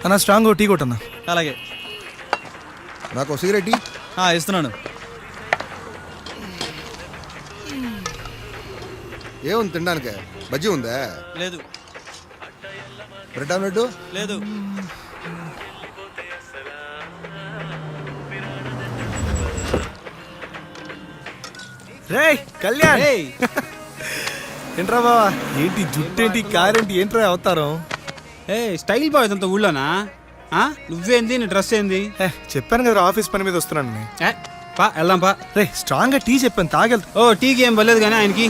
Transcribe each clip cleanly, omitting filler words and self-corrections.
అన్న strong tea కొట్టన్నా. అలాగే. నాకు సిగరెట్ ఇస్తున్నాను. ఏముంది తినడానికి? బజ్జీ ఉందా? లేదు. Bread omelette? లేదు. రేయ్ కళ్యాణ్, ఏంట్రా బావా? ఏంటి జుట్టేంటి, కారేంటి, ఏంట్రా అవతారం? స్టైల్ బాయ్ ఇదంతా ఊళ్ళోనా? నువ్వేంది, నీ డ్రెస్ ఏంది? చెప్పాను కదా ఆఫీస్ పని మీద వస్తున్నాను. వెళ్దాం పా. రే స్ట్రాంగ్ గా టీ చెప్పాను, తాగెళ్తా. ఓ టీకి ఏం పర్లేదు కానీ ఆయనకి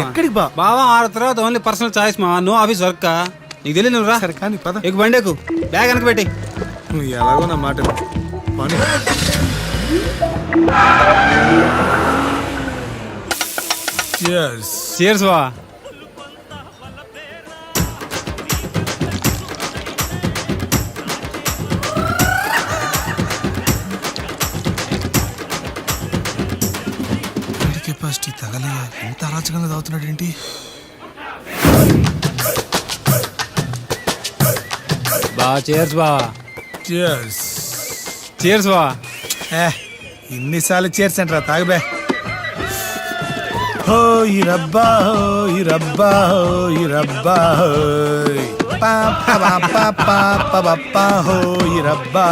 ఎక్కడికి బా? బావా ఆడ తర్వాత ఓన్లీ పర్సనల్ చాయిస్ మా, నో ఆఫీస్ వర్క్. నీకు తెలియదు, నువ్వు రా. సరే కానీ పద. ఎక్కు బండి ఎక్కు, బ్యాగ్ వెనక పెట్టి. నువ్వు ఎలాగో నా మాట పని. Cheers వా. కెపాసిటీ తగలే, ఎంత అరాచకంగా తాగుతున్నాడు ఏంటి? బా చేర్స్ బా. చేర్స్ బా. ఇన్నిసార్లు చేర్స్ అంటారా, తాగబే. హో ఈ రబ్బా, హో ఈ రబ్బా, హో ఈ రబ్బా, హో ఈ రబ్బా.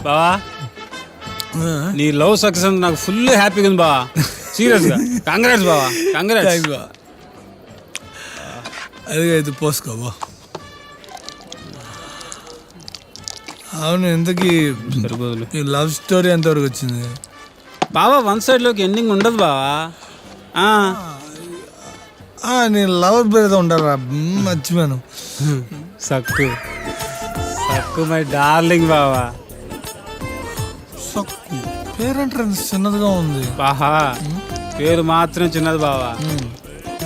బావా నీ లవ్ సక్సెస్ నాకు ఫుల్ హ్యాపీగా ఉంది బావా. సీరియస్ గా కంగ్రాట్స్ బావా, కంగ్రాట్స్. అదిగా ఇది పోసుకోబో. అవును, ఇంతకీ ఈ లవ్ స్టోరీ ఎంతవరకు వచ్చింది బావా? వన్ సైడ్ లోకి ఎండింగ్ ఉండదు బావా. నేను లవర్ పేరుతో ఉంటారా, మర్చిపోయాను. సక్కు సక్కు మై డార్లింగ్ బావా. సక్కు పేరంటారు, చిన్నదిగా ఉంది. బాహా పేరు మాత్రం చిన్నది బావా,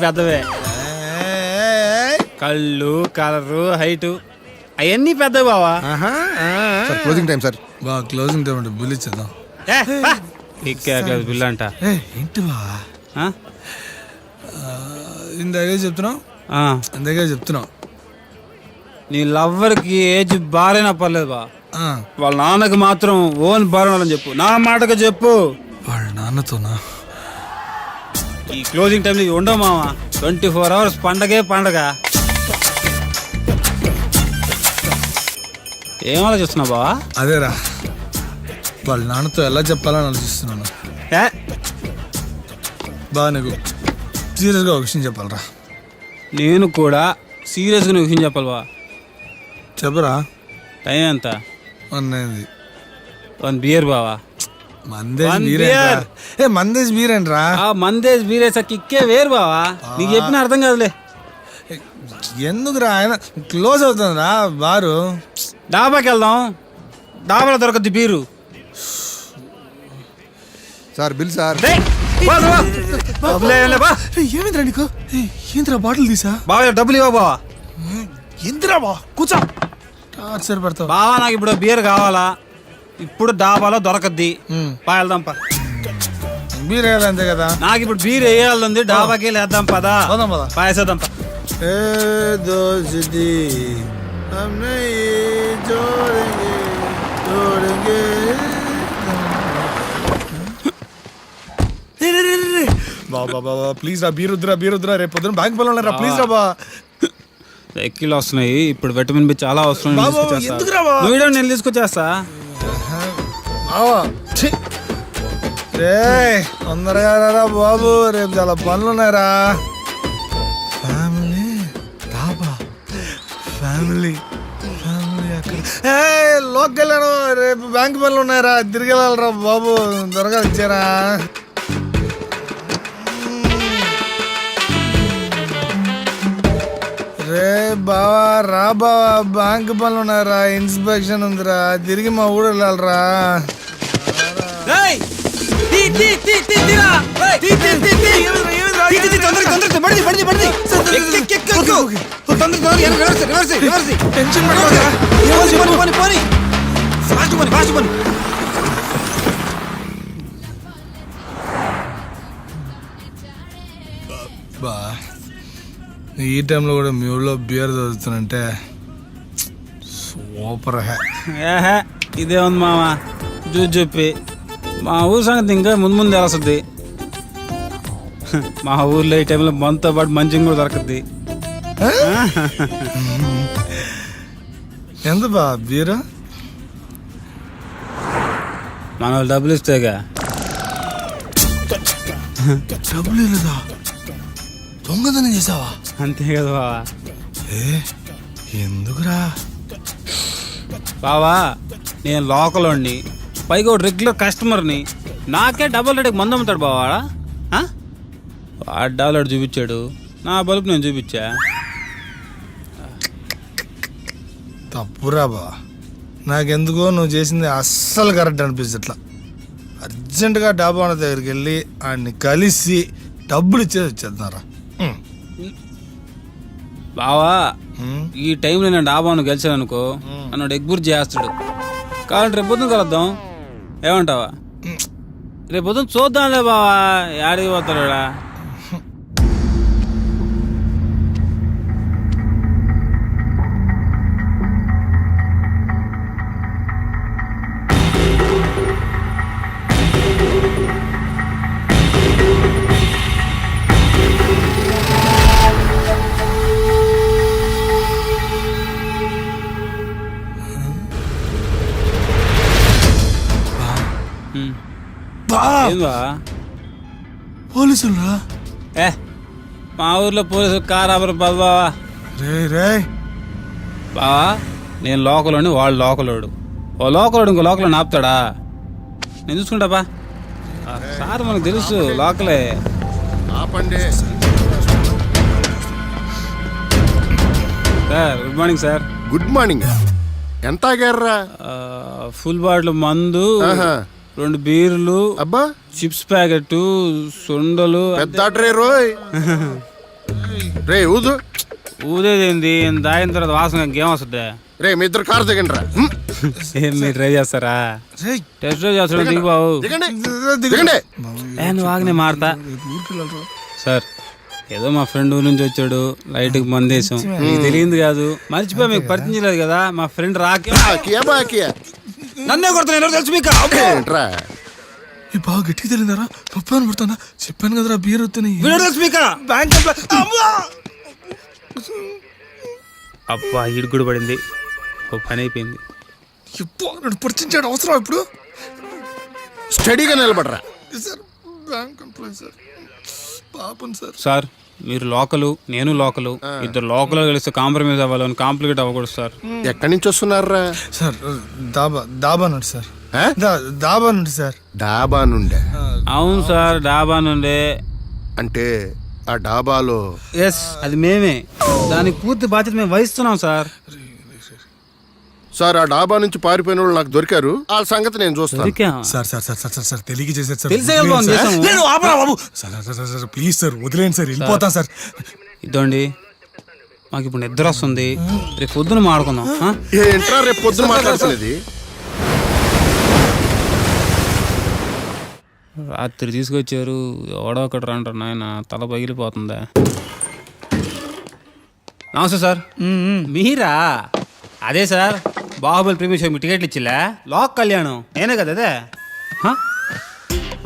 పెద్దవే. కళ్ళు, కలరు, హైటు అవన్నీ పెద్దవి బావా. Closing time sir. బాగా క్లోజింగ్ టైం అంటే బిల్ ఇచ్చేద్దాం. బిల్ అంట ఏంటి బా? ఇందాకే చెప్తున్నావు నీ లవ్వర్కి ఏజ్ బారైనా పర్లేదు బా, వాళ్ళ నాన్నకి మాత్రం ఓన్ బారని చెప్పు, నా మాటకు చెప్పు. వాళ్ళ నాన్నతోనా? ఈ క్లోజింగ్ టైం ఉండవు మామ, 24 hours పండగే పండగ. ఏం ఆలోచిస్తున్నావు బావా? అదేరా, వాళ్ళ నాన్నతో ఎలా చెప్పాలని ఆలోచిస్తున్నాను. బాగా నీకు సీరియస్గా ఒక విషయం చెప్పాలరా. నేను కూడా సీరియస్గా ఒక విషయం చెప్పాలి బా. చెప్పరా. టైం ఎంత? 1 బియర్ బావా. మందేజ్ బీర్ ఏంట్రా? మందేజ్ బీరేసా కిక్కే వేరు బావా, నీకు చెప్పిన అర్థం కాదులే. ఎందుకురా, ఆయన క్లోజ్ అవుతుందిరా బారు. డాబాకి వెళ్దాం, డాబాలో దొరకద్ది బీరు. Sir bill sir. ఏమిందిరా నీకు? ఏంద్రా బాటిల్ తీసా? బావా డబ్బులు ఇవ్వ బావా. ఎందురా బా, కూర్చో. టార్చర్ పెడతావు బావా, నాకు ఇప్పుడు బీర్ కావాలా, ఇప్పుడు డాబాలో దొరకద్ది. వెళ్దాం పా. బీర్ వేయాలి అంతే కదా. నాకు ఇప్పుడు బీర్ వేయాలంది, డాబాకి వేద్దాం పదా. పాయసేద్దాం పా. బాబా ప్లీజ్ రా, బీర్ వద్దురా. రేపు పొద్దున బ్యాంక్ పనులు ఉన్నారా, ప్లీజ్ రా బా. ఎక్కిలు వస్తున్నాయి ఇప్పుడు, విటమిన్ బి చాలా అవసరం. నేను తీసుకొచ్చేస్తా. తొందరగా రా బాబు, రేపు చాలా పనులు ఉన్నాయరా. ఫ్యామిలీ అక్కడ లోకి వెళ్ళాను, రేపు బ్యాంక్ పనులు ఉన్నాయరా, తిరిగి వెళ్ళాలరా బాబు, త్వరగా ఇచ్చారా. రే బావా, రా బావా, బ్యాంక్ పనులు ఉన్నారా, ఇన్స్పెక్షన్ ఉందిరా, తిరిగి మా ఊరు వెళ్ళాలరా. ఈ టైంలో కూడా మీ ఊళ్ళో బియర్ చదువుతానంటే సూపర్ హే. ఏహే ఇదే ఉంది మామ చూసి చెప్పి మా ఊరు సంగతి ఇంకా ముందు ముందు తెలుస్తుంది. మా ఊర్లో ఈ టైంలో మనతో పాటు మంచిగా కూడా దొరకద్ది. ఎంత బా బీరా? మన వాళ్ళు డబ్బులు ఇస్తేగా. డబ్బులు లేదా? దొంగతనం చేసావా? అంతే కదా బావా. ఎందుకురా? బావా నేను లోకల్ని పైగా ఒక రెగ్యులర్ కస్టమర్ని, నాకే డబుల్ రేటుకి మందు అమ్ముతాడు బావా. వాడు డబుల్ చూపించాడు, నా బల్బు నేను చూపించా. తప్పురా బా. నాకెందుకో నువ్వు చేసింది అస్సలు కరెక్ట్ అనిపిస్తట్లా. అర్జెంటుగా డాబా వాళ్ళ దగ్గరికి వెళ్ళి ఆయన్ని కలిసి డబ్బులు ఇచ్చేది వచ్చేస్తున్నారా? బావా ఈ టైంలో నేను డాబాను గెలిచాను అనుకో, నన్ను ఎగ్బూర్ చేస్తాడు. కాబట్టి రేపు పొద్దున కలుద్దాం, ఏమంటావా? రేపు పొద్దున చూద్దాంలే బావా, యాడికి పోతాడా? ఏందా పోలీసులు రా? మా ఊర్లో పోలీసులు కారాబరు బావా. రే రే బావా నేను లోకలోని, వాడు లోకలోడు. ఓ లోకలోడు ఇంకో లోకలో ఆపుతాడా? నేను చూసుకుంటా బా. సార్ మనకు తెలుసు లోకలే. ఆపండి. Sir good morning sir. Good morning. ఎంత ఆగారా? ఫుల్ బాటిల్ మందు, 2 బీర్లు, అబ్బా చిప్స్ ప్యాకెట్, సొండలు. పెద్ద ట్రే రోయ్. రే ఊదు. ఊదేదేంది? దాయిన తర్వాత వాసన ఇంకేం వస్తుంది? రే మీ ఇద్దరు కారు దిగండి రా. ఏం మీరు ట్రై చేస్తారా? టెస్ట్ డ్రైవ్ చేస్తాడు దిగు బాబు. దిగండి. నువ్వు ఆగనే మారతా. సార్ ఏదో మా ఫ్రెండ్ ఊరి నుంచి వచ్చాడు, లైట్కి మందేశం, మీకు తెలియదు కాదు, మర్చిపోయి మీకు పరిచయం చేయలేదు కదా. మా ఫ్రెండ్ రాకే నన్నే కొడుతున్నా, తెలుసు మీకు. ఈ బాగా గట్టిగా తెలియదారా? పప్పు అని పడుతున్నా, చెప్పాను కదరా బీర్ వద్దని. తెలుసు మీకు. అబ్బా ఇడుగుడు పడింది, ఓ పని అయిపోయింది. పరిచించాడు అవసరం ఇప్పుడు. స్టడీగా నిలబడరా. సార్ బ్యాంక్ ఎంప్లాయీ సార్, పాపం సార్. సార్ మీరు లోకలు, నేను లోకలు, ఇద్దరు లోకల్ కలిసి కాంప్రమైజ్ అవ్వాలని కాంప్లికేట్ అవ్వకూడదు సార్. ఎక్కడి నుంచి వస్తున్నారా? సార్ డాబా నుండి సార్. డాబా నుండి సార్. డాబా నుండే? అవును సార్ డాబా నుండే. అంటే ఆ డాబాలో? ఎస్ అది మేమే, దానికి పూర్తి బాధ్యత మేము వహిస్తున్నాం సార్. సార్ ఆ డాబా నుంచి పారిపోయిన వాళ్ళు నాకు దొరికారు, వాళ్ళ సంగతి నేను చూస్తాను. Sir sir sir sir sir తెలియక చేశారు సార్. తెలిసే బాబు. సార్ ప్లీజ్ సార్ వదిలేండి సార్, వెళ్ళిపోతాం సార్. ఇదండి మాకు ఇప్పుడు నిద్ర వస్తుంది, రేపు పొద్దున మాడుకుందాం. ఏంట్రా రేపు పొద్దున మాట్లాడుతున్నది? రాత్రి తీసుకొచ్చారు, ఎవడో ఒకటి రంటారు నాయన, తల పగిలిపోతుందా. నమస్తే సార్. మీరా? అదే sir Baahubali premiere show me టికెట్లు ఇచ్చిలే, లోక్ కళ్యాణం నేనే కదా అదే.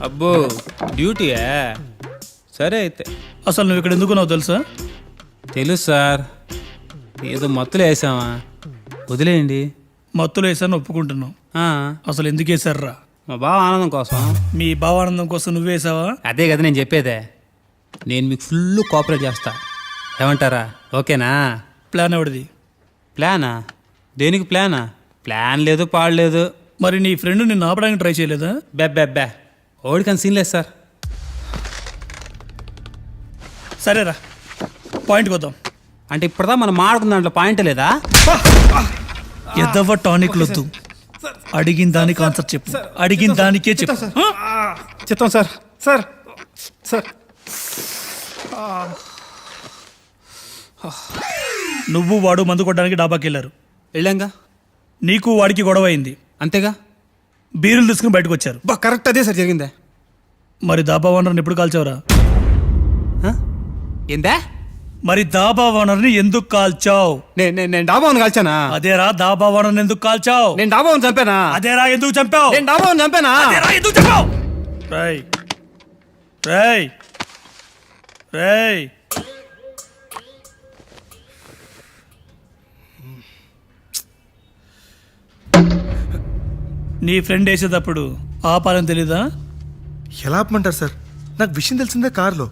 అబ్బో డ్యూటీయా? సరే అయితే. అసలు నువ్వు ఇక్కడ ఎందుకు నాకు తెలుసా? తెలుసు సార్, ఏదో మత్తులు వేసామా, వదిలేయండి. మత్తులు వేసాను ఒప్పుకుంటున్నావు, అసలు ఎందుకు వేసారా? మా బావ ఆనందం కోసం. మీ బావ ఆనందం కోసం నువ్వేసావా? అదే కదా నేను చెప్పేదే, నేను మీకు ఫుల్ కోఆపరేట్ చేస్తా, ఏమంటారా? ఓకేనా? ప్లాన్ ఎవడిది? ప్లానా? దేనికి ప్లానా? ప్లాన్ లేదు పాడలేదు. మరి నీ ఫ్రెండ్ నిన్ను ఆపడానికి ట్రై చేయలేదా? బెబ్బెబ్బే ఓడికని సీన్ లేదు సార్. సరేరా పాయింట్కి వద్దాం. అంటే ఇప్పుడుదా మనం మాడుకున్న దాంట్లో పాయింట్ లేదా? ఎదవ టానిక్ వద్దు, అడిగిన దానికి ఆన్సర్ చెప్పు, అడిగిన దానికే చెప్పు. చెప్తాం సార్. సార్ సార్ నువ్వు వాడు మందు కొట్టడానికి డాబాకి వెళ్ళారు, వెళ్ళాంగా. నీకు వాడికి గొడవ అయింది, అంతేగా. బీరులు తీసుకుని బయటకు వచ్చారు. కరెక్ట్ అదే సార్ జరిగిందే. మరి దాబా ఓనర్ని ఎప్పుడు కాల్చావురా? ఏందా? మరి దాబా ఓనర్ని ఎందుకు కాల్చావు? నేను డాబాను కాల్చానా? అదేరా దాబా ఓనర్ని ఎందుకు కాల్చావు? నేను డాబాను చంపానా? అదేరా ఎందుకు చంపావు? నేను డాబాను చంపానా? అదేరా ఎందుకు చంపావు? రేయ్ రేయ్ రేయ్ నీ ఫ్రెండ్ వేసేటప్పుడు ఆపాలని తెలీదా? ఎలా ఆపమంటారు సార్? నాకు విషయం తెలిసిందే కారులో.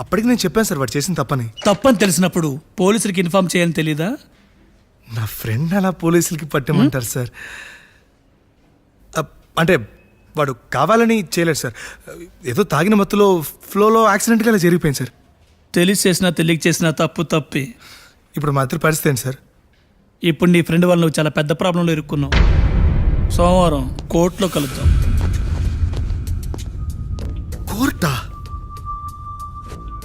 అప్పటికి నేను చెప్పాను సార్ వాడు చేసిన తప్పని. తప్పని తెలిసినప్పుడు పోలీసులకి ఇన్ఫార్మ్ చేయని తెలీదా? నా ఫ్రెండ్ అలా పోలీసులకి పట్టమంటారు సార్. అంటే వాడు కావాలని చేయలేడు సార్. ఏదో తాగిన మత్తులో ఫ్లోలో యాక్సిడెంట్గా అలా జరిగిపోయింది సార్. తెలిసి చేసినా తెలియక చేసినా తప్పు తప్పి. ఇప్పుడు మా ఇద్దరి పరిస్థితి ఏంటి సార్? ఇప్పుడు నీ ఫ్రెండ్ వల్ల నువ్వు చాలా పెద్ద ప్రాబ్లంలో ఇరుక్కున్నావు. సోమవారం కోర్టులో కలుద్దాం. కోర్టా?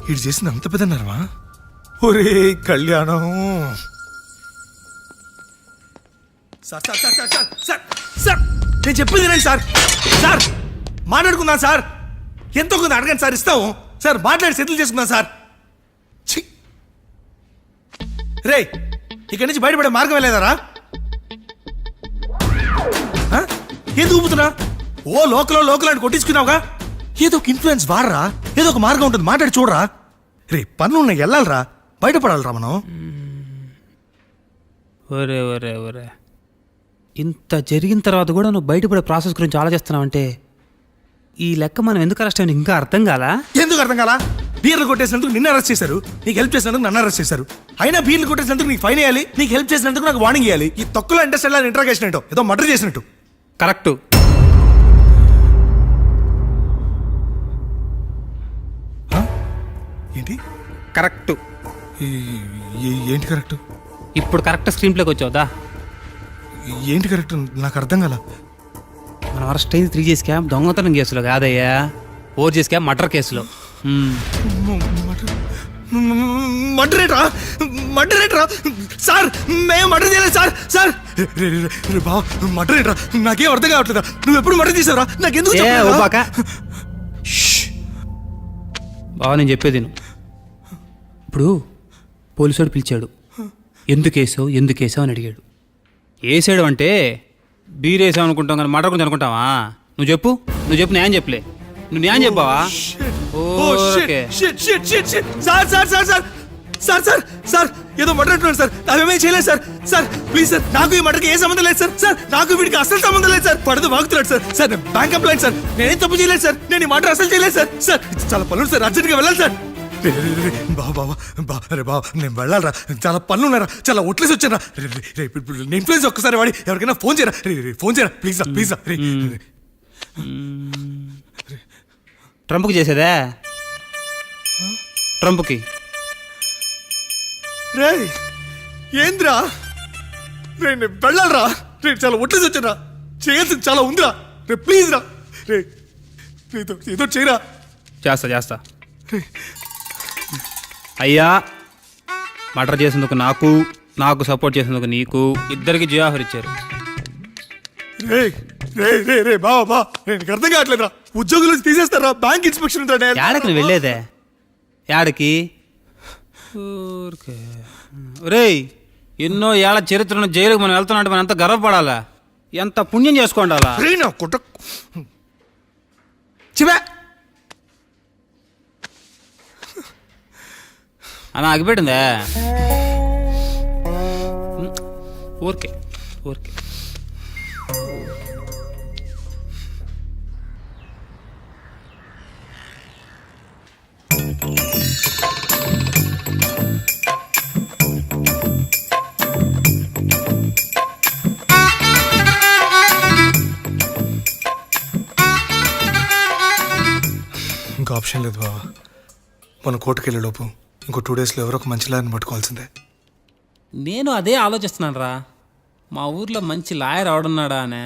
ఇటు చేసింది అంత పెద్దన్నారమా? ఒరే కళ్యాణం. Sir sir sir sir sir sir sir నేను చెప్పింది వినండి సార్. సార్ మాట్లాడుకుందాం సార్. ఎంతో కొంత అడగండి సార్, ఇస్తాము సార్. మాట్లాడి సెటిల్ చేసుకుందాం సార్. ఛీ రే, ఇక్కడి నుంచి బయటపడే మార్గం లేదారా? ఏది ఊపుతున్నా? ఓ లోకల్ అని కొట్టించుకున్నావుగా. ఏదో ఒక ఇన్ఫ్లుయెన్స్ వాడరా, ఏదో ఒక మార్గం ఉంటుంది, మాట్లాడి చూడరా. రే పనులు ఉన్నాయి, వెళ్ళాలరా, బయటపడాలరా మనం. ఒరే ఒరే ఒరే, ఇంత జరిగిన తర్వాత కూడా నువ్వు బయటపడే ప్రాసెస్ గురించి ఆలోచిస్తున్నావంటే ఈ లెక్క మనం ఎందుకు అరెస్ట్ అయ్యి ఇంకా అర్థం కాలా? ఎందుకు అర్థం కాలా? బీర్లు కొట్టేసినందుకు నిన్ను అరెస్ట్ చేశారు, నీకు హెల్ప్ చేసినందుకు నన్ను అరెస్ట్ చేశారు. అయినా బీర్లు కొట్టేసినందుకు నీకు ఫైన్ వేయాలి, నీకు హెల్ప్ చేసినందుకు నాకు వార్నింగ్ ఇవ్వాలి. ఈ తొక్కులో ఇండస్ట్రీ ఇంట్రాగేషన్ ఏంటో, ఏదో మర్డర్ చేసినట్టు. కరెక్టు. ఏంటి కరెక్టు? ఏంటి కరెక్ట్? ఇప్పుడు కరెక్ట్ స్క్రీన్ ప్లేకి వచ్చావుదా? ఏంటి కరెక్ట్? నాకు అర్థం కాల. మనం అరెస్ట్ అయింది 3 స్కామ్ దొంగతనం కేసులో కాదయ్యా, 4 స్కామ్ మర్డర్ కేసులో. మర్డరేట్రా సార్? మేము మర్డర్ చేయలేదు సార్. సార్ బావ మర్డరేట్రా? నాకేం అర్థం కావట్లేదా? నువ్వు ఎప్పుడు మర్డర్ చేసావురా? నాకెందుకు బావ నేను చెప్పేది ఇప్పుడు పోలీసుడు పిలిచాడు, ఎందుకు వేసావు అని అడిగాడు. వేసాడు అంటే బీర్ వేసావు అనుకుంటాం కానీ మర్డర్ గురించి అనుకుంటావా? నువ్వు చెప్పు న్యాయం చెప్పలే. నువ్వు న్యాయం చెప్పావా? Sir sir sir sir sir sir sir ఏదో మర్డర్ అంటున్నాడు సార్. అవేమేం చేయలేదు సార్. సార్ ప్లీజ్ సార్, నాకు ఈ మర్డర్కి ఏ సంబంధం లేదు సార్. సార్ నాకు వీడికి అసలు సంబంధం లేదు సార్. పడదు వాగుతున్నాడు sir. Sir bank employee sir, నేనేం తప్పు చేయలేదు సార్. నేను ఈ మర్డర్ అసలు చేయలేదు సార్. సార్ చాలా పనులు సార్, అర్జెంట్గా వెళ్ళాలి సార్. బాబా నేను వెళ్ళాలరా, చాలా పనులు ఉన్నారా, చాలా ఒట్లేసి వచ్చారా. ఇన్ఫ్లుయెన్స్ ఒక్కసారి వాడి ఎవరికైనా ఫోన్ చేయరా, ఫోన్ చేయరా ప్లీజ్ రా, ప్లీజ్ రా. ట్రంప్కి చేసేదా? ట్రంప్కి రే ఏంద్రా? నేను వెళ్ళాలరా, రేపు చాలా ఒట్లేసి వచ్చారా, చేయాల్సింది చాలా ఉందిరా. రే ప్లీజ్ రా, రే ఏదో చేయరా. చేస్తా అయ్యా. మర్డర్ చేసేందుకు నాకు సపోర్ట్ చేసేందుకు నీకు, ఇద్దరికి జియాఫర్ ఇచ్చారు. రే రే రే రే బాబా నేను అర్థం కావట్లేదురా. ఉద్యోగుల నుంచి తీసేస్తారా? Bank inspection ఉంటాడే. యాడకి నువ్వు వెళ్ళేదే? యాడకి? రేయ్ ఎన్నో ఏళ్ల చరిత్రను జైలుకి మనం వెళ్తున్నట్టు మనం ఎంత గర్వపడాలా, ఎంత పుణ్యం చేసుకోండాలా. చివే అలా ఆగిపెట్టిందా? ఊరికే ఇంకా ఆప్షన్ లేదు బాబా. మన కోర్టుకు వెళ్ళే లోపు ఇంకో 2 డేస్లో ఎవరో ఒక మంచి లాయర్ని పట్టుకోవాల్సిందే. నేను అదే ఆలోచిస్తున్నాను రా. మా ఊర్లో మంచి లాయర్ ఎవడున్నాడా అనే.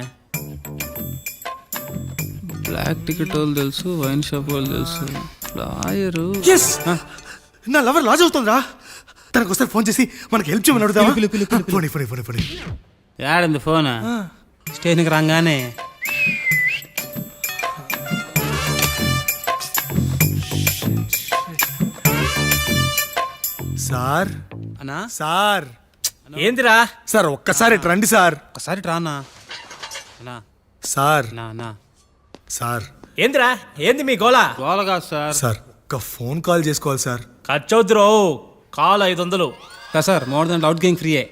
బ్లాక్ టికెట్ వాళ్ళు తెలుసు, వైన్ షాప్ వాళ్ళు తెలుసు, లాయరు. నా లవర్ లాజ్ అవుతుందిరా. తనకు ఒకసారి ఫోన్ చేసి మనకి హెల్ప్ చేయమని అడుగుతావా? యాడింది ఫోన్? స్టేషన్కి రాగానే సార్ అన్నా సార్ ఏందిరా సార్ ఒక్కసారి ఇటు రండి సార్. ఒకసారి రానా అన్నా సార్ అన్నా అన్నా సార్ ఏందిరా ఏంది మీ గోలా గోల కాదు సార్. సార్ ఒక ఫోన్ కాల్ చేసుకోవాలి సార్. ఖర్చవుతురో call 500. Sir more than outgoing ఫ్రీయే.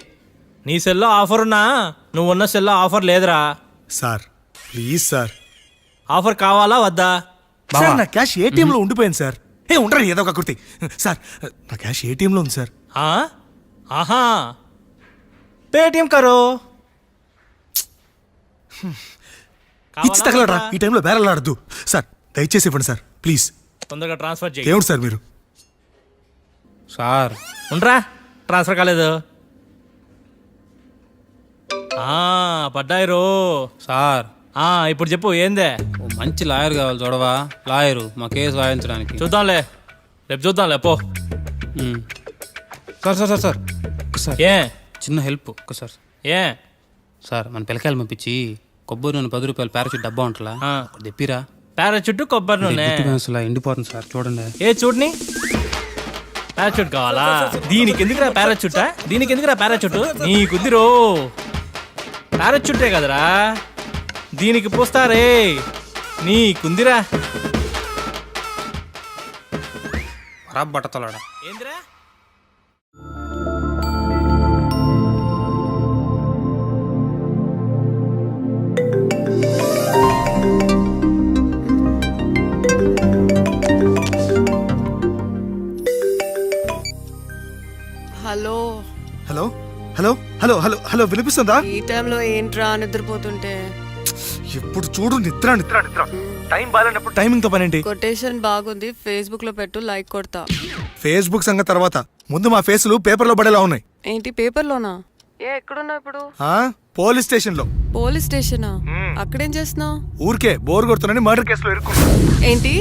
నీ సెల్లో ఆఫర్ ఉన్నా నువ్వు ఉన్న సెల్లో ఆఫర్ లేదురా. Sir please sir. ఆఫర్ కావాలా వద్దా? సార్ నా క్యాష్ ఏటీఎం లో ఉండిపోయింది సార్. ఉండరు ఏదో ఒక కుర్తి సార్. నా క్యాష్ ఏటీఎం లో ఉంది సార్. ఆ? ఆహా పేటిఎం కరో. ఇచ్చి తగలరా ఈ టైంలో బేరలాడద్దు సార్. దయచేసి ఇవ్వండి సార్ ప్లీజ్. తొందరగా ట్రాన్స్ఫర్ చేయి. ఏమిటి సార్ మీరు? సార్ ఉండరా ట్రాన్స్ఫర్ కాలేదు. పడ్డాయి రో. సార్ ఇప్పుడు చెప్పు ఏందే? ఓ మంచి లాయర్ కావాలి చూడవా. లాయరు మా కేసు వాయించడానికి. చూద్దాంలే రేపు చూద్దాంలే పో. సార్ సార్ సార్ సార్ ఒకసారి ఏ చిన్న హెల్ప్ ఒక్కసారి. ఏ సార్ మన పిల్లకాయలు పంపించి కొబ్బరి నూనె 10 రూపాయలు ప్యారాచూట్ డబ్బా ఉంటుందా తెప్పిరా. పారాచూట్ కొబ్బరి నూనె అసలు ఎండిపోతుంది సార్ చూడండి. ఏ చూడని పారాచూట్ కావాలా? దీనికి ఎందుకురా పారాచూటా? దీనికి ఎందుకురా పారాచూట్? నీకుందిరో పారాచూటే కదరా దీనికి పోస్తారే. నీకుందిరా ఖరాబ్ బట్టతలాడా. ఏందిరా? Hello hello hello hello hello hello వినిపిస్తుందా? ఈ టైంలో ఏంట్రా నిద్రపోతుంటే? ఎప్పుడు చూడు నిద్ర నిద్ర నిద్ర. టైం బాగాలేనప్పుడు టైమింగ్ తో పనేంటి? కొటేషన్ బాగుంది, ఫేస్బుక్ లో పెట్టు, లైక్ కొడతా. ఫేస్బుక్ సంగతి తర్వాత ముందు మా ఫేసులు పేపర్ లో పడేలా ఉన్నాయి. ఏంటి పేపర్లోనా? ఎక్కడున్నావు ఇప్పుడు? పోలీస్ స్టేషన్ లో. పోలీస్ స్టేషనా? అక్కడేం చేస్తున్నావు? ఊరికే బోర్ కొడుతున్నాని మర్డర్ కేసులో ఇరుక్కున్నా. ఏంటి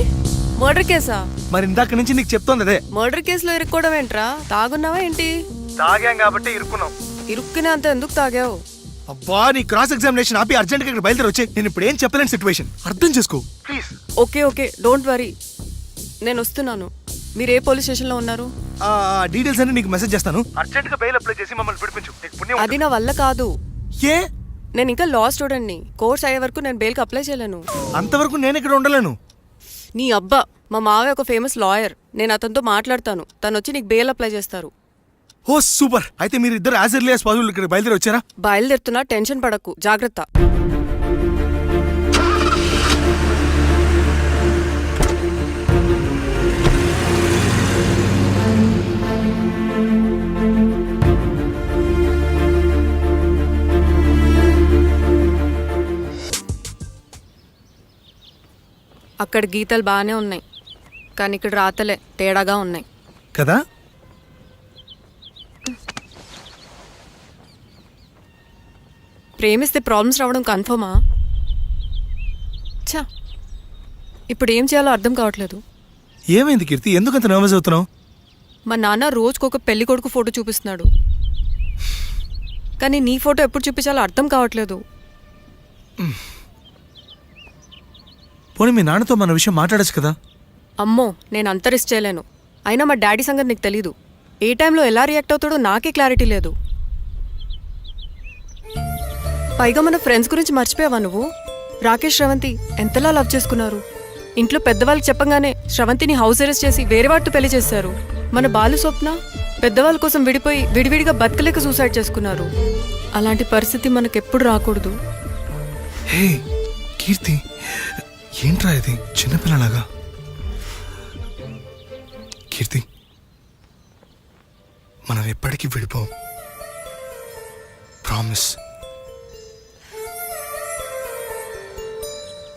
మర్డర్ కేసా? మరి ఇందాక నుంచి నీకు చెప్తోంది అదే. మర్డర్ కేసులో ఇరుక్కోవడం ఏంట్రా? తాగున్నావా ఏంటి? తాగాం కాబట్టి ఇరుక్కున్నాం. ఇరుక్కునే అంత ఎందుకు తాగావు? అబ్బా నీ క్రాస్ ఎగ్జామినేషన్ ఆపి అర్జెంట్ గా ఇక్కడ బయలుదేరి వచ్చే. నేను ఇప్పుడు ఏం చెప్పలేని సిచ్యువేషన్ అర్థం చేసుకో please. Okay okay don't worry, నేను వస్తున్నాను. మీరు ఏ పోలీస్ స్టేషన్ లో ఉన్నారు? ఆ డీటెయిల్స్ అన్ని నీకు మెసేజ్ చేస్తాను. అర్జెంట్ గా బెయిల్ అప్లై చేసి మమ్మల్ని పిలిపించు. నీకు పుణ్యం అది నా వల్ల కాదు. ఏ? నేను ఇంకా లా స్టూడెంట్ని. కోర్స్ అయ్యే వరకు నేను బెయిల్కి అప్లై చేయలేను. అంతవరకు నేను ఇక్కడ ఉండలేను. నీ అబ్బా, మా మావయ్య ఒక ఫేమస్ లాయర్. నేను అతనితో మాట్లాడతాను, తను వచ్చి నీకు బెయిల్ అప్లై చేస్తారు. ఓ సూపర్. అయితే మీరు ఇద్దరు యాజ్ ఎర్లీ యాజ్ పాసిబుల్ ఇక్కడ బయలుదేరి వచ్చారా? బయలుదేరుతున్నా, టెన్షన్ పడకు, జాగ్రత్త. అక్కడ గీతలు బాగానే ఉన్నాయి, కానీ ఇక్కడ రాతలే తేడాగా ఉన్నాయి కదా. ప్రేమిస్తే ప్రాబ్లమ్స్ రావడం కన్ఫర్మా? ఛా, ఇప్పుడు ఏం చేయాలో అర్థం కావట్లేదు. ఏమైంది కీర్తి, ఎందుకంత నర్వస్ అవుతున్నావు? మా నాన్న రోజుకొక పెళ్లి కొడుకు ఫోటో చూపిస్తున్నాడు, కానీ నీ ఫోటో ఎప్పుడు చూపించాలో అర్థం కావట్లేదు. పోనీ మీ నాన్నతో మన విషయం మాట్లాడచ్చు కదా. అమ్మో, నేను అంత రిస్క్ చేయలేను. అయినా మా డాడీ సంగతి నీకు తెలీదు. ఏ టైంలో ఎలా రియాక్ట్ అవుతాడో నాకే క్లారిటీ లేదు. పైగా మన ఫ్రెండ్స్ గురించి మర్చిపోయావా నువ్వు? రాకేష్ శ్రవంతి ఎంతలా లవ్ చేసుకున్నారు. ఇంట్లో పెద్దవాళ్ళకి చెప్పగానే శ్రవంతిని హౌస్ అరెస్ట్ చేసి వేరే వాటితో పెళ్లి చేశారు. మన బాలు స్వప్న పెద్దవాళ్ళ కోసం విడిపోయి విడివిడిగా బతకలేక సూసైడ్ చేసుకున్నారు. అలాంటి పరిస్థితి మనకెప్పుడు రాకూడదు. హే కీర్తి, ఏంట్రా ఇది చిన్నపిల్లలాగా? కీర్తి, మనం ఎప్పటికీ విడిపోం, ప్రామిస్.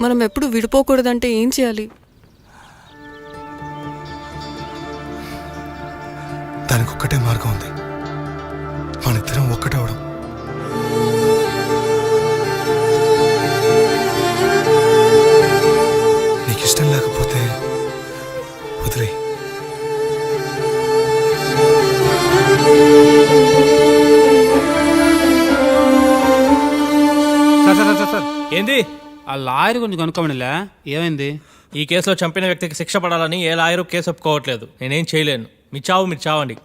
మనం ఎప్పుడు విడిపోకూడదంటే ఏం చేయాలి? దానికి ఒక్కటే మార్గం ఉంది, మనిద్దరం ఒక్కటవడం. నీకు ఇష్టం లేకపోతే వదిలే. సార్ ఏంది? ఆ లాయర్ గురించి కనుక్కోమనిలే, ఏమైంది? ఈ కేసులో చంపిన వ్యక్తికి శిక్ష పడాలని ఏ లాయరు కేసు ఒప్పుకోవట్లేదు. నేనేం చేయలేను. మీ చావు మీరు చావండి.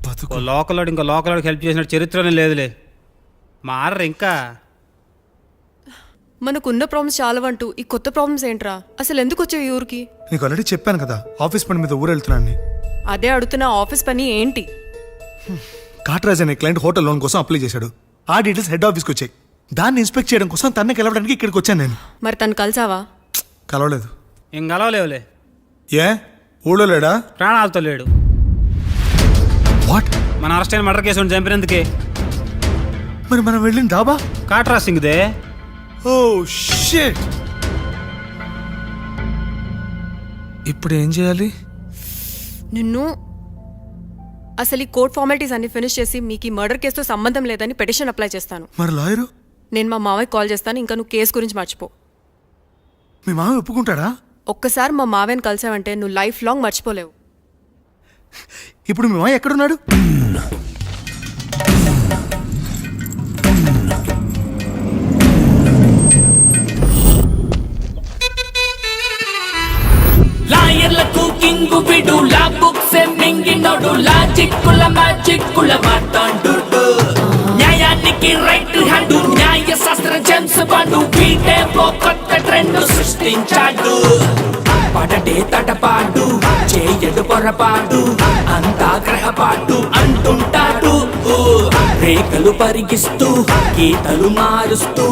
బతుకు ఓ లోకల్ ఇంకో లోకల్ హెల్ప్ చేసిన చరిత్రనే లేదులే. మారరు ఇంకా. మనకున్న ప్రాబ్లమ్స్ చాలవంటూ ఈ కొత్త ప్రాబ్లమ్స్ ఏంట్రా? అసలు ఎందుకు వచ్చావు ఈ ఊరికి? నీకు ఆల్రెడీ చెప్పాను కదా ఆఫీస్ పని మీద ఊరు వెళ్తున్నాను. అదే అడుగుతున్న ఆఫీస్ పని ఏంటి? కాట్రాజ్ అనే క్లయింట్ హోటల్ లోన్ కోసం అప్లై చేశాడు. ఆ డీటెయిల్స్ హెడ్ ఆఫీస్కి వచ్చాయి. దాన్ని ఇన్స్పెక్ట్ చేయడం కోసం తనని కలవడానికి ఇక్కడికి వచ్చాను నేను. మరి తను కలిసావా? కలవలేదు. ఏం గలవలేవులే. ఏ ఊళ్ళో లేడా? ప్రాణాలతో లేడు. వాట్? మన అరెస్ట్ అయిన మర్డర్ కేసు చంపినందుకే. మరి మనం వెళ్ళిన డాబా? కాట్రా సింగ్దే. Oh shit. ఇప్పుడు ఏం చేయాలి? నిన్ను అసలు ఈ కోర్ట్ ఫార్మాలిటీస్ అన్ని ఫినిష్ చేసి మీకు ఈ మర్డర్ కేసుతో సంబంధం లేదని పిటిషన్ అప్లై చేస్తాను. మరి లాయరు? నేను మా మావయ్య కాల్ చేస్తాను. ఇంకా నువ్వు కేసు గురించి మర్చిపో. మీ మామ ఒప్పుకుంటాడా? ఒక్కసారి మా మావయ్యని కలిసావంటే నువ్వు లైఫ్ లాంగ్ మర్చిపోలేవు. ఇప్పుడు మీ మామ ఎక్కడున్నాడు? లాయర్లకు కింగు విడు లా బుక్స్ మింగినోడు లాజిక్కుల మ్యాజిక్కుల మాట్లాడు న్యాయానికి రైట్ హ్యాండ్ న్యాయ శాస్త్ర జెమ్స్ బాండు వీటే ఓ కొత్త ట్రెండ్ సృష్టించాడు. పడటే తటపాటు చేయడు పొరపాటు అంతా గ్రహపాటు అంటుంటాడు. రేఖలు పరిగిస్తూ గీతలు మారుస్తూ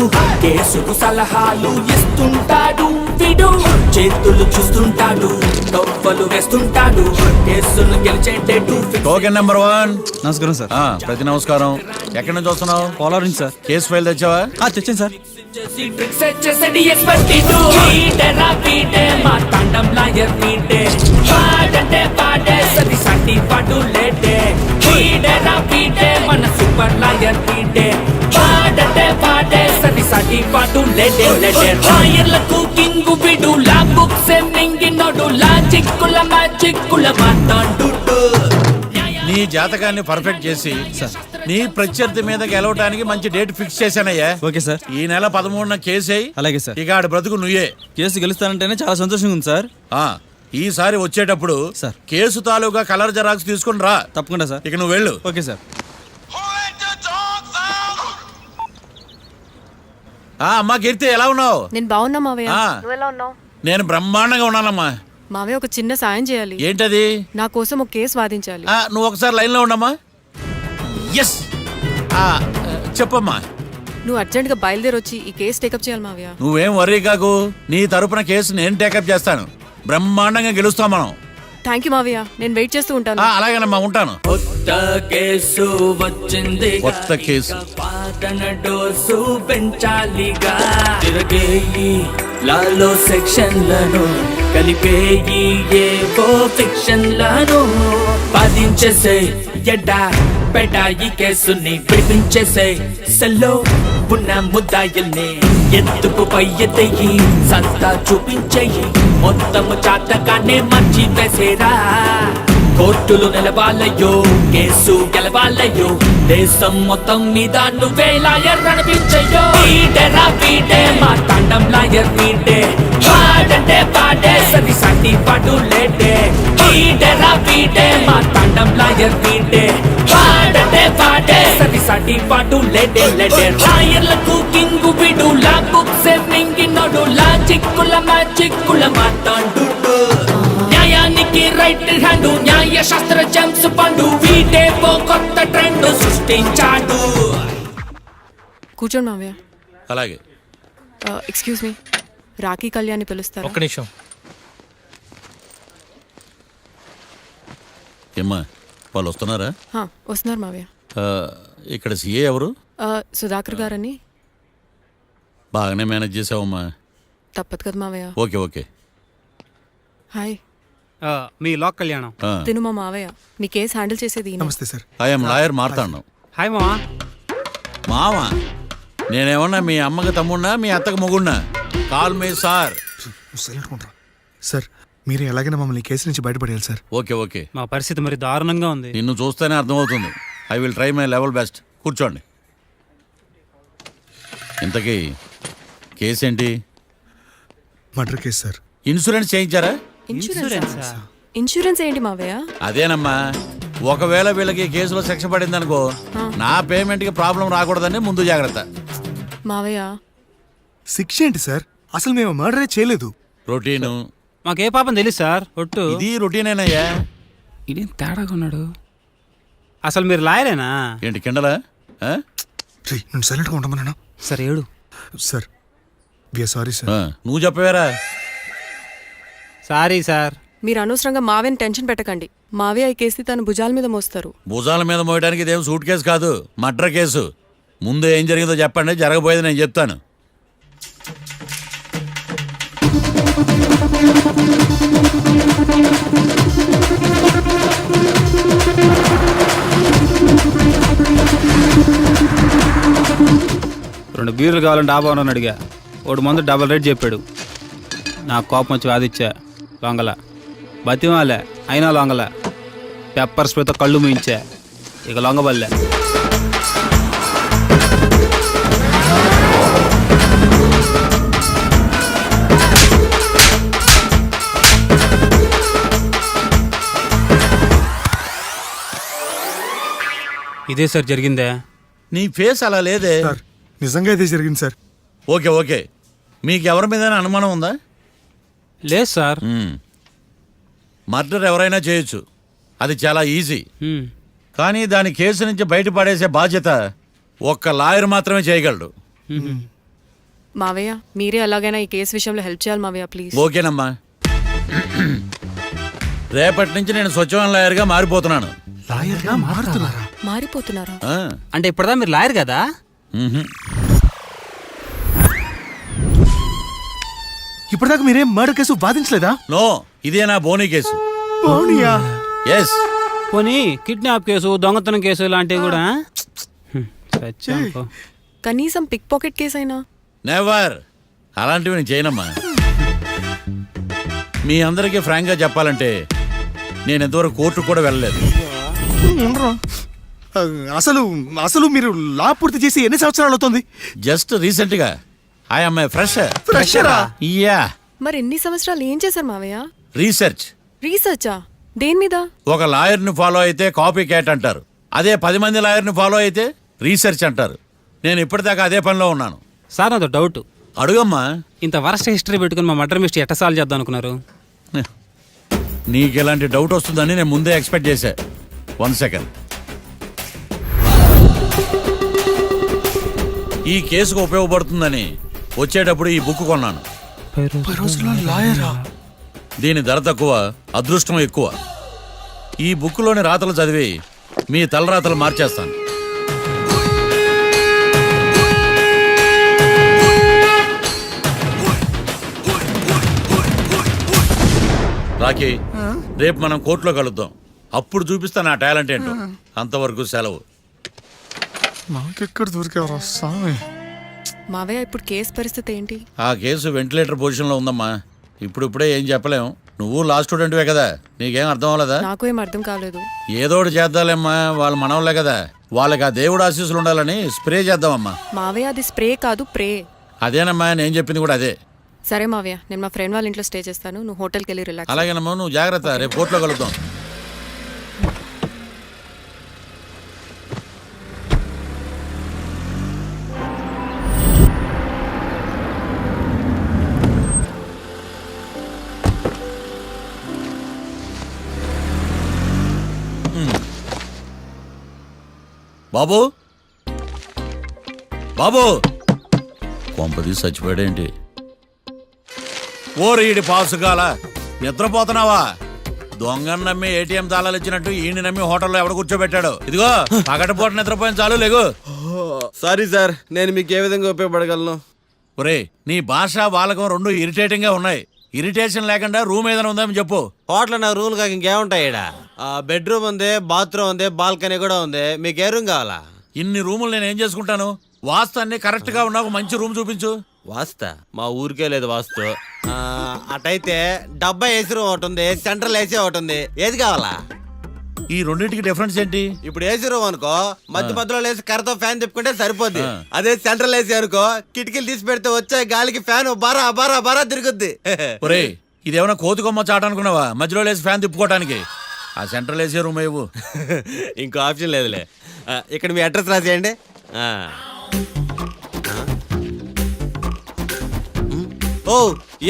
కేసుకు సలహాలు ఇస్తుంటాడు. విడు చేతులు చూస్తుంటాడు, తొవ్వలు వేస్తుంటాడు, కేసులు గెలిచేటట్టు. Token number 1. నమస్కారం సార్. ప్రతి నమస్కారం. ఎక్కడి నుంచి వస్తున్నావు? పోలవరం నుంచి సార్. కేసు ఫైల్ తెచ్చావా? తెచ్చాను సార్. ట్రిక్స్ చేసేది ఎక్స్పర్ట్ ఇటు వీడేరా వీడే మా తండం లాయర్ వీడే పాడంటే పాడే సది సటి పాడు లేటే వీడేరా వీడే మన సూపర్ లాయర్ వీడే పాడంటే పాడే సది సటి పాడు లేటే లేటే. లాయర్లకు కింగు విడు లా బుక్స్ మింగినోడు లాజిక్కుల మ్యాజిక్కుల మాట్లాడు. నీ జాతకాన్ని పర్ఫెక్ట్ చేసి నీ ప్రత్యర్థి మీద గెలవడానికి మంచి డేట్ ఫిక్స్ చేశానయ్యా. Okay sir. ఈ నెల 13న కేసు అయ్యి అలాగే సార్. ఇక ఆడి బ్రతుకు నువ్వే. కేసు గెలుస్తానంటేనే చాలా సంతోషంగా ఉంది సార్. ఈసారి వచ్చేటప్పుడు సార్. కేసు తాలూకా కలర్ జెరాక్స్ తీసుకుని రా. తప్పకుండా సార్. ఇక నువ్వు వెళ్ళు. Okay sir. అమ్మా కీర్తి, ఎలా ఉన్నావు? నేను బాగున్నా మావయ్య. ఆ. నువ్వు ఎలా ఉన్నావు? నేను బ్రహ్మాండంగా ఉన్నానమ్మా. మావయ్య ఒక చిన్న సాయం చేయాలి. ఏంటది? నా కోసం ఒక కేసు వాదించాలి. నువ్వు ఒకసారి లైన్లో ఉండమ్మా. ఎస్, చెప్పమ్మా. నువ్వు అర్జెంట్గా బయలుదేరి వచ్చి ఈ కేసు టేకప్ చేయాలి మావయ్య. నువ్వేం వర్రీ కాకు. నీ తరపున కేసు నేను టేకప్ చేస్తాను. బ్రహ్మాండంగా గెలుస్తాం మనం. థ్యాంక్ యూ మావయ్య. నేను వెయిట్ చేస్తూ ఉంటాను. అలాగేనమ్మా, ఉంటాను. కొత్త కేసు వచ్చింది, కొత్త కేసు. పాతన డోసు పెంచాలిగా. తిరగేయి లాలో సెక్షన్లను కలిపేయి ఏవో ఫిక్షన్లను బాధించేసే ఎడ్డా పెడా ఈ కేసుని విడిపించేసే సెల్లో ఉన్న ముద్దాయిల్ని ఎత్తుకు పై ఎత్తయి సంతా చూపించేయి మొత్తము చాటగానే మంచి వేసేరా. కోర్టులు నిలవాలయ్యో, కేసు గెలవాలయ్యో, దేశం మొత్తం మీద నువ్వే లాయర్ అనిపించయ్యో. వీడేరా వీడే మా తండం లాయర్ వీడే పాడంటే పాడే సది సటి పాడు లేటే. వీడేరా వీడే మా తండం లాయర్ వీడే పాడంటే పాడే సది సటి పాడు లేటే లేటే. లాయర్లకు కింగు విడు లా బుక్స్ మింగినోడు లాజిక్కుల మ్యాజిక్కుల మాట్లాడు. న్యాయానికి రైట్ హ్యాండ్ న్యాయ శాస్త్ర జెమ్స్ పండు వీడే ఓ కొత్త ట్రెండ్ సృష్టించాడు. కూర్చోండి మావయ్య. అలాగే. ఎక్స్క్యూజ్ మీ, రాఖీ కళ్యాణ్ పిలుస్తారు. ఒక్క నిమిషం. ఏమ్మా, వాళ్ళు వస్తున్నారా? వస్తున్నారు మావయ్య. ఇక్కడ సీఏ ఎవరు? సుధాకర్ గారని. బాగానే మేనేజ్ చేసావమ్మా. తప్పదు కదా మావయ్య. Okay okay. హాయ్. మీ లోక్ కళ్యాణం. తిను మా మావయ్య. మీ కేసు హ్యాండిల్ చేసేది ఈయన. నమస్తే sir. I'm lawyer Marthandam. Hi మావా. మావా? నేనేమన్నా మీ అమ్మకి తమ్ముడినా మీ అత్తకి మొగుడినా? Call me sir. సార్, మీరు ఎలాగైనా మమ్మల్ని కేసు నుంచి బయటపడేయాలి సార్. Okay okay. మా పరిస్థితి మరి దారుణంగా ఉంది. నిన్ను చూస్తేనే అర్థమవుతుంది. I will try my level best. కూర్చోండి. ఇంతకీ కేసు ఏంటి? Murder case sir. ఇన్సూరెన్స్ చేయించారా? ఇన్సూరెన్స్ ఏంటి మావయ్య? అదేనమ్మా, ఒకవేళ వీళ్ళకి ఈ కేసులో శిక్ష పడింది అనుకో, నా పేమెంట్ కి ప్రాబ్లం రాకూడదని ముందు జాగ్రత్త. మావయ్య శిక్ష ఏంటి సార్? అసలు మేము మర్డరే చేయలేదు. రొటీను మాకే పాపం తెలుసు సార్. ఒట్టు ఇది రొటీనేనయ్యా. ఇదేం తేడాగా ఉన్నాడు. అసలు మీరు లాయరేనా? ఏంటి కిండలా? ఆ? నేను సైలెంట్గా ఉండమన్నా సరే ఏడు. Sir we are sorry sir. నువ్వు చెప్పవేరా? Sorry sir. మీరు అనవసరంగా మావయ్యని టెన్షన్ పెట్టకండి. మావయ్య ఈ కేసు తన భుజాల మీద మోస్తారు. భుజాల మీద మోయడానికి ఇదేం సూట్ కేసు కాదు, మర్డర్ కేసు. ముందు ఏం జరిగిందో చెప్పండి, జరగబోయేది నేను చెప్తాను. రెండు బీర్లు కావాలని డాబా అని అడిగా. ఒకటి మందు డబల్ రేట్ చెప్పాడు. నాకు కోపం వచ్చి వాదిచ్చా. లొంగల బతిమాలే, అయినా లొంగల. పెప్పర్ స్ప్రేతో కళ్ళు మూయించా. ఇక లొంగబల్లే. ఇదే సార్ జరిగిందే. నీ ఫేస్ అలా లేదే. సార్ నిజంగా ఇదే జరిగింది సార్. ఓకే ఓకే, మీకు ఎవరి మీద అనుమానం ఉందా? లేదు సార్. మర్డర్ ఎవరైనా చేయొచ్చు, అది చాలా ఈజీ. హ్మ్. కానీ దాని కేసు నుంచి బయటపడేసే బాధ్యత ఒక్క లాయర్ మాత్రమే చేయగలడు. మావయ్య మీరే ఎలాగైనా ఈ కేసు విషయంలో హెల్ప్ చేయాలి మావయ్య ప్లీజ్. ఓకేనమ్మా. రేపటి నుంచి నేను స్వచ్ఛమైన లాయర్గా మారిపోతున్నాను. లాయర్గా మారుతున్నారా? మారిపోతున్నారా? ఆ, అంటే ఇప్పటిదా మీరు లాయర్ కదా? మ్హూ. ఇప్పటిదాకా మీరేం మర్డర్ కేసు వాదించలేదా? నో, ఇదే నా బోనీ కేసు. అవునియా? ఎస్. పోనీ కిడ్నాప్ కేసు, దొంగతనం కేసు ఇలాంటివి కూడా? సత్యం పో. కనీసం పిక్ పాకెట్ కేసు అయినా? నెవర్. అలాంటివి నేను చేయనమ్మా. మీ అందరికీ ఫ్రాంక్గా చెప్పాలంటే నేను ఎంతవరకు కోర్టుకు కూడా వెళ్ళలేదు. ఉండరా? అసలు అసలు మీరు లా పూర్తి చేసి ఎన్ని సంవత్సరాలు అవుతుంది? జస్ట్ రీసెంట్గా ఐఎమ్ ఏ ఫ్రెషర్. ఫ్రెషరా? యా. మరి ఎన్ని సంవత్సరాలు ఏం చేశారు మావయ్య? రీసెర్చ్. రీసెర్చా? దేని మీద? ఒక లాయర్ని ఫాలో అయితే కాపీ క్యాట్ అంటారు, అదే 10 మంది లాయర్ని ఫాలో అయితే రీసెర్చ్ అంటారు. నేను ఇప్పటిదాకా అదే పనిలో ఉన్నాను. సార్ నాతో డౌట్. అడుగమ్మా. ఇంత వరస్ట్ హిస్టరీ పెట్టుకుని మా మర్డర్ మిస్టరీ ఎట్ట సాల్వ్ చేద్దాం అనుకున్నారు? నీకు ఇలాంటి డౌట్ వస్తుందని నేను ముందే ఎక్స్పెక్ట్ చేశా. 1 సెకండ్. ఈ కేసుకు ఉపయోగపడుతుందని వచ్చేటప్పుడు ఈ బుక్ కొన్నాను. లాయరా? దీని ధర తక్కువ, అదృష్టం ఎక్కువ. ఈ బుక్లోని రాతలు చదివి మీ తలరాతలు మార్చేస్తాను. రాకీ, రేపు మనం కోర్టులో కలుద్దాం. అప్పుడు చూపిస్తా నా టాలెంట్ ఏంటో. అంతవరకు సెలవు. నాకెక్కడ దొరికేవరా స్వామి? మావయ్య ఇప్పుడు కేసు పరిస్థితి ఏంటి? ఆ కేసు వెంటిలేటర్ పొజిషన్లో ఉందమ్మా. ఇప్పుడిప్పుడే ఏం చెప్పలేం. నువ్వు లా స్టూడెంట్వే కదా, నీకేం అర్థం అవ్వలేదా? నాకు ఏం అర్థం కాలేదు. ఏదో ఒకటి చేద్దాలేమ్మా, వాళ్ళు మనవలే కదా. వాళ్ళకి ఆ దేవుడు ఆశీస్సులు ఉండాలని స్ప్రే చేద్దామమ్మా. మావయ్య అది స్ప్రే కాదు ప్రే. అదేనమ్మా, నేను చెప్పింది కూడా అదే. సరే మావయ్య, నేను మా ఫ్రెండ్ వాళ్ళ ఇంట్లో స్టే చేస్తాను. నువ్వు హోటల్కి వెళ్ళి రిలాక్స్. అలాగేనమ్మా, నువ్వు జాగ్రత్త. రేపు కోర్టులో కలుద్దాం. బాబు, బాబు, కొంపది చచ్చిపోయాడేంటి? ఓరీడి పాసుగాల, నిద్రపోతున్నావా? దొంగను నమ్మి ఏటీఎం తాళాలు ఇచ్చినట్టు ఈయన నమ్మి హోటల్లో ఎవడ కూర్చోబెట్టాడు? ఇదిగో పగటిపూట నిద్రపోయిన చాలు, లేగు. సారీ సార్, నేను మీకు ఏ విధంగా ఉపయోగపడగలను? ఒరే, నీ భాష వాలకం రెండు ఇరిటేటింగ్ గా ఉన్నాయి. ఇరిటేషన్ లేకుండా రూమ్ ఏదైనా ఉందని చెప్పు. హోటల్ నా రూల్ కాక ఇంకేముంటాయి ఈడ? బెడ్రూమ్ ఉంది, బాత్రూమ్ ఉంది, బాల్కనీ కూడా ఉంది. మీకు ఏ రూమ్ కావాలా? ఇన్ని రూములు నేను ఏం చేసుకుంటాను? వాస్తు అన్ని కరెక్ట్ గా ఉన్న ఒక మంచి రూమ్ చూపించు. వాస్తా? మా ఊరికే లేదు వాస్తు. అటైతే డబ్బా ఏసీ రూమ్ ఒకటి ఉంది, సెంట్రల్ ఏసీ ఒకటి ఉంది. ఏది కావాలా? ఈ రెండింటికి డిఫరెన్స్ ఏంటి? ఇప్పుడు ఏసీ రూమ్ అనుకో, మధ్య మధ్యలో లేసి కర్రతో ఫ్యాన్ తిప్పుకుంటే సరిపోద్ది. అదే సెంట్రల్ ఏసీ అనుకో, కిటికీలు తీసి పెడితే వచ్చే గాలికి ఫ్యాన్ బారా బారా బారా తిరుగుద్ది. ఒరే, ఇదేమన్నా కోతి కొమ్మ చాట అనుకున్నావా మధ్యలో లేసి ఫ్యాన్ తిప్పుకోవటానికి? ఆ సెంట్రల్ ఏసీ రూమ్ ఇవ్వు. ఇంకో ఆప్షన్ లేదులే. ఇక్కడ మీ అడ్రస్ రాసేయండి. ఓ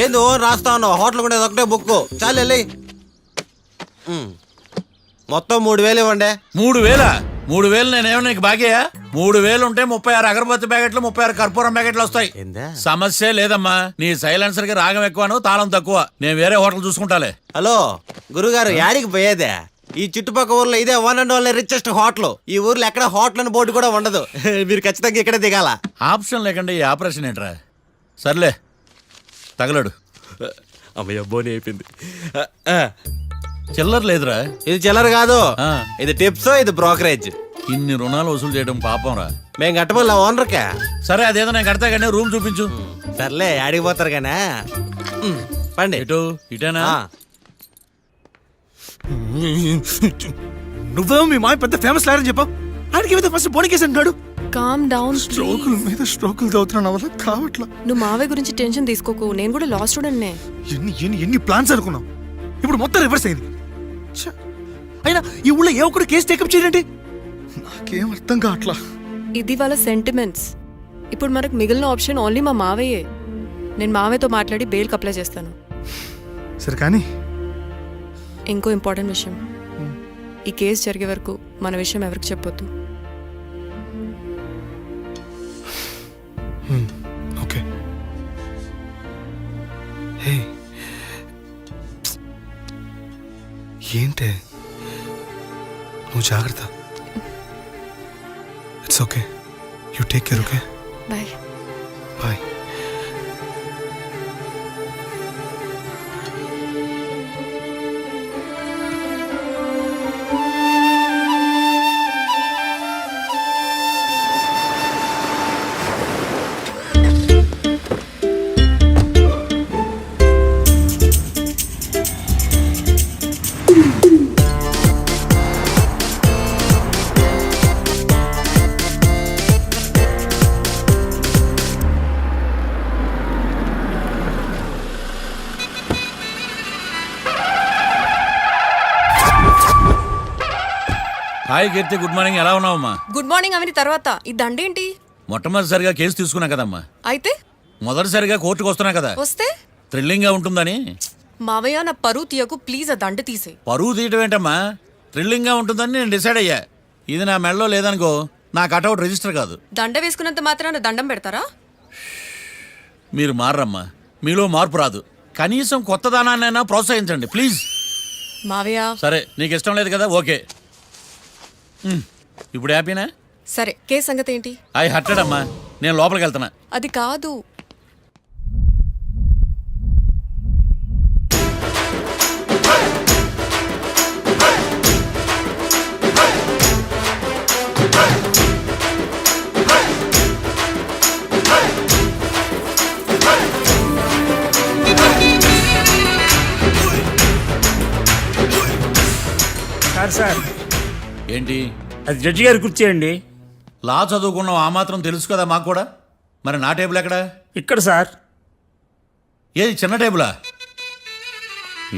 ఏంది ఓ రాస్తా ఉన్నావు? హోటల్ కూడా ఒకటే బుక్ చాలు వెళ్ళి. మొత్తం 3000 ఇవ్వండి. 3000? 3000 నేనేమో నీకు బాగేయా? 3000 ఉంటే 36 అగరబత్తి ప్యాకెట్లు 36 కర్పూరం ప్యాకెట్లు వస్తాయి. ఏందా? సమస్య లేదమ్మా. నీ సైలెన్సర్ కి రాగం ఎక్కువను తాళం తక్కువ. నేను వేరే హోటల్ చూసుకుంటాలే. హలో గురుగారు, యాడికి పోయేదే? ఈ చుట్టుపక్కల ఊర్లో ఇదే one and only richest hotel. ఈ ఊర్లో ఎక్కడ హోటల్ అని బోర్డు కూడా ఉండదు. మీరు ఖచ్చితంగా ఇక్కడే దిగాల. ఆప్షన్ లేకుండా ఈ ఆపరేషన్ ఏంట్రా? సర్లే తగలడు. అమ్మయ్య బోని అయిపోయింది. చిల్లర లేదురా. ఇది చిల్లర కాదు, ఆ. ఇది టిప్స్, ఇది బ్రోకరేజ్. ఇన్ని రుణాలు వసూలు చేయడం పాపం రా. మేము కట్టబోలే ఓనర్కే. సరే అదేదో నేను కడతా కానీ రూమ్ చూపించు. సర్లే యాడికి పోతారు కానీ పండి. ఎటు ఇటేనా? నువ్వేమో మీ మాయ పెద్ద ఫేమస్ లాయర్ అని చెప్పావు. ఆయనకి ఏమైతే ఫస్ట్ బోనికేసి అంటున్నాడు. Calm down. స్ట్రోకుల మీద స్ట్రోకులు తవ్వుతున్నా వల్ల కావట్లా. నువ్వు మావయ్య గురించి టెన్షన్ తీసుకోకు, నేను కూడా లా స్టూడెంట్నే. ఎన్ని ప్లాన్స్ అనుకున్నావు, ఇప్పుడు మొత్తం రివర్స్ అయింది. ఛ! అయినా ఈ ఊళ్ళో ఏ ఒక్కడు కేసు టేకప్ చేయండి. నాకేం అర్థం కావట్లా. ఇది వాళ్ళ సెంటిమెంట్స్. ఇప్పుడు మనకు మిగిలిన ఆప్షన్ ఓన్లీ మా మావయ్యే. నేను మావయ్యతో మాట్లాడి బెయిల్కి అప్లై చేస్తాను. సరే కానీ ఇంకో ఇంపార్టెంట్ విషయం, ఈ కేసు జరిగే వరకు మన విషయం ఎవరికి చెప్పొద్దు. ఓకే. హే ఏంటే నువ్వు జాగ్రత్త. It's okay, you take care. Okay bye. Bye. Hi Keerthi, good morning. ఎలా ఉన్నావమ్మా? గుడ్ మార్నింగ్ అవని తర్వాత ఈ దండేంటి? మొట్టమొదటిసారిగా కేసు తీసుకున్నా కదమ్మా. అయితే మొదటిసారిగా కోర్టుకు వస్తున్నా కదా, వస్తే థ్రిల్లింగ్ గా ఉంటుందని. మావయ్య నా పరువు తీయకు ప్లీజ్, ఆ దండ తీసే. పరువు తీయటం ఏంటమ్మా? థ్రిల్లింగ్ గా ఉంటుందని నేను డిసైడ్ అయ్యా. ఇది నా మెడలో లేదనుకో, నా కటౌట్ రిజిస్టర్ కాదు. దండ వేసుకున్నంత మాత్రాన దండం పెడతారా? మీరు మారమ్మా, మీలో మార్పు రాదు. కనీసం కొత్త దానాన్నైనా ప్రోత్సహించండి ప్లీజ్. మావయ్య సరే, నీకు ఇష్టం లేదు కదా, ఓకే. ఇప్పుడు హ్యాపీనా? సరే, కేసు సంగతి ఏంటి? ఐ హర్టెడ్ అమ్మా, నేను లోపలికి వెళ్తున్నా. అది కాదు. సార్ ఏంటి? అది జడ్జి గారి కుర్చీ అండి. లా చదువుకున్నావు, ఆ మాత్రం తెలుసు కదా మాకు కూడా. మరి నా టేబుల్ ఎక్కడ? ఇక్కడ సార్. ఏది చిన్న టేబులా?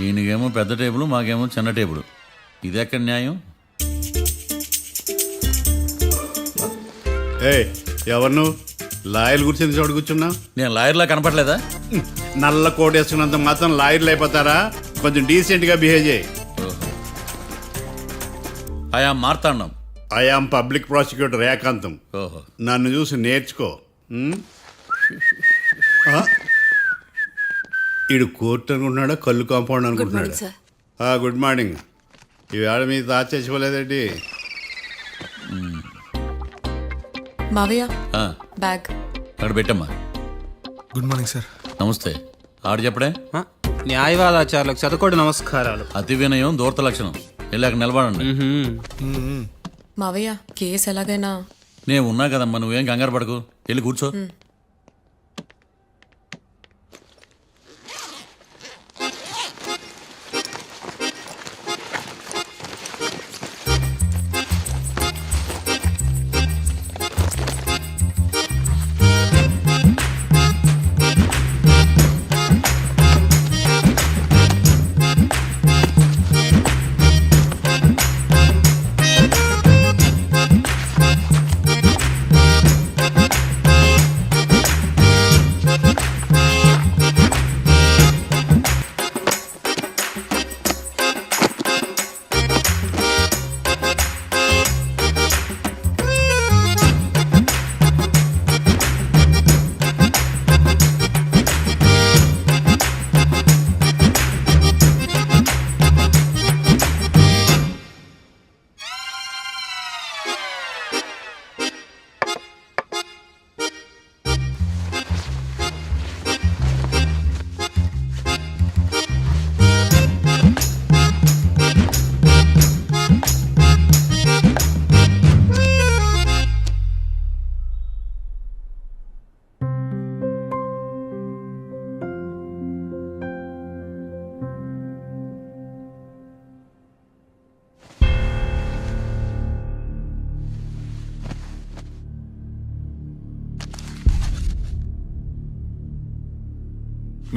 ఈయనకేమో పెద్ద టేబుల్, మాకేమో చిన్న టేబుల్. ఇది ఎక్కడ న్యాయం? ఎవరు నువ్వు? లాయర్ కూర్చుని చోటు కూర్చున్నా? నేను లాయర్లా కనపడలేదా? నల్ల కోట్ వేసుకున్నంత మాత్రం లాయర్లు అయిపోతారా? కొంచెం డీసెంట్గా బిహేవ్ చేయి. ఆయా మార్తాండం. ఐఆమ్ పబ్లిక్ ప్రాసిక్యూటర్ ఏకాంతం. ఓహో, నన్ను చూసి నేర్చుకో. ఈడు కోర్టు అనుకుంటున్నాడా, కళ్ళు కాంపౌండ్ అనుకుంటున్నాడా? Good morning. ఈవేళ మీద దాచేసుకోలేదండి. మావయ్య ఆ, బ్యాగ్ అక్కడ పెట్టమ్మా. Good morning sir. నమస్తే. ఆడు చెప్పడే. న్యాయవాదాచారులకు చదువుకోడు నమస్కారాలు. అతి వినయం దూరత లక్షణం. వెళ్ళాక నిలబడండి. మావయ్య కేసు ఎలాగైనా. నేను ఉన్నా కదమ్మా, నువ్వేం కంగారు పడకు. వెళ్ళి కూర్చో.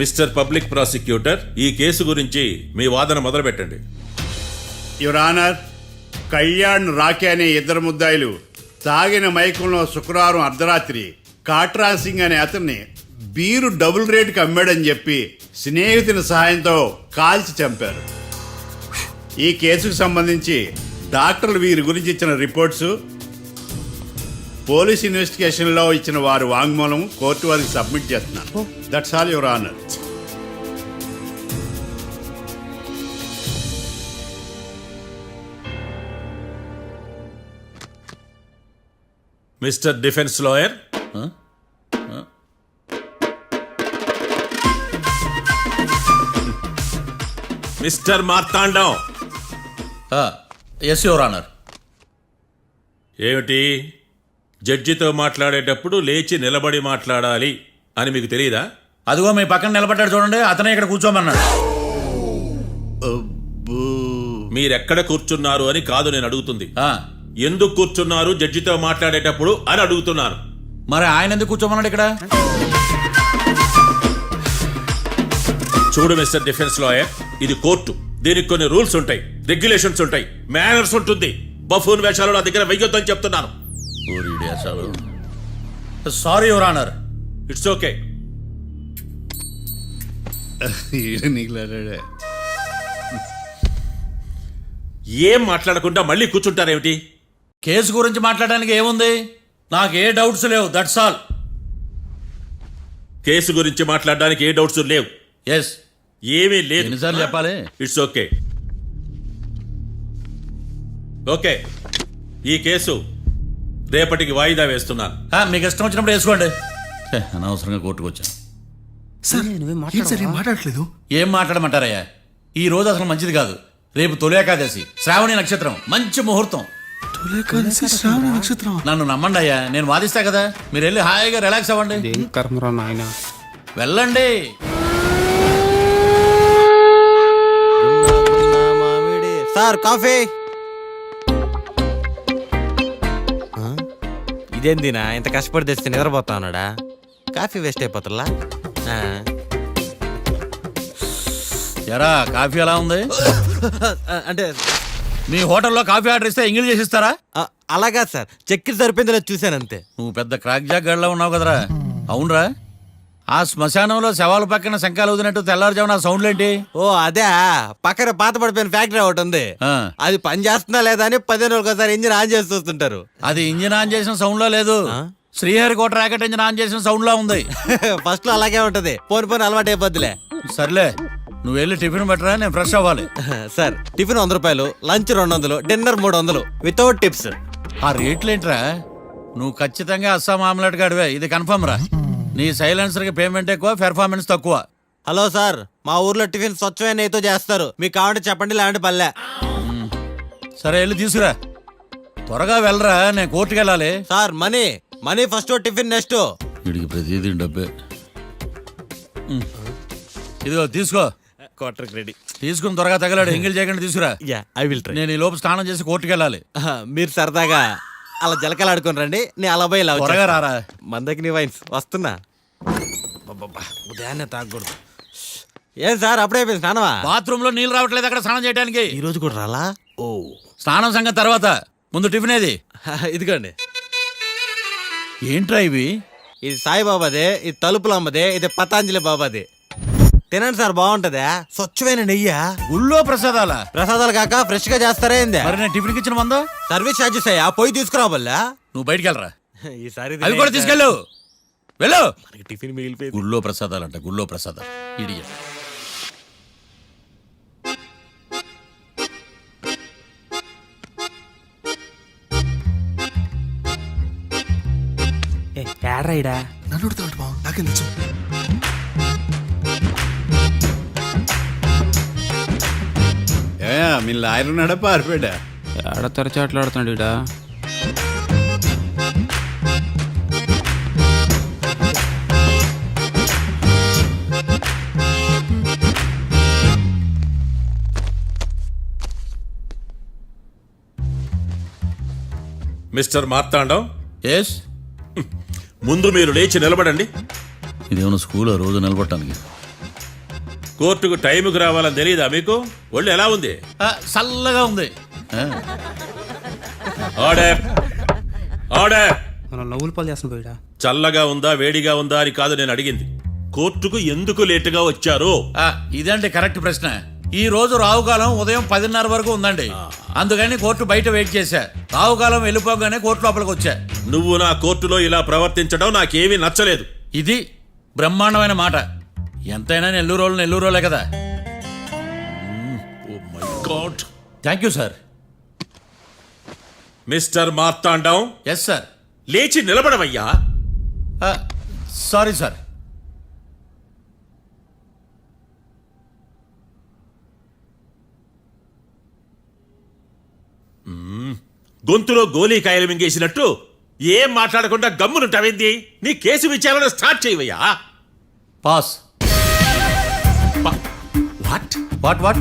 మిస్టర్ పబ్లిక్ ప్రాసిక్యూటర్, ఈ కేసు గురించి మీ వాదన మొదలు పెట్టండి. యువర్ ఆనర్, కళ్యాణ్ రాకే అనే ఇద్దరు ముద్దాయిలు తాగిన మైకంలో శుక్రవారం అర్ధరాత్రి కాట్రా సింగ్ అనే అతన్ని బీరు డబుల్ రేటుకి అమ్మాడని చెప్పి స్నేహితుని సహాయంతో కాల్చి చంపారు. ఈ కేసుకు సంబంధించి డాక్టర్లు వీరి గురించి ఇచ్చిన రిపోర్ట్స్, పోలీస్ ఇన్వెస్టిగేషన్లో ఇచ్చిన వారి వాంగ్మూలం కోర్టు వారికి సబ్మిట్ చేస్తున్నాను. That's all your honour. Mister defence lawyer, mister Marthandam. Yes your honour. ఏమిటి, జడ్జితో మాట్లాడేటప్పుడు లేచి నిలబడి మాట్లాడాలి అని మీకు తెలియదా? అదిగో మీ పక్కన నిలబడ్డాడు చూడండి, అతనే ఇక్కడ కూర్చోమన్నాడు. మీరెక్కడ కూర్చున్నారు అని కాదు నేను అడుగుతుంది, ఎందుకు కూర్చున్నారు జడ్జితో మాట్లాడేటప్పుడు అని అడుగుతున్నాను. మరి ఆయన ఎందుకు కూర్చోమన్నాడు ఇక్కడ? చూడు మిస్టర్ డిఫెన్స్ లాయర్, ఇది కోర్టు. దీనికి కొన్ని రూల్స్ ఉంటాయి, రెగ్యులేషన్స్ ఉంటాయి, మేనర్స్ ఉంటుంది. బఫూన్ వేషాలు నా దగ్గర వెయ్యొద్దని చెప్తున్నాను. Sorry your honour. It's okay. ఏం మాట్లాడకుండా మళ్ళీ కూర్చుంటారేమిటి? కేసు గురించి మాట్లాడడానికి ఏముంది? నాకు ఏ డౌట్స్ లేవు, దట్స్ ఆల్. కేసు గురించి మాట్లాడడానికి ఏ డౌట్స్ లేవు? ఎస్. ఏమీ లేదు. ఎన్నిసార్లు చెప్పాలి? It's okay. ఓకే, ఈ కేసు రేపటికి వాయిదా వేస్తున్నాను. మీకు ఇష్టం వచ్చినప్పుడు వేసుకోండి. అనవసరంగా కోర్టుకు వచ్చాను. సార్ ఏం మాట్లాడట్లేదు? ఏం మాట్లాడమంటారయ్యా? ఈ రోజు అసలు మంచిది కాదు. రేపు తొలి ఏకాదశి, శ్రావణి నక్షత్రం, మంచి ముహూర్తం. శ్రావణ నక్షత్రం. నన్ను నమ్మండి అయ్యా, నేను వాదిస్తా కదా. మీరు వెళ్ళి హాయిగా రిలాక్స్ అవ్వండి. కర్మరా నాయన. వెళ్ళండి. Sir coffee. ఇదేందినా ఇంత కష్టపడి తెస్తే నిద్రపోతా ఉన్నాడా? కాఫీ వేస్ట్ అయిపోతుందా? ఎరా కాఫీ ఎలా ఉంది? అంటే మీ హోటల్లో కాఫీ ఆర్డర్ ఇస్తే ఎంగిల్ చేసి ఇస్తారా? అలాగా సార్, చక్కెర సరిపోయింది లేదు చూశాను అంతే. నువ్వు పెద్ద క్రాక్ జాక్ గడిలో ఉన్నావు కదరా. అవునరా, ఆ శ్మశానంలో శవాల పక్కన శంఖాలు వదినట్టు తెల్లారుజామున సౌండ్లు ఏంటి? ఓ అదే, పక్కన పాత పడిపోయిన ఫ్యాక్టరీ ఒకటి ఉంది. అది పని చేస్తున్నా లేదా అని 15 రోజులకి ఒకసారి ఇంజిన్ ఆన్ చేసి చూస్తుంటారు. అది ఇంజిన్ ఆన్ చేసిన సౌండ్ లో లేదు, శ్రీహరికోట రాకెట్ ఇంజిన్ ఆన్ చేసిన సౌండ్ లా ఉంది. ఫస్ట్ లో అలాగే ఉంటది, పోని అలవాటు అయిపోద్దిలే. సర్లే, నువ్వు వెళ్ళి టిఫిన్ పెట్టరా, నేను ఫ్రెష్ అవ్వాలి. సార్ టిఫిన్ 100 రూపాయలు, లంచ్ 200, డిన్నర్ 300 వితౌట్ టిప్స్. ఆ రేట్లేంట్రా? నువ్వు ఖచ్చితంగా అస్సాం ఆమ్లెట్ గాడివే, ఇది కన్ఫర్మ్ రా. నీ సైలెన్సర్ కి పేమెంట్ ఎక్కువ, పెర్ఫార్మెన్స్ తక్కువ. హలో సార్, మా ఊర్లో టిఫిన్ స్వచ్ఛమైన నెయ్యితో చేస్తారు. మీకు కావాలంటే చెప్పండి, లేదంటే పల్లె. సరే వెళ్ళి తీసుకురా, త్వరగా వెళ్ళరా, నేను కోర్టుకు వెళ్ళాలి. Sir money first, tiffin next. వీడికి ప్రతిదీ డబ్బే. ఇదిగో తీసుకో, క్వార్టర్ రెడీ. తీసుకుని త్వరగా తగలాడు, ఎంగిల్ చేయకుండా తీసుకురా. I will try. నేను ఈ లోపు స్నానం చేసి కోర్టుకు వెళ్ళాలి. మీరు సరదాగా అలా జలకలాడుకుని రండి, నేను అలా పోయి త్వరగా రారా. మందకి నీ వైన్స్ వస్తున్నా. ఉదయాన్నే తాగకూడదు. ఏం సార్ అప్పుడే అయిపోయింది స్నానమా? బాత్రూమ్ లో నీళ్ళు రావట్లేదు అక్కడ స్నానం చేయడానికి. ఈ రోజు కూడా రాలా? ఓ, స్నానం సంగతి తర్వాత, ముందు టిఫిన్ ఏది? ఇదిగోండి. ఏంట్రా ఇవి? ఇది సాయిబాబాదే, ఇది తలుపులమ్మదే, ఇది పతాంజలి బాబాది. తినండి సార్, బాగుంటదా? స్వచ్ఛమైన నెయ్యా. గుళ్ళో ప్రసాదాలు కాక ఫ్రెష్ గా చేస్తారా ఏంది? మరి నేను టిఫిన్ ఇచ్చిన మందో సర్వీస్ ఛార్జెస్ అయ్యా, పోయి తీసుకురాబల్లా. నువ్వు బయటికి వెళ్ళరా. ఈసారి అవి కూడా తీసుకెళ్ళు, వెళ్ళు. టిఫిన్ మిగిలిపోయి. గుళ్ళో ప్రసాదాలంట, గుళ్ళో ప్రసాదాలు. ఇడియట్. ఏడ్రైడా నన్ను అడుగుతాడు బావ, నాకేం తెలుసు? మీ లాయర్ ఉన్నాడా, పారిపోయాడా? ఆడ తెరచాట్లాడుతున్నాడు ఇడా. మిస్టర్ మార్తాండం. ఎస్. ముందు మీరు లేచి నిలబడండి. ఇదేమన్నా స్కూల్ రోజు నిలబడటానికి? కోర్టుకు టైంకి రావాలని తెలియదా మీకు? ఒళ్ళు ఎలా ఉంది? చల్లగా ఉంది. Order order. మనం నవ్వులు పాలు చేస్తున్న పోయిడా. చల్లగా ఉందా వేడిగా ఉందా అని కాదు నేను అడిగింది. కోర్టుకు ఎందుకు లేటుగా వచ్చారు? ఇదండి కరెక్ట్ ప్రశ్న. ఈ రోజు రావుకాలం ఉదయం 10:30 వరకు ఉందండి. అందుకని కోర్టు బయట వెయిట్ చేశా. రావుకాలం వెళ్ళిపోగానే కోర్టు లోపలికి వచ్చా. నువ్వు నా కోర్టులో ఇలా ప్రవర్తించడం నాకేమీ నచ్చలేదు. ఇది బ్రహ్మాండమైన మాట. ఎంతైనా నెల్లూరోలే కదా. Oh my God. Thank you sir. Mister Marthandam, yes sir. లేచి నిలబడవయ్యా. Sorry sir. గొంతులో గోలీకాయలు మింగేసినట్టు ఏం మాట్లాడకుండా గమ్మునుంటావేంది? నీ కేసు విచారణ స్టార్ట్ చేయవయ్యా. పాస్. వాట్ వాట్ వాట్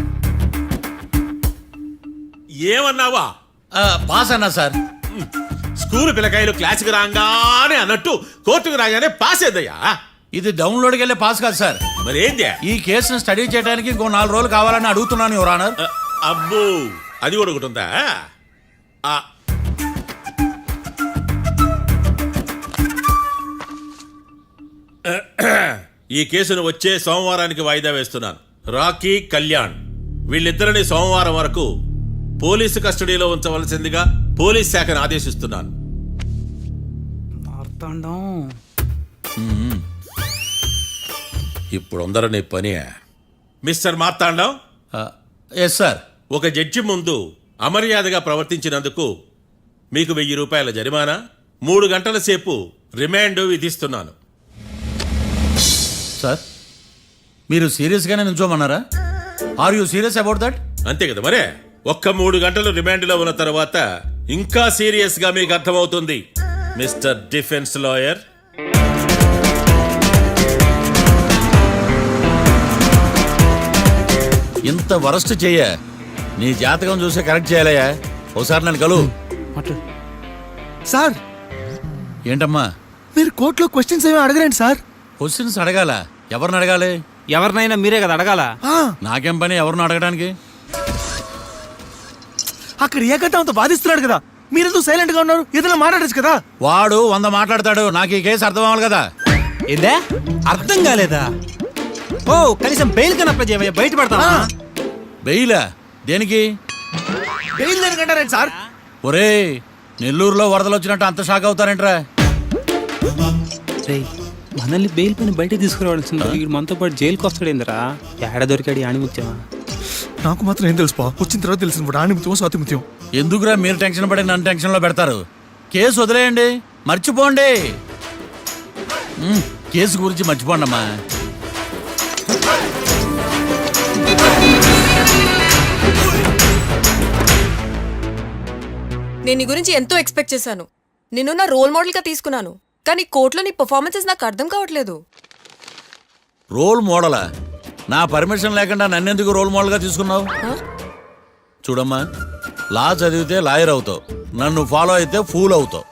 ఏమన్నావా? పాస్ అన్నా సార్. స్కూల్ పిల్లకాయలు క్లాసుకు రాగానే అన్నట్టు కోర్టుకు రాగానే పాస్ అయ్యా. ఇది డౌన్లోడ్కి వెళ్ళే పాస్ కాదు సార్. మరేంది? ఈ కేసును స్టడీ చేయడానికి ఇంకో 4 రోజులు కావాలని అడుగుతున్నాను యువర్ ఆనర్. అబ్బో, అది కూడా ఒకటి ఉందా? ఈ కేసును వచ్చే సోమవారానికి వాయిదా వేస్తున్నాను. రాకీ, కళ్యాణ్ వీళ్ళిద్దరిని సోమవారం వరకు పోలీసు కస్టడీలో ఉంచవలసిందిగా పోలీస్ శాఖను ఆదేశిస్తున్నాను. మార్తాండం. ఇప్పుడు అందరూ నీ పని. మిస్టర్ మార్తాండం. Yes sir. ఒక జడ్జి ముందు అమర్యాదగా ప్రవర్తించినందుకు మీకు 1000 రూపాయల జరిమానా, 3 గంటల సేపు రిమాండ్ విధిస్తున్నాను. సార్ మీరు సీరియస్గానే నిల్చోమన్నారా? Are you serious about that? అంతే కదా మరే. ఒక్క 3 గంటలు రిమాండ్లో ఉన్న తర్వాత ఇంకా సీరియస్ గా మీకు అర్థమవుతుంది. Mister defence lawyer. ఇంత వరస్ట్ చెయ్య. నీ జాతకం చూసే కరెక్ట్ చేయాలయ్యా. ఒకసారి నన్ను కలు. సార్ ఏంటమ్మా? మీరు కోర్టులో క్వశ్చన్స్ ఏమీ అడగరండి సార్. క్వశ్చన్స్ అడగాల? ఎవరిని అడగాలి? ఎవరినైనా మీరే కదా అడగాల. నాకేం పని ఎవరిని అడగడానికి? అక్కడ ఏకతాంతో బాధిస్తున్నాడు కదా, మీరెందుకు సైలెంట్ గా ఉన్నారు? ఏదైనా మాట్లాడచ్చు కదా. వాడు 100 మాట్లాడతాడు. నాకు ఈ కేసు అర్థం అవ్వాలి కదా. ఏందే అర్థం కాలేదా? ఓ కనీసం బెయిల్ కన్నా అప్లై చేయవయ్యా, బయట పడతావా? బెయిలా? దేనికి? బెయిల్ దేనికంటారండి సార్? ఒరే, నెల్లూరులో వరదలు వచ్చినట్టు అంత షాక్ అవుతారేంట్రా? మనల్ని బెయిల్ పైన బయట తీసుకురావాల్సింది. వీడు మనతో పాటు జైలుకి వస్తాడేందిరా? ఏడ దొరికాడు ఆణిముత్యమా? నాకు మాత్రం ఏం తెలుసు, వచ్చిన తర్వాత తెలిసిన ఆణిముత్యం స్వాతిముత్యం. ఎందుకురా మీరు టెన్షన్ పడి నన్ను టెన్షన్లో పెడతారు? కేసు వదిలేయండి, మర్చిపోండి. కేసు గురించి మర్చిపోండి అమ్మా. నేను నీ గురించి ఎంతో ఎక్స్పెక్ట్ చేశాను. నిన్ను నా రోల్ మోడల్గా తీసుకున్నాను. కానీ కోర్టులో నీ పర్ఫార్మెన్సెస్ నాకు అర్థం కావట్లేదు. రోల్ మోడలా? నా పర్మిషన్ లేకుండా నన్నెందుకు రోల్ మోడల్గా తీసుకున్నావు? చూడమ్మా, లా చదివితే లాయర్ అవుతావు, నన్ను ఫాలో అయితే ఫూల్ అవుతావు.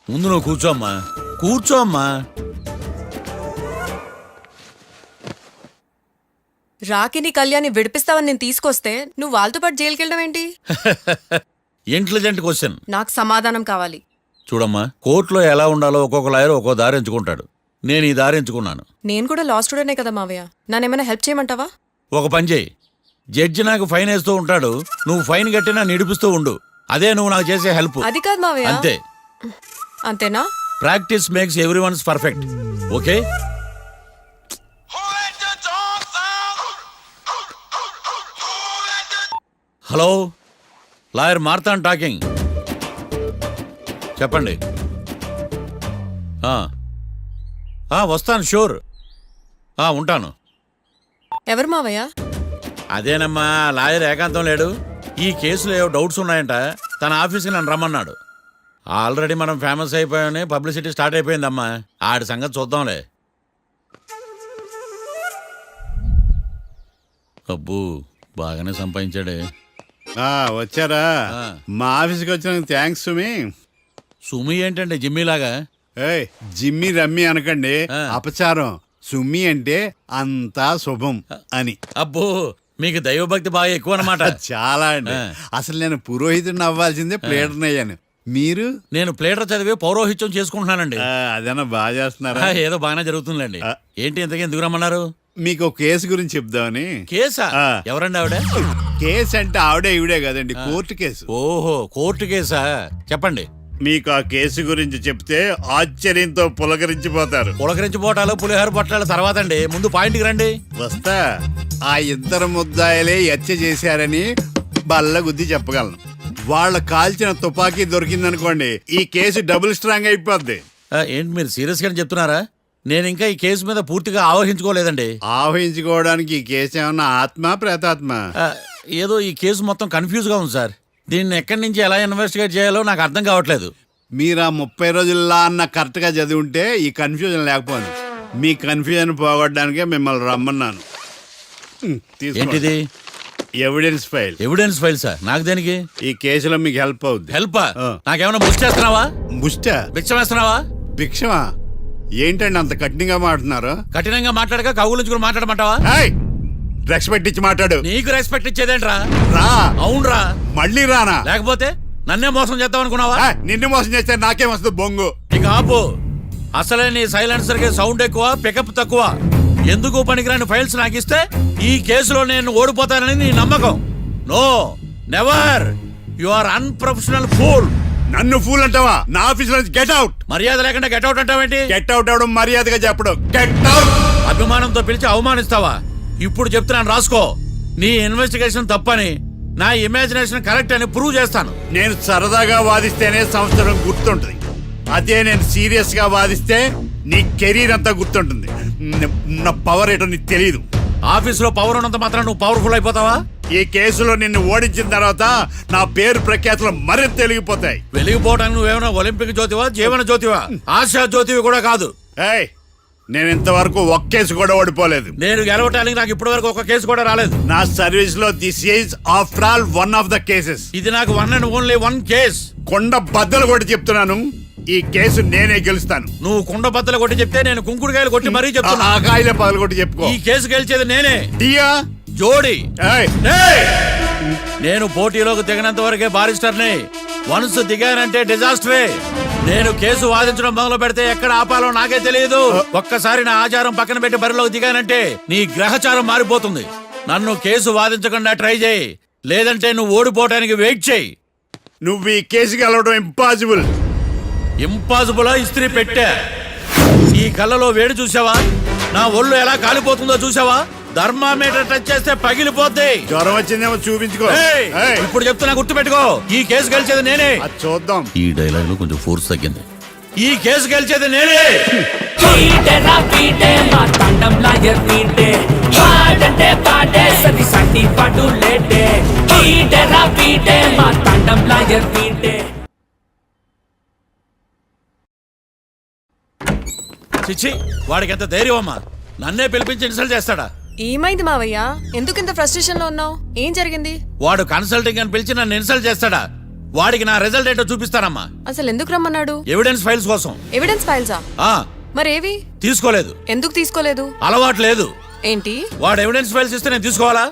ముందు నువ్వు కూర్చోమ్మా, కూర్చోమ్మా. రాకిని కళ్యాణి విడిపిస్తావని నేను తీసుకొస్తే నువ్వు వాళ్ళతో పాటు జైలుకి వెళ్ళడం ఏంటి? Intelligent question. నాకు సమాధానం కావాలి. చూడమ్మా, కోర్టులో ఎలా ఉండాలో ఒక్కొక్క లాయర్ ఒక్కో దారి ఎంచుకుంటాడు. నేను ఈ దారి ఎంచుకున్నాను. నేను కూడా లా స్టూడెంటే కదా మావయ్య, నన్నేమైనా హెల్ప్ చేయమంటావా? ఒక పని చేయి, జడ్జి నాకు ఫైన్ వేస్తూ ఉంటాడు, నువ్వు ఫైన్ కట్టినా నిడిపిస్తూ ఉండు. అదే నువ్వు నాకు చేసే హెల్ప్. అది కాదు మావయ్య. అంతే. అంతేనా? Practice makes everyone's perfect. Okay. Hello, lawyer Marthan talking. చెప్పండి. వస్తాను, షూర్. ఉంటాను. ఎవరు మావయ్య? అదేనమ్మా, లాయర్ ఏకాంతం లేడు. ఈ కేసులో ఏవో డౌట్స్ ఉన్నాయంట, తన ఆఫీస్కి నన్ను రమ్మన్నాడు. ఆల్రెడీ మనం ఫేమస్ అయిపోయామని పబ్లిసిటీ స్టార్ట్ అయిపోయిందమ్మా. ఆడి సంగతి చూద్దాంలే. అబ్బు, బాగానే సంపాదించాడే. వచ్చారా? మా ఆఫీస్కి వచ్చినందుకు థ్యాంక్స్ సుమి. సుమి ఏంటండి జిమ్మీలాగా? జిమ్మి రమ్మి అనకండి, అపచారం. సుమ్మి అంటే అంతా శుభం అని. అబ్బో మీకు దైవభక్తి బాగా ఎక్కువ అనమాట. చాలా అండి. అసలు నేను పురోహితుడిని అవ్వాల్సిందే ప్లేటర్ని అయ్యాను. మీరు? నేను ప్లేటర్ చదివి పౌరోహిత్యం చేసుకుంటున్నానండి. అదేనా బాగా చేస్తున్నారా? ఏదో బాగానే జరుగుతుందండి. ఏంటి ఇంతకీ ఎందుకు రమ్మన్నారు? మీకు ఒక కేసు గురించి చెప్దామని. కేసా? ఎవరండి ఆవిడ? కేసు అంటే ఆవిడే ఈవిడే కదండి, కోర్టు కేసు. ఓహో, కోర్టు కేసా? చెప్పండి. మీకు ఆ కేసు గురించి చెప్తే ఆశ్చర్యంతో పులకరించిపోతారు. పులకరించిపోటాలు పులిహోర పొట్లాలు తర్వాత అండి, ముందు పాయింట్కి రండి. వస్తా. ఆ ఇద్దరు ముద్దాయలే హత్య చేశారని బల్ల గుద్ది చెప్పగలను. వాళ్ళ కాల్చిన తుపాకీ దొరికిందనుకోండి, ఈ కేసు డబుల్ స్ట్రాంగ్ అయిపోద్ది. ఏంటి మీరు సీరియస్ గానే చెప్తున్నారా? నేను ఇంకా ఈ కేసు మీద పూర్తిగా ఆవహించుకోలేదండి. ఆవహించుకోవడానికి ఈ కేసు ఏమన్నా ఆత్మ ప్రేతాత్మ? ఏదో ఈ కేసు మొత్తం కన్ఫ్యూజ్ గా ఉంది సార్. దీన్ని ఎక్కడి నుంచి ఎలా ఇన్వెస్టిగేట్ చేయాలో నాకు అర్థం కావట్లేదు. మీరు ఆ 30 రోజుల్లా అన్న కరెక్ట్ గా చదివి ఉంటే ఈ కన్ఫ్యూజన్ లేకపోను. మీ కన్ఫ్యూజన్ పోగొట్టడానికే మిమ్మల్ని రమ్మన్నాను. ఏంటిది? Evidence file. Evidence file sir? నాకు దేనికి? ఈ కేసులో మీకు హెల్ప్ అవుద్ది. హెల్ప్? నాకేమైనా ముష్టి చేస్తున్నావా? ముష్ట? భిక్షం వేస్తున్నావా? భిక్షమా? ఏంటండి అంత కఠినంగా మాట్లాడుతున్నారు? కఠినంగా మాట్లాడక కవులు మాట్లాడమంటావా? రెస్పెక్ట్ ఇచ్చి మాట్లాడు. నీకు రెస్పెక్ట్ ఇచ్చేదేంట్రా? రా. అవునరా. మళ్ళీ రానా? లేకపోతే నన్నే మోసం చేద్దాం అనుకున్నావా? నిన్ను మోసం చేస్తే నాకేం వస్తుంది బొంగు? ఇక ఆపు. అసలే నీ సైలెన్సర్ కి సౌండ్ ఎక్కువ, పికప్ తక్కువ. ఎందుకు పనికిరాని ఫైల్స్ నాకు ఇస్తే ఈ కేసులో నేను ఓడిపోతానని నీ నమ్మకం. No, never. You are unprofessional fool. నన్ను ఫూల్ అంటావా? నా ఆఫీస్ నుంచి గెట్ అవుట్. మర్యాద లేకుండా గెట్ అవుట్ అంటావేంటి? గెట్ అవుట్ అవడం మర్యాదగా చెప్పడం. Get out. అభిమానంతో పిలిచి అవమానిస్తావా? ఇప్పుడు చెప్తున్నాను రాసుకో. నీ ఇన్వెస్టిగేషన్ తప్పని, నా ఇమాజినేషన్ కరెక్ట్ అని ప్రూవ్ చేస్తాను. నేను సరదాగా వాదిస్తేనే సంవత్సరం గుర్తుంటుంది. అదే నేను సీరియస్ గా వాదిస్తే నీ కెరీర్ అంతా గుర్తుంటుంది. నా పవర్ ఏంటో నీకు తెలియదు. ఆఫీసులో పవర్ ఉన్నంత మాత్రం నువ్వు పవర్ఫుల్ అయిపోతావా? ఈ కేసులో నిన్ను ఓడించిన తర్వాత నా పేరు ప్రఖ్యాతులు మరింత వెలిగిపోతాయి. వెలిగిపోవడానికి నువ్వేమైనా ఒలింపిక్ జ్యోతివా, జీవన జ్యోతివా? ఆశా జ్యోతివి కూడా కాదు. నేను ఇంతవరకు ఒక్క కేసు కూడా ఓడిపోలేదు. నేను గెలవటానికి నాకు ఇప్పటి వరకు ఒక కేసు కూడా రాలేదు. నా సర్వీస్ లో this is after all one of the cases. ఇది నాకు one and only one case. కొండ బద్దలు కూడా చెప్తున్నాను, ఈ కేసు నేనే గెలుస్తాను. నువ్వు కుండ బద్దలు కొట్టి చెప్తే నేను కుంకుడుకాయలు కొట్టి మరీ చెప్తున్నా. ఆ కాయలే పగలు కొట్టి చెప్పుకో. ఈ కేసు గెలిచేది నేనే. డియా జోడి. నేను పోటీలోకి దిగినంత వరకే బారిస్టర్ని. వన్స్ దిగానంటే డిజాస్టరే. నేను కేసు వాదించడం మొదలు పెడితే ఎక్కడ ఆపాలో నాకే తెలియదు. ఒక్కసారి నా ఆచారం పక్కన పెట్టి బరిలోకి దిగానంటే నీ గ్రహచారం మారిపోతుంది. నన్ను కేసు వాదించకుండా ట్రై చేయి, లేదంటే నువ్వు ఓడిపోవటానికి వెయిట్ చేయి. నువ్వు ఈ కేసు గెలవడం ఇంపాసిబుల్. ఇంపాసిబుల్ ఇస్త్రీ పెట్టా. ఈ కళ్ళలో వేడి చూసావా? నా ఒళ్ళు ఎలా కాలిపోతుందో చూసావా? థర్మామీటర్ టచ్ చేస్తే పగిలిపోద్ది. జ్వరం వచ్చిందేమో చూపించుకో. ఇప్పుడు చెప్తున్నా, గుర్తు పెట్టుకో. ఈ కేసు గెలిచేది నేనే. చూద్దాం. ఈ డైలాగ్ లో కొంచెం ఫోర్స్ తగ్గింది. ఈ కేసు గెలిచేది నేనే. చిచ్చి, వాడికి ఎంత ధైర్యం అమ్మా! నన్నే పిలిపించి ఇన్సల్ట్ చేస్తాడా? ఏమైంది మావయ్య? ఎందుకు ఇంత ఫ్రస్ట్రేషన్ లో ఉన్నావు? ఏం జరిగింది? వాడు కన్సల్టింగ్ అని పిలిచి నన్ను ఇన్సల్ట్ చేస్తాడా? వాడికి నా రిజల్ట్ ఏంటో చూపిస్తానమ్మా. అసలు ఎందుకు రమ్మన్నాడు? ఎవిడెన్స్ ఫైల్స్ కోసం. ఎవిడెన్స్ ఫైల్సా? మరేవి? తీసుకోలేదు. ఎందుకు తీసుకోలేదు? అలవాటు లేదు. ఏంటి? వాడు ఎవిడెన్స్ ఫైల్స్ ఇస్తే నేను తీసుకోవాలా?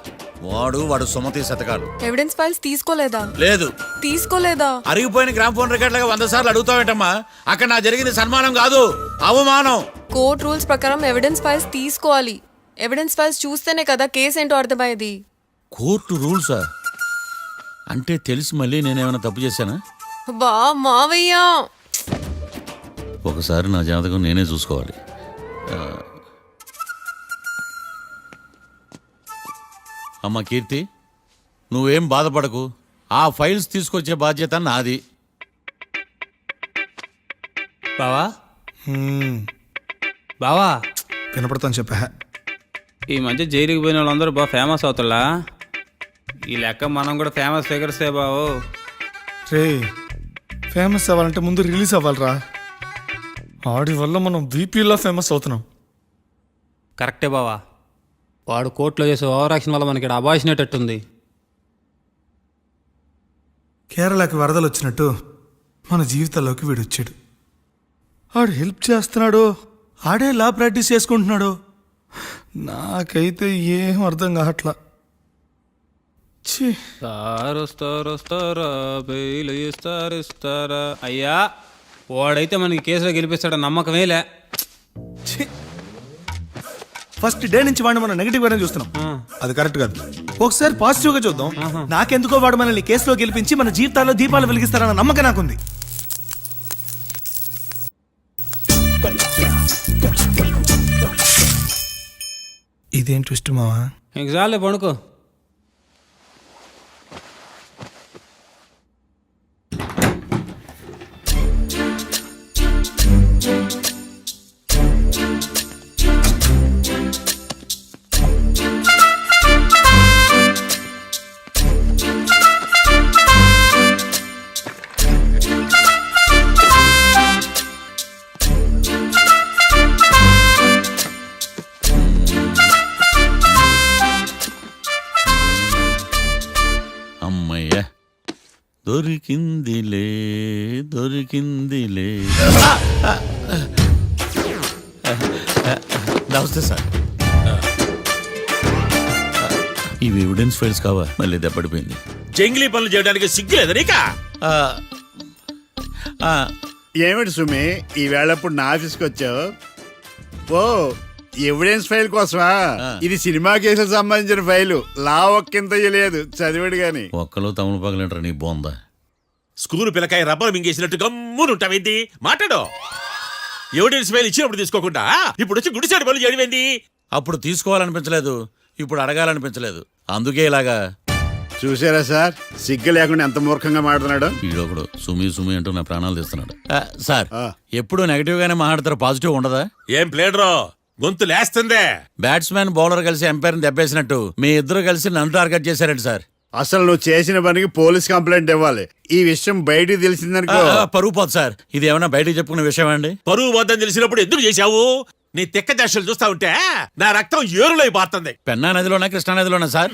వాడు సుమతి శతకాలు. ఎవిడెన్స్ ఫైల్స్ తీసుకోలేదా? లేదు. తీసుకోలేదా? అరిగిపోయిన గ్రామ్ ఫోన్ రికార్డులుగా 100 సార్లు అడుగుతావేంటమ్మా? అక్కడ నా జరిగింది సన్మానం కాదు, అవమానం. కోర్ట్ రూల్స్ ప్రకారం ఎవిడెన్స్ ఫైల్స్ తీసుకోవాలి. ఎవిడెన్స్ ఫైల్స్ చూస్తేనే కదా కేసు ఏంటో అర్థమయ్యేది. కోర్టు రూల్సా? అంటే తెలిసి మళ్ళీ నేనేమైనా తప్పు చేశానా? బా మావయ్య, ఒకసారి నా జాతకం నేనే చూసుకోవాలి. అమ్మ కీర్తి, నువ్వేం బాధపడకు. ఆ ఫైల్స్ తీసుకొచ్చే బాధ్యత నాది. బావా బావా వినపడతాను చెప్పా. ఈ మధ్య జైలుకి పోయిన వాళ్ళందరూ బాగా ఫేమస్ అవుతారా? ఈ లెక్క మనం కూడా ఫేమస్ ఫిగర్సే బావు. రే, ఫేమస్ అవ్వాలంటే ముందు రిలీజ్ అవ్వాలిరా. ఆడి వల్ల మనం వీపీలో ఫేమస్ అవుతున్నాం. కరెక్టే బావా. వాడు కోర్టులో చేసే ఓవర్ యాక్షన్ వల్ల మనకి అబాయిసినట్టుంది. కేరళకి వరదలు వచ్చినట్టు మన జీవితాల్లోకి వీడు వచ్చాడు. ఆడు హెల్ప్ చేస్తున్నాడో ఆడే లా ప్రాక్టీస్ చేసుకుంటున్నాడు. నాకైతే ఏం అర్థం కావట్లా. ఛీ, వస్తారా బెయిల్ ఇస్తారా? అయ్యా వాడైతే మనకి కేసులో గెలిపిస్తాడ నమ్మకమేలే. ఛీ! ఫస్ట్ డే నుంచి వాడిని మనం నెగిటివ్ గానే చూస్తున్నాం. అది కరెక్ట్ కాదు. ఒకసారి పాజిటివ్ గా చూద్దాం. నాకెందుకో వాడు మనల్ని కేసులో గెలిపించి మన జీవితాల్లో దీపాలు వెలిగిస్తారన్న నమ్మకం నాకుంది. ఇదేం ట్విస్ట్ మావా? ఇంక చాలే పడుకో. అమ్మయ్య దొరికిందిలే నమస్తే సార్. ఇవి ఎవిడెన్స్ ఫైల్స్ కావా? మళ్ళీ దెబ్బడిపోయింది. జంగిలీ పనులు చేయడానికి సిగ్గులేదు నీకా? ఏమిటి సుమి ఈ వేళప్పుడు నా ఆఫీస్కి వచ్చావు? ఓ ఎవిడెన్స్ ఫైల్ కోసమా? ఇది సినిమా కేసులకు సంబంధించిన ఫైలు. లా ఒక్కింత లేదు, చదివాడు గాని. ఒక్కలో తమను పగలంటారా నీ బోందా? School పిల్లకాయ rubber మింగేసినట్టు గమ్మునుంటావేంది? మాట్లాడు. ఎవిడెన్స్ ఫైల్ ఇచ్చినప్పుడు తీసుకోకుండా ఇప్పుడు వచ్చి గుడిసాడు పనులు చేయడమేంది? అప్పుడు తీసుకోవాలనిపించలేదు, ఇప్పుడు అడగాలనిపించలేదు, అందుకే ఇలాగా. చూసారా సార్, సిగ్గు లేకుండా ఎంత మూర్ఖంగా మాట్లాడుతున్నాడు. ఈడొకడు సుమి అంటూ నా ప్రాణాలు తీస్తున్నాడు. సార్ ఎప్పుడు నెగిటివ్ గానే మాట్లాడతారు, పాజిటివ్ ఉండదా? ఏం ప్లేడరో గొంతు లేస్తుందే. బ్యాట్స్మెన్ బౌలర్ కలిసి ఎంపైర్ని దెబ్బేసినట్టు మీ ఇద్దరు కలిసి నన్ను టార్గెట్ చేశారండి సార్. అసలు నువ్వు చేసిన పనికి పోలీస్ కంప్లైంట్ ఇవ్వాలి. ఈ విషయం బయటికి తెలిసిందనుకో పరువు పోదు సార్. ఇది ఏమైనా బయటికి చెప్పుకునే విషయం అండి? పరువు వద్దని తెలిసినప్పుడు ఎందుకు చేశావు? నీ తెక్క దశలు చూస్తా ఉంటే నా రక్తం ఏరులై పారుతుంది. పెన్నా నదిలోనా కృష్ణా నదిలోనా సార్?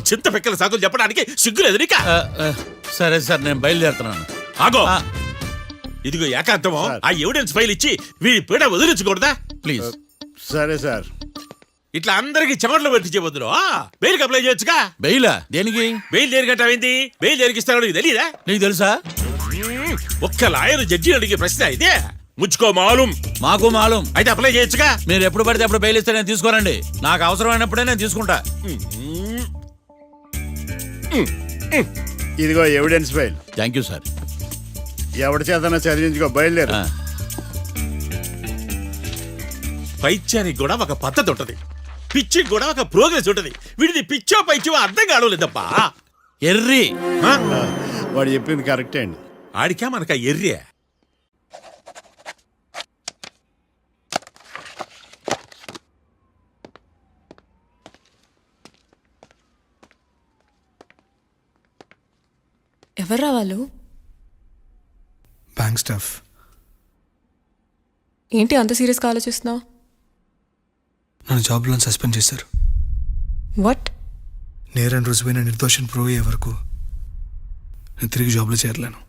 చింత పిక్కల సాకులు చెప్పడానికి సిగ్గులేదు నీకా? సరే సార్, నేను బయలుదేరుతున్నాను. ఆగో, ఇదిగో ఏకాంతమో ఆ ఎవిడెన్స్ ఫైల్ ఇచ్చి వీడి పీడ వదిలించకూడదా? ప్లీజ్. సరే సార్. ఇట్లా అందరికి చెమటలు పెట్టించే బదులు బెయిల్కి అప్లై చేయొచ్చుగా. బెయిలా? దేనికి? బెయిల్ దేనికంటావేంది? బెయిల్ దేనికి ఇస్తారో నీకు తెలియదా? నీకు తెలుసా? ఒక్క లాయర్ జడ్జి అడిగే ప్రశ్న ఇదే. ముచ్చుకో మాలూం. మాకు మాలూం. అయితే అప్లై చేయొచ్చుగా. మీరు ఎప్పుడు పడితే అప్పుడు బెయిల్ ఇస్తే నేను తీసుకోనండి. నాకు అవసరమైనప్పుడే నేను తీసుకుంటా. ఇదిగో evidence file. Thank you sir. ఎవరి చేతనా చదివించుకో, బయలుదేరు. పైత్యానికి కూడా ఒక పద్ధతి ఉంటది, పిచ్చికి కూడా ఒక ప్రోగ్రెస్ ఉంటది. వీడిది పిచ్చో పైచో అర్థం కావలేదప్పా. ఎర్రి. వాడు చెప్పింది కరెక్టే అండి. ఆడికా మనక ఎర్రి. ఎవర్రా వాళ్ళు? Bank staff. ఏంటి అంత సీరియస్గా ఆలోచిస్తున్నావు? నన్ను జాబ్లో సస్పెండ్ చేశారు. వాట్? నేరం రుజువైన నిర్దోషం ప్రూవ్ అయ్యే వరకు నేను తిరిగి జాబ్లో చేరలేను.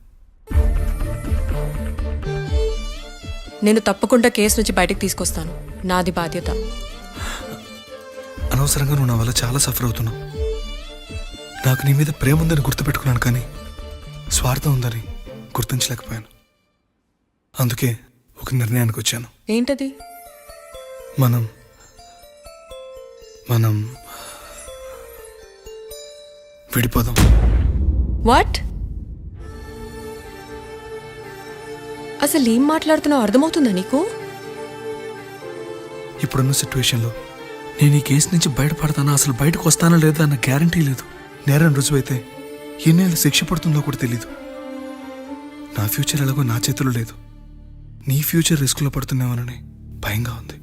నేను తప్పకుండా కేసు నుంచి బయటకు తీసుకొస్తాను, నాది బాధ్యత. అనవసరంగా నువ్వు నా వల్ల చాలా సఫర్ అవుతున్నావు. నాకు నీ మీద ప్రేమ ఉందని గుర్తుపెట్టుకున్నాను, కానీ స్వార్థం ఉందని గుర్తించలేకపోయాను. అందుకే ఒక నిర్ణయానికి వచ్చాను. ఏంటది? మనం విడిపోదాం. వాట్? అసలు ఏం మాట్లాడుతున్నావు అర్థమవుతుందా నీకు? ఇప్పుడున్న సిచ్యువేషన్లో నేను ఈ కేసు నుంచి బయటపడతానా, అసలు బయటకు వస్తానా లేదా అన్న గ్యారంటీ లేదు. నేరం రుజువైతే ఎన్నేళ్ళు శిక్ష పడుతుందో కూడా తెలీదు. నా ఫ్యూచర్ ఎలాగో నా చేతిలో లేదు. నీ ఫ్యూచర్ రిస్క్లో పడుతున్నామని భయంగా ఉంది.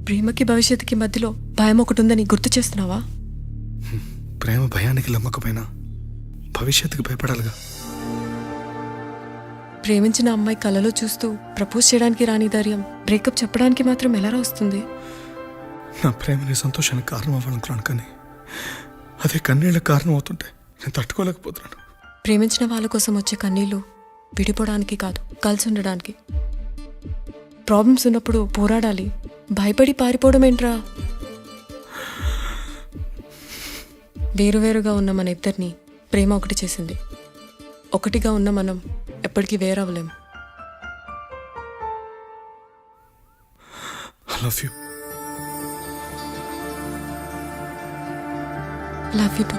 ప్రేమకి భవిష్యత్తుకి మధ్యలో భయం ఒకటి ఉందని గుర్తు చేస్తున్నావా? ప్రేమ భయానికి లమ్మకపోయినా భవిష్యత్తుకి భయపడాలిగా. ప్రేమించిన అమ్మాయి కలలో చూస్తూ ప్రపోజ్ చేయడానికి రాని ధైర్యం బ్రేకప్ చెప్పడానికి మాత్రం ఎలా వస్తుంది? నా ప్రేమని సంతోషానికి కారణం అవ్వాలనుకున్నాను, కానీ అదే కన్నీళ్ళకి కారణం అవుతుంటే నేను తట్టుకోలేకపోతున్నాను. ప్రేమించిన వాళ్ళ కోసం వచ్చే కన్నీళ్ళు విడిపోవడానికి కాదు, కలిసి ఉండడానికి. ప్రాబ్లమ్స్ ఉన్నప్పుడు పోరాడాలి. భయపడి పారిపోవడం ఏంట్రా? వేరువేరుగా ఉన్న మన ఇద్దరిని ప్రేమ ఒకటి చేసింది. ఒకటిగా ఉన్న మనం ఎప్పటికీ వేరవ్వలేం. I love you. Love you too.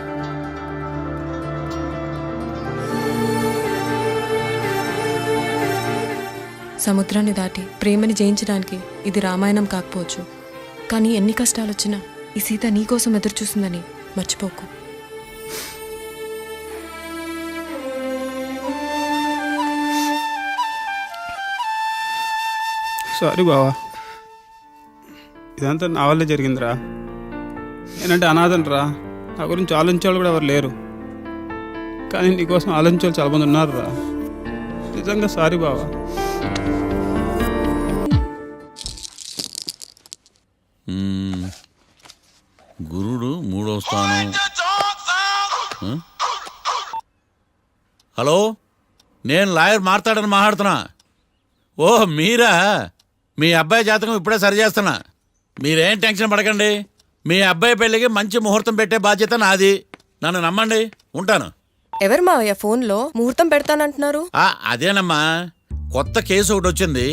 సముద్రాన్ని దాటి ప్రేమని జయించడానికి ఇది రామాయణం కాకపోవచ్చు, కానీ ఎన్ని కష్టాలు వచ్చినా ఈ సీత నీకోసం ఎదురు చూసిందని మర్చిపోకు. సారీ బావా, ఇదంతా నా వల్లే జరిగిందిరా. నేనంటే అనాథనరా, నా గురించి ఆలోచించేవాళ్ళు కూడా ఎవరు లేరు. కానీ నీకోసం ఆలోచించే చాలా మంది ఉన్నారు రా. నిజంగా సారీ బావా. గురుడు 3వ స్థానం. హలో, నేను లాయర్ మాట్లాడని మాట్లాడుతున్నా. ఓ మీరా? మీ అబ్బాయి జాతకం ఇప్పుడే సరి చేస్తున్నా. మీరేం టెన్షన్ పడకండి. మీ అబ్బాయి పెళ్ళికి మంచి ముహూర్తం పెట్టే బాధ్యత నాది. నన్ను నమ్మండి. ఉంటాను. ఎవరు మావయ్య ఫోన్లో ముహూర్తం పెడతానంటున్నారు? అదేనమ్మా, కొత్త కేసు ఒకటి వచ్చింది.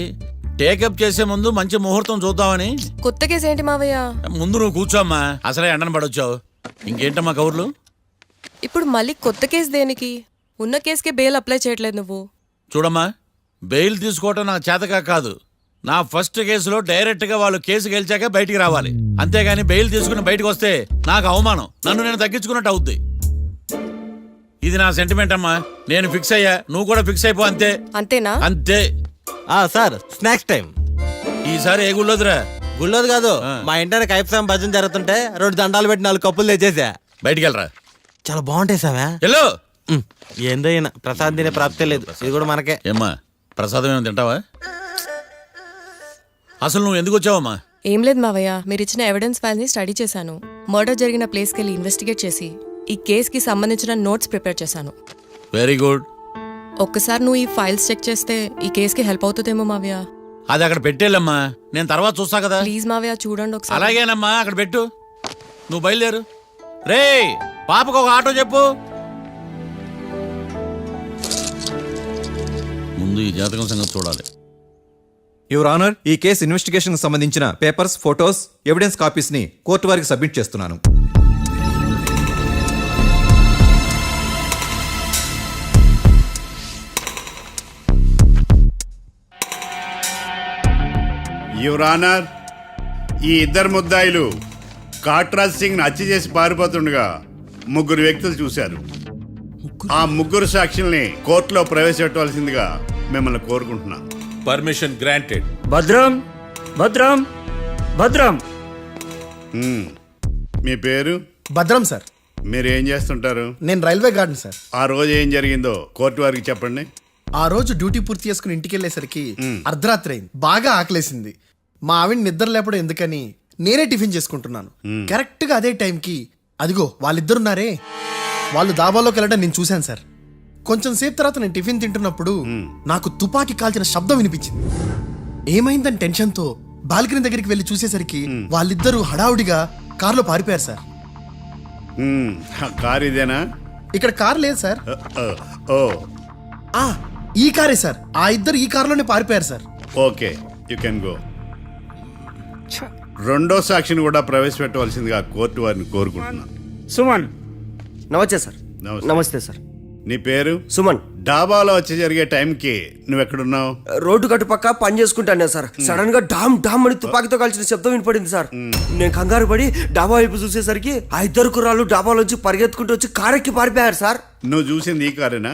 టేకప్ చేసే ముందు మంచి ముహూర్తం చూద్దామని. కొత్త కేసు ఏంటి మావయ్య? ముందు నువ్వు కూర్చోమ్మా, అసలే ఎండను పడొచ్చావు. ఇంకేంటమ్మా కబుర్లు? ఇప్పుడు మళ్ళీ కొత్త కేసు దేనికి? ఉన్న కేసుకే బెయిల్ అప్లై చేయట్లేదు నువ్వు. చూడమ్మా, బెయిల్ తీసుకోవటం నాకు చేతగా కాదు. నా ఫస్ట్ కేసులో డైరెక్ట్గా వాళ్ళు కేసు గెలిచాక బయటికి రావాలి. అంతేగాని బెయిల్ తీసుకుని బయటకు వస్తే నాకు అవమానం, నన్ను నేను తగ్గించుకున్నట్టు అవుద్ది. ఇది నా సెంటిమెంట్ అమ్మా. నేను ఫిక్స్ అయ్యా, నువ్వు కూడా ఫిక్స్ అయిపో. అంతే. అంతేనా? అంతే. Sir, snacks time. ఈసారి ఏ గుళ్ళోదిరా? గుళ్ళోది కాదు, మా ఇంటానికి కైప్సాం భజన జరుగుతుంటే 2 దండాలు పెట్టి 4 కప్పులు తెచ్చేసా. బయటికి వెళ్ళరా. చాలా బాగుంటాయి సామే. హలో, ఏందో అయినా ప్రసాద్ తినే ప్రాప్తే లేదు. ఇది కూడా మనకే. ఏమ్మా, ప్రసాదం ఏమైనా తింటావా? అసలు నువ్వు ఎందుకు వచ్చావమ్మా? ఏం లేదు మావయ్య, మీరు ఇచ్చిన ఎవిడెన్స్ ఫైల్స్ ని స్టడీ చేశాను. మర్డర్ జరిగిన ప్లేస్కి వెళ్ళి ఇన్వెస్టిగేట్ చేసి ఈ కేసుకి సంబంధించిన నోట్స్ ప్రిపేర్ చేశాను. Very good. ఒక్కసారి నువ్వు ఈ ఫైల్స్ చెక్ చేస్తే ఈ కేసుకి హెల్ప్ అవుతుందేమో మావయ్య. అది అక్కడ పెట్టేళ్ళమ్మా, నేను తర్వాత చూస్తా కదా. ప్లీజ్ మావయ్య, చూడండి ఒకసారి. అలాగేనమ్మా, అక్కడ పెట్టు. నువ్వు బయలుదేరు. రే, పాపకు ఒక ఆటో చెప్పు. ముందు ఈ జాతకం సంగతి చూడాలి. యువర్ ఆనర్, ఈ కేసు ఇన్వెస్టిగేషన్ సంబంధించిన పేపర్స్, ఫోటోస్, ఎవిడెన్స్ కాపీస్ ని కోర్టు వారికి సబ్మిట్ చేస్తున్నాను. యువర్ ఆనర్, ఈ ఇద్దరు ముద్దాయిలు కాట్రాజ్ సింగ్ హత్య చేసి పారిపోతుండగా 3 వ్యక్తులు చూశారు. ఆ 3 సాక్షుల్ని కోర్టులో ప్రవేశపెట్టవలసిందిగా మిమ్మల్ని కోరుకుంటున్నాను. Permission granted. భద్రం భద్రం భద్రం. మీ పేరు? భద్రం సార్. మీరు ఏం చేస్తుంటారు? నేను రైల్వే గార్డెన్ సార్. ఆ రోజు ఏం జరిగిందో కోర్టు వారికి చెప్పండి. ఆ రోజు డ్యూటీ పూర్తి చేసుకుని ఇంటికి వెళ్ళేసరికి అర్ధరాత్రి అయింది. బాగా ఆకలేసింది. మా ఆవిడ నిద్ర లేపడం ఎందుకని నేనే టిఫిన్ చేసుకుంటున్నాను. కరెక్ట్ గా అదే టైంకి అదిగో వాళ్ళిద్దరున్నారే, వాళ్ళు దాబాలోకి వెళ్ళడం నేను చూశాను సార్. కొంచెం సేపు తర్వాత నేను టిఫిన్ తింటున్నప్పుడు నాకు తుపాకీ కాల్చిన శబ్దం వినిపించింది. ఏమైందని టెన్షన్తో బాల్కనీ దగ్గరికి వెళ్ళి చూసేసరికి వాళ్ళిద్దరూ హడావుడిగా కారులో పారిపోయారు సార్. కారు ఇదేనా? ఇక్కడ కారు లేదు సార్. ఓ, ఈ కారే సార్. ఆ ఇద్దరు ఈ కారులోనే పారిపోయారు sir. Okay, you can go. రెండో సాక్షిని కూడా ప్రవేశపెట్టవలసిందిగా కోర్టు వారిని కోరుకుంటున్నాను. సుమన్. నమస్తే సార్. నమస్తే సార్. నీ పేరు? సుమన్. డాబాలో వచ్చి జరిగే టైంకి నువ్వెక్కడున్నావు? రోడ్డు గట్టు పక్క పని చేసుకుంటాను సార్. సడన్ గా డామ్ డామ్ అని తుపాకీతో కాల్చిన శబ్దం వినపడింది సార్. నేను కంగారు పడి డాబా వైపు చూసేసరికి ఆ 2 కుర్రాళ్ళు డాబాలోంచి పరిగెత్తుకుంటూ వచ్చి కారెక్కి పారిపోయారు సార్. నువ్వు చూసింది ఈ కారేనా?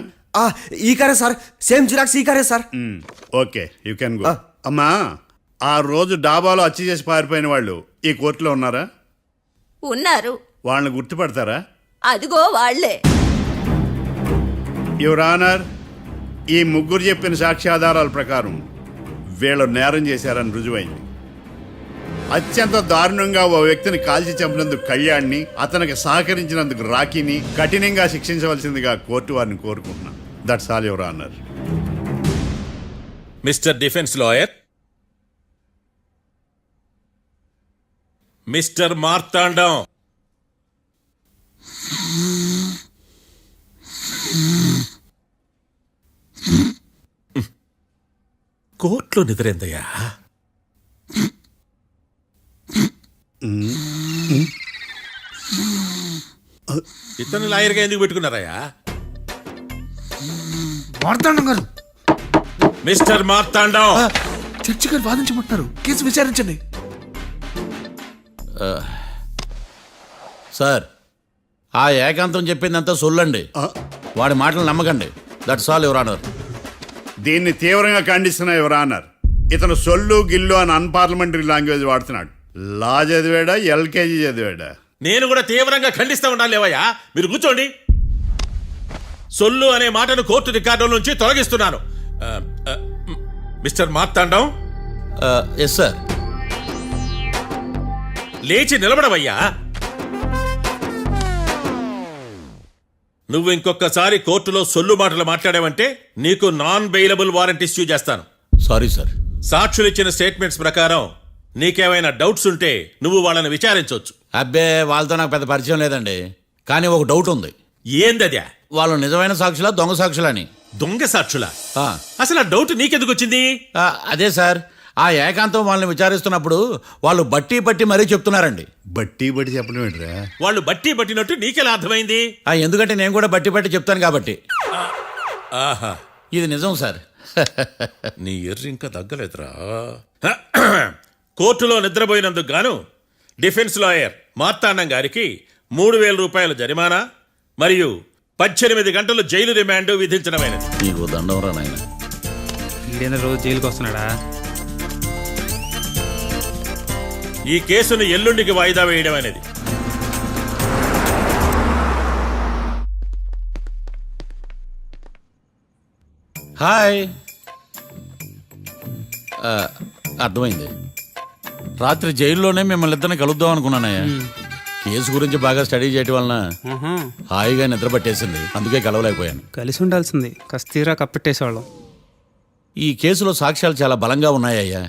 ఈ కారే సార్. సేమ్ జిరాక్స్ ఈ కారే sir. Okay, you can go. అమ్మా, ఆ రోజు డాబాలో హత్య చేసి పారిపోయిన వాళ్ళు ఈ కోర్టులో ఉన్నారా? ఉన్నారు. వాళ్ళని గుర్తుపడతారా? అదిగో వాళ్లే. యువర్ ఆనర్, ఈ 3 చెప్పిన సాక్ష్యాధారాల ప్రకారం వీళ్ళు నేరం చేశారని రుజువైంది. అత్యంత దారుణంగా ఓ వ్యక్తిని కాల్చి చంపినందుకు కళ్యాణ్ని, అతనికి సహకరించినందుకు రాకీని కఠినంగా శిక్షించవలసిందిగా కోర్టు వారిని కోరుకుంటున్నాను. That's all your honour. Mister defence lawyer, mister Marthandam, కోర్టులో నిద్రేందయ్యా? ఇతను లాయర్గా ఎందుకు పెట్టుకున్నారయ్యా? మార్తాండం గారు, మిస్టర్ మార్తాండం, చర్చి గారు వాదించమంటున్నారు, కేసు విచారించండి. సార్, ఆ ఏకాంతం చెప్పిందంతా సొల్లండి. వాడి మాటలు నమ్మకండి. That's all your honour. దీన్ని తీవ్రంగా ఖండిస్తున్నా యువర్ ఆనర్. ఇతను సొల్లు గిల్లు అని అన్పార్లమెంటరీ లాంగ్వేజ్ వాడుతున్నాడు. లా చదివాడా, ఎల్కేజీ చదివాడా? నేను కూడా తీవ్రంగా ఖండిస్తా ఉండాలి లేవయ్యా. మీరు కూర్చోండి. సొల్లు అనే మాటను కోర్టు రికార్డుల నుంచి తొలగిస్తున్నాను. Mister Marthandam, yes sir. లేచి నిలబడవయ్యా. నువ్వు ఇంకొకసారి కోర్టులో సొల్లు మాటలు మాట్లాడావంటే నీకు నాన్ బెయిలబుల్ వారెంట్ ఇష్యూ చేస్తాను. Sorry sir. సాక్షులు ఇచ్చిన స్టేట్మెంట్స్ ప్రకారం నీకేమైనా డౌట్స్ ఉంటే నువ్వు వాళ్ళని విచారించవచ్చు. అబ్బే, వాళ్ళతో నాకు పెద్ద పరిచయం లేదండి. కానీ ఒక డౌట్ ఉంది. ఏందద్యా? వాళ్ళు నిజమైన సాక్షులా, దొంగ సాక్షులని? దొంగ సాక్షులా? అసలు ఆ డౌట్ నీకెందుకు వచ్చింది? అదే సార్, ఆ ఏకాంతం వాళ్ళని విచారిస్తున్నప్పుడు వాళ్ళు బట్టి బట్టి మరీ చెప్తున్నారండి. బట్టి బట్టి చెప్పడం ఏంట్రా? వాళ్ళు బట్టి పట్టినట్టు నీకెలా అర్థమైంది? ఎందుకంటే నేను కూడా బట్టి బట్టి చెప్తాను కాబట్టి. ఆహా, ఇది నిజం సార్. నీ ఎర్రి ఇంకా తగ్గలేదురా. కోర్టులో నిద్రపోయినందుకు గాను డిఫెన్స్ లాయర్ మార్తాండం గారికి 3,000 రూపాయల జరిమానా మరియు 18 గంటలు జైలు రిమాండ్ విధించడమైనది. నీకు దండం రా నాయన. ఈడైనా రోజు జైలుకి వస్తున్నాడా? ఈ కేసును ఎల్లుండికి వాయిదా వేయడం అనేది. హాయ్. అర్థమైంది. రాత్రి జైల్లోనే మిమ్మల్ని ఇద్దరిని కలుద్దాం అనుకున్నానయ్యా. కేసు గురించి బాగా స్టడీ చేయటం వలన హాయిగా నిద్ర పట్టేసింది. అందుకే కలవలేకపోయాను. కలిసి ఉండాల్సింది. కస్తీరా కప్పెట్టేసేవాళ్ళం. ఈ కేసులో సాక్ష్యాలు చాలా బలంగా ఉన్నాయ్యా.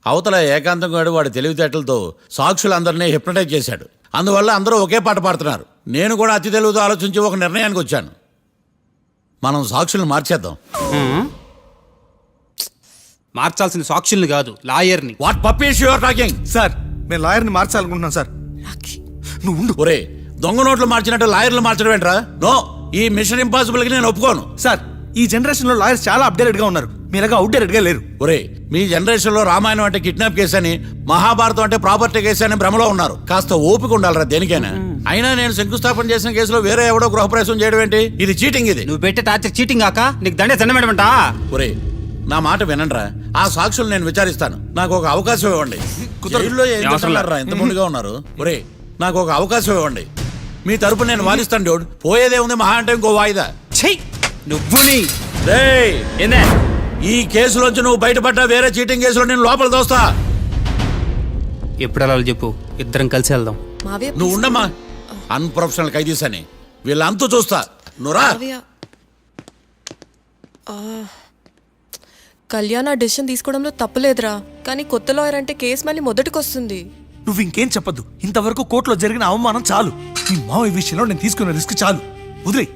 అవతల ఏకాంతం గాడు వాడి తెలివితేటలతో సాక్షులందరినీ హిప్నటైజ్ చేశాడు. అందువల్ల అందరూ ఒకే పాట పాడుతున్నారు. నేను కూడా అతి తెలివితో ఆలోచించి ఒక నిర్ణయానికి వచ్చాను. మనం సాక్షులను మార్చేద్దాం. మార్చాల్సిన సాక్షుల్ని కాదు, లాయర్ని. What puppies you are talking? Sir, మేము లాయర్ని మార్చాలనుకుంటున్నాం సార్. నువ్వు ఉండు. ఒరే, దొంగ నోట్లు మార్చినట్టు లాయర్లు మార్చడం ఏంట్రా? నో, ఈ మిషన్ ఇంపాసిబుల్ కి నేను ఒప్పుకోను. సార్, ఈ జనరేషన్ లో లాయర్స్ చాలా అప్డేటెడ్ గా ఉన్నారు. మీలాగా అవుట్డేటెడ్ గా లేరు. ఒరే, మీ జనరేషన్ లో రామాయణం అంటే కిడ్నాప్ కేసు అని, మహాభారతం అంటే ప్రాపర్టీ కేసు అని భ్రమలో ఉన్నారు. కాస్త ఓపిక ఉండాలరా దేనికైనా. అయినా నేను శంకుస్థాపన చేసిన కేసులో వేరే ఎవడో గృహప్రవేశం చేయడం ఏంటి? ఇది చీటింగ్. ఇది నువ్వు పెట్టే టార్చర్ చీటింగ్ కాక నీకు దండే దండమేడమంటా. ఒరే, నా మాట వినండిరా. ఆ సాక్షులు నేను విచారిస్తాను. నాకు ఒక అవకాశం ఇవ్వండి. జైల్లో ఏం చేస్తున్నారా ఇంత ముందుగా ఉన్నారు? ఒరే, నాకు ఒక అవకాశం ఇవ్వండి. మీ తరపు నేను వాదిస్తాను. డోడ్ పోయేదే ఉంది, మహా అంటే ఇంకో వాయిదా. నువ్వు ఏందే ఈ కేసులోంచి నువ్వు బయటపడ్డా వేరే చీటింగ్ కేసులో నేను లోపల దోస్తా. ఎప్పుడు అలా చెప్పు, ఇద్దరం కలిసి వెళ్దాం. నువ్వు ఉండమ్మా. అన్ప్రొఫెషనల్ ఖైదీస్ అని వీళ్ళంతా చూస్తా. నువ్వురా. కళ్యాణ్ ఆ డెసిషన్ తీసుకోవడంలో తప్పులేదురా, కానీ కొత్త లాయర్ అంటే కేసు మళ్ళీ మొదటికి వస్తుంది. నువ్వు ఇంకేం చెప్పద్దు. ఇంతవరకు కోర్టులో జరిగిన అవమానం చాలు. ఈ మావయ్య విషయంలో నేను తీసుకున్న రిస్క్ చాలు. వదిలే.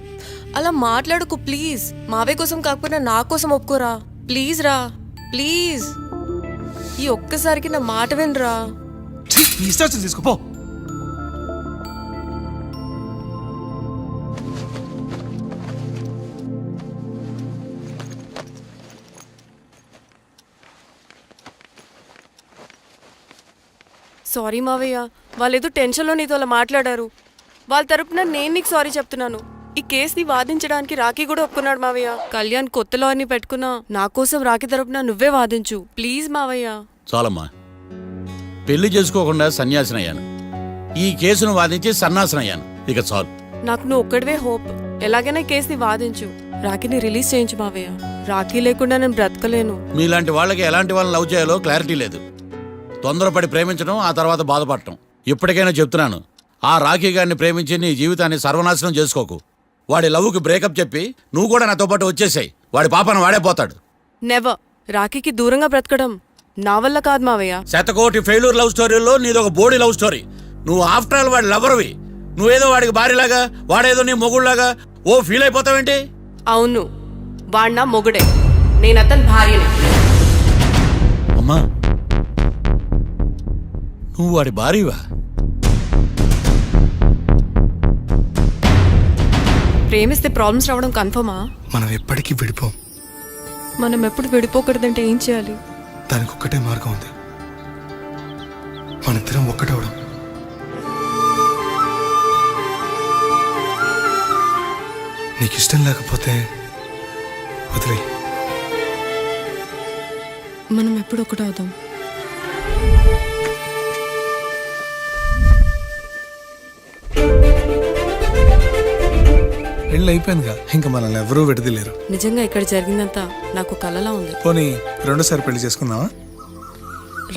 అలా మాట్లాడుకు ప్లీజ్. మావయ్య కోసం కాకపోయినా నా కోసం ఒప్పుకోరా ప్లీజ్ రా, ప్లీజ్. ఈ ఒక్కసారికి నా మాట వినరా. ఇష్టం తీసుకోపో. సారీ మావయ్య, వాళ్ళేదో టెన్షన్లో నీతో అలా మాట్లాడారు. వాళ్ళ తరపున నేను నీకు సారీ చెప్తున్నాను. ఈ కేసుని వాదించడానికి రాఖీ కూడా ఒప్పుకున్నాడు మావయ్య. కళ్యాణ్ కొత్త లాయర్ని పెట్టుకున్నా నా కోసం రాఖీ తరపున నువ్వే వాదించు ప్లీజ్ మావయ్య. చాలమ్మా, పెళ్లి చేసుకోకుండా సన్యాసినయ్యాను. ఈ కేసును వాదించి సన్నాసనయ్యాను. ఇక చాలు. నాకు నువ్వు ఒక్కడివే హోప్. ఎలాగైనా కేసుని వాదించు, రాఖీని రిలీజ్ చేయించు మావయ్య. రాఖీ లేకుండా నేను బ్రతకలేను. మీలాంటి వాళ్ళకి ఎలాంటి వాళ్ళని లవ్ చేయాలో క్లారిటీ లేదు. తొందరపడి ప్రేమించడం, ఆ తర్వాత బాధపడటం. ఇప్పటికైనా చెప్తున్నాను, ఆ రాఖీ గారిని ప్రేమించి నీ జీవితాన్ని సర్వనాశనం చేసుకోకు. వాడి లవ్కి బ్రేకప్ చెప్పి నువ్వు కూడా నాతో పాటు వచ్చేసాయి. వాడి పాపను వాడే పోతాడు. నెవర్. రాఖీకి దూరంగా బ్రతకడం నా వల్ల కాదు మావయ్య. శతకోటి ఫెయిల్యూర్ లవ్ స్టోరీలో నీదొక బోడీ లవ్ స్టోరీ. నువ్వు ఆఫ్టర్ ఆల్ వాడి లవర్వి. నువ్వేదో వాడికి భార్యలాగా, వాడేదో నీ మొగుడులాగా ఓ ఫీల్ అయిపోతావేంటి? అవును, వాడు నా మొగుడే, నేను అతని భార్యని. అమ్మా, నువ్వు వాడి భార్యవా? ప్రేమిస్తే ప్రాబ్లమ్స్ రావడం కన్ఫర్మా? మనం ఎప్పటికీ విడిపోం. మనం ఎప్పుడు విడిపోకూడదంటే ఏం చేయాలి? దానికి ఒక్కటే మార్గం ఉంది, మనిద్దరం ఒక్కటవడం. నీకు ఇష్టం లేకపోతే వదిలే. మనం ఎప్పుడు ఒకటవుదాం. పెళ్ళి అయిపోయిందిగా, ఇంకా మనల్ని ఎవరూ విడదలేరు. నిజంగా ఇక్కడ జరిగిందంతా నాకు కలలా ఉంది. పోనీ రెండోసారి పెళ్లి చేసుకుందామా?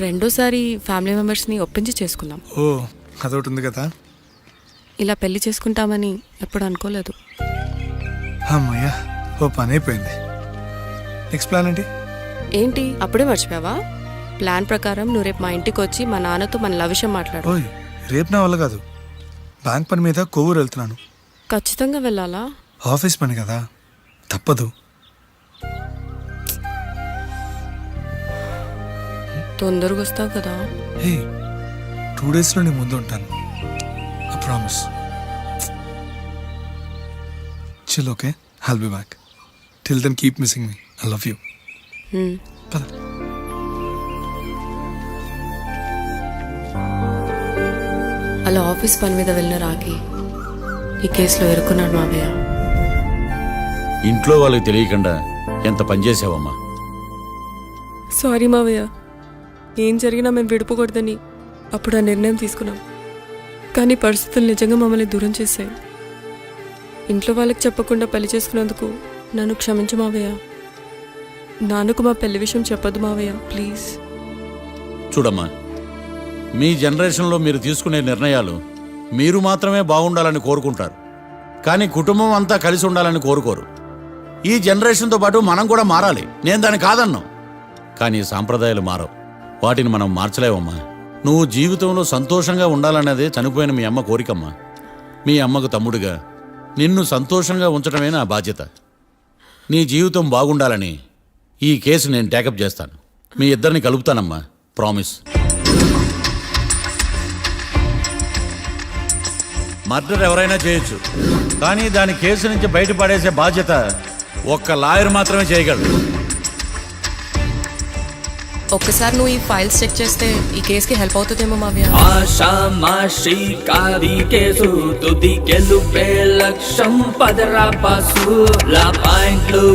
రెండోసారి ఫ్యామిలీ మెంబర్స్ని ఒప్పించి చేసుకుందాం. ఓ, అదొకటి ఉంది కదా. ఇలా పెళ్లి చేసుకుంటామని ఎప్పుడు అనుకోలేదు. అమ్మయ్యా, ఓ పని అయిపోయింది. నెక్స్ట్ ప్లాన్ ఏంటి? ఏంటి అప్పుడే మర్చిపోయావా? ప్లాన్ ప్రకారం నువ్వు రేపు మా ఇంటికి వచ్చి మా నాన్నతో మన లవ్ విషయం మాట్లాడు. ఓయ్, రేపు నా వల్ల కాదు. బ్యాంక్ పని మీద కొవ్వూరు వెళ్తున్నాను. ఖచ్చితంగా వెళ్ళాలా? ఆఫీస్ పని కదా, తప్పదు. తొందరగా వస్తావు కదా? హే, 2 డేస్లో నీ ముందు ఉంటాను. I promise. Chill, okay? I'll be back. Till then keep missing me. I love you. పద. అలా ఆఫీస్ పని మీద వెళ్ళిన రాకి ఈ కేసులో ఎరుకున్నాడు మావయ్య. ఇంట్లో వాళ్ళకి తెలియకుండా ఎంత పనిచేసావమ్మా. సారీ మావయ్య, ఏం జరిగినా మేము విడిపోకూడదని అప్పుడు ఆ నిర్ణయం తీసుకున్నాం. కానీ పరిస్థితులు నిజంగా మమ్మల్ని దూరం చేశాయి. ఇంట్లో వాళ్ళకి చెప్పకుండా పెళ్లి చేసుకున్నందుకు నన్ను క్షమించు మావయ్య. నాన్నకు మా పెళ్లి విషయం చెప్పదు మావయ్య, ప్లీజ్. చూడమ్మా, మీ జనరేషన్లో మీరు తీసుకునే నిర్ణయాలు మీరు మాత్రమే బాగుండాలని కోరుకుంటారు, కానీ కుటుంబం అంతా కలిసి ఉండాలని కోరుకోరు. ఈ జనరేషన్తో పాటు మనం కూడా మారాలి, నేను దాన్ని కాదన్నాం. కానీ సాంప్రదాయాలు మారవు, వాటిని మనం మార్చలేవమ్మా. నువ్వు జీవితంలో సంతోషంగా ఉండాలన్నదే చనిపోయిన మీ అమ్మ కోరికమ్మా. మీ అమ్మకు తమ్ముడిగా నిన్ను సంతోషంగా ఉంచడమే నా బాధ్యత. నీ జీవితం బాగుండాలని ఈ కేసు నేను టేకప్ చేస్తాను. మీ ఇద్దరిని కలుపుతానమ్మా, ప్రామిస్. మర్డర్ ఎవరైనా చేయొచ్చు, కానీ దాని కేసు నుంచి బయటపడేసే బాధ్యత ఒక్క లాయర్ మాత్రమే చేయగలడు. ఒక్కసారి నువ్వు ఈ ఫైల్స్ చెక్ చేస్తే ఈ కేసుకి హెల్ప్ అవుతుందేమో మావయ్య. ఆషామాషి కాది కేసు తుది గెలుపే లక్ష్యం పదరా బాసు. లా పాయింట్లు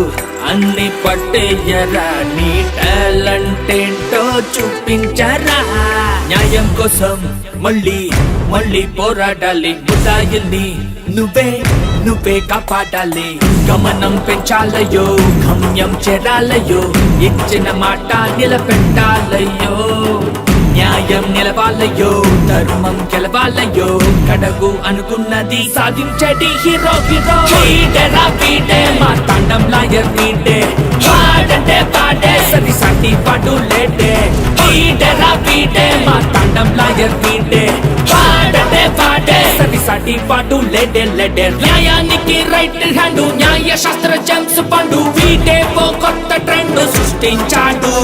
అన్ని పట్టేయరా, నీ టాలెంట్ ఏంటో చూపించరా. న్యాయం కోసం మళ్ళీ మళ్ళీ పోరాడాలి, ముద్దాయిల్ని నువ్వే కాపాడాలి. గమనం పెంచాలయ్యో, గమ్యం చేరాలయ్యో, ఇచ్చిన మాట నిలబెట్టాలయ్యో. న్యాయం నిలవాలయ్యో, ధర్మం గెలవాలయ్యో, కడగు అనుకున్నది సాధించడి హీరో. వీడేరా వీడే మా తాండం లాయర్ వీడే, వాడంటే పాడే సది సాటి పాటు లేడే. వీడేరా వీడే మా తాండం లాయర్ వీడే, వాడంటే పాడే సది సాటి పాటు లేడే. న్యాయానికి రైట్ హ్యాండ్, న్యాయ శాస్త్ర జేమ్స్ పండు, వీడే ఓ కొత్త ట్రెండ్ సృష్టించాడు.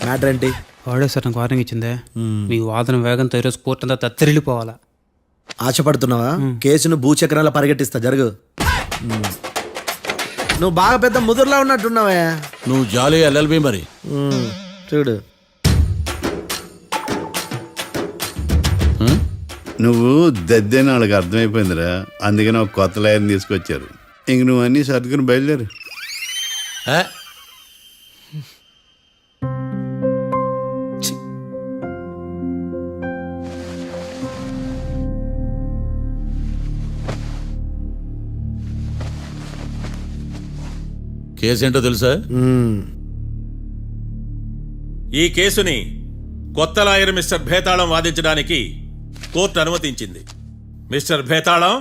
మ్యాటర్ ఏంటి? వాడే సార్ నాకు వార్నింగ్ ఇచ్చిందే, మీ వాదన వేగంతో ఈరోజు కోర్టు అంతా తత్తరిల్లిపోవాలా. ఆశపడుతున్నావా? కేసును భూచక్రాల పరిగెట్టిస్తా, జరుగు. నువ్వు బాగా పెద్ద ముదురులా ఉన్నట్టున్నావే. నువ్వు జాలి ఎల్ఎల్బి మరి. చూడు, నువ్వు దద్దేని వాళ్ళకి అర్థమైపోయిందిరా, అందుకని ఒక కొత్త లాయర్ని తీసుకొచ్చారు. ఇంక నువ్వు అన్నీ సర్దుకుని బయలుదేరు. కేసు ఏంటో తెలుసా? ఈ కేసుని కొత్త లాయర్ మిస్టర్ భేతాళం వాదించడానికి కోర్టు అనుమతించింది. మిస్టర్ భేతాళం,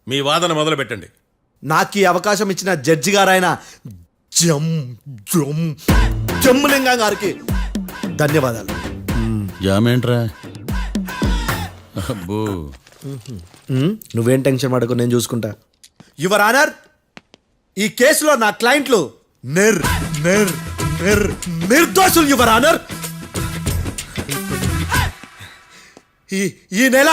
మీ వాదన మొదలు పెట్టండి. నాకు ఈ అవకాశం ఇచ్చిన జడ్జి గారైన జమ్ములింగం గారికి ధన్యవాదాలు. జామేంట్రా? అబ్బో, నువ్వేం టెన్షన్ పడకు, నేను చూసుకుంటా. యువర్ ఆనర్, ఈ కేసులో నా క్లయింట్లు నిర్దోషులు యువర్ ఆనర్. ఈ నెల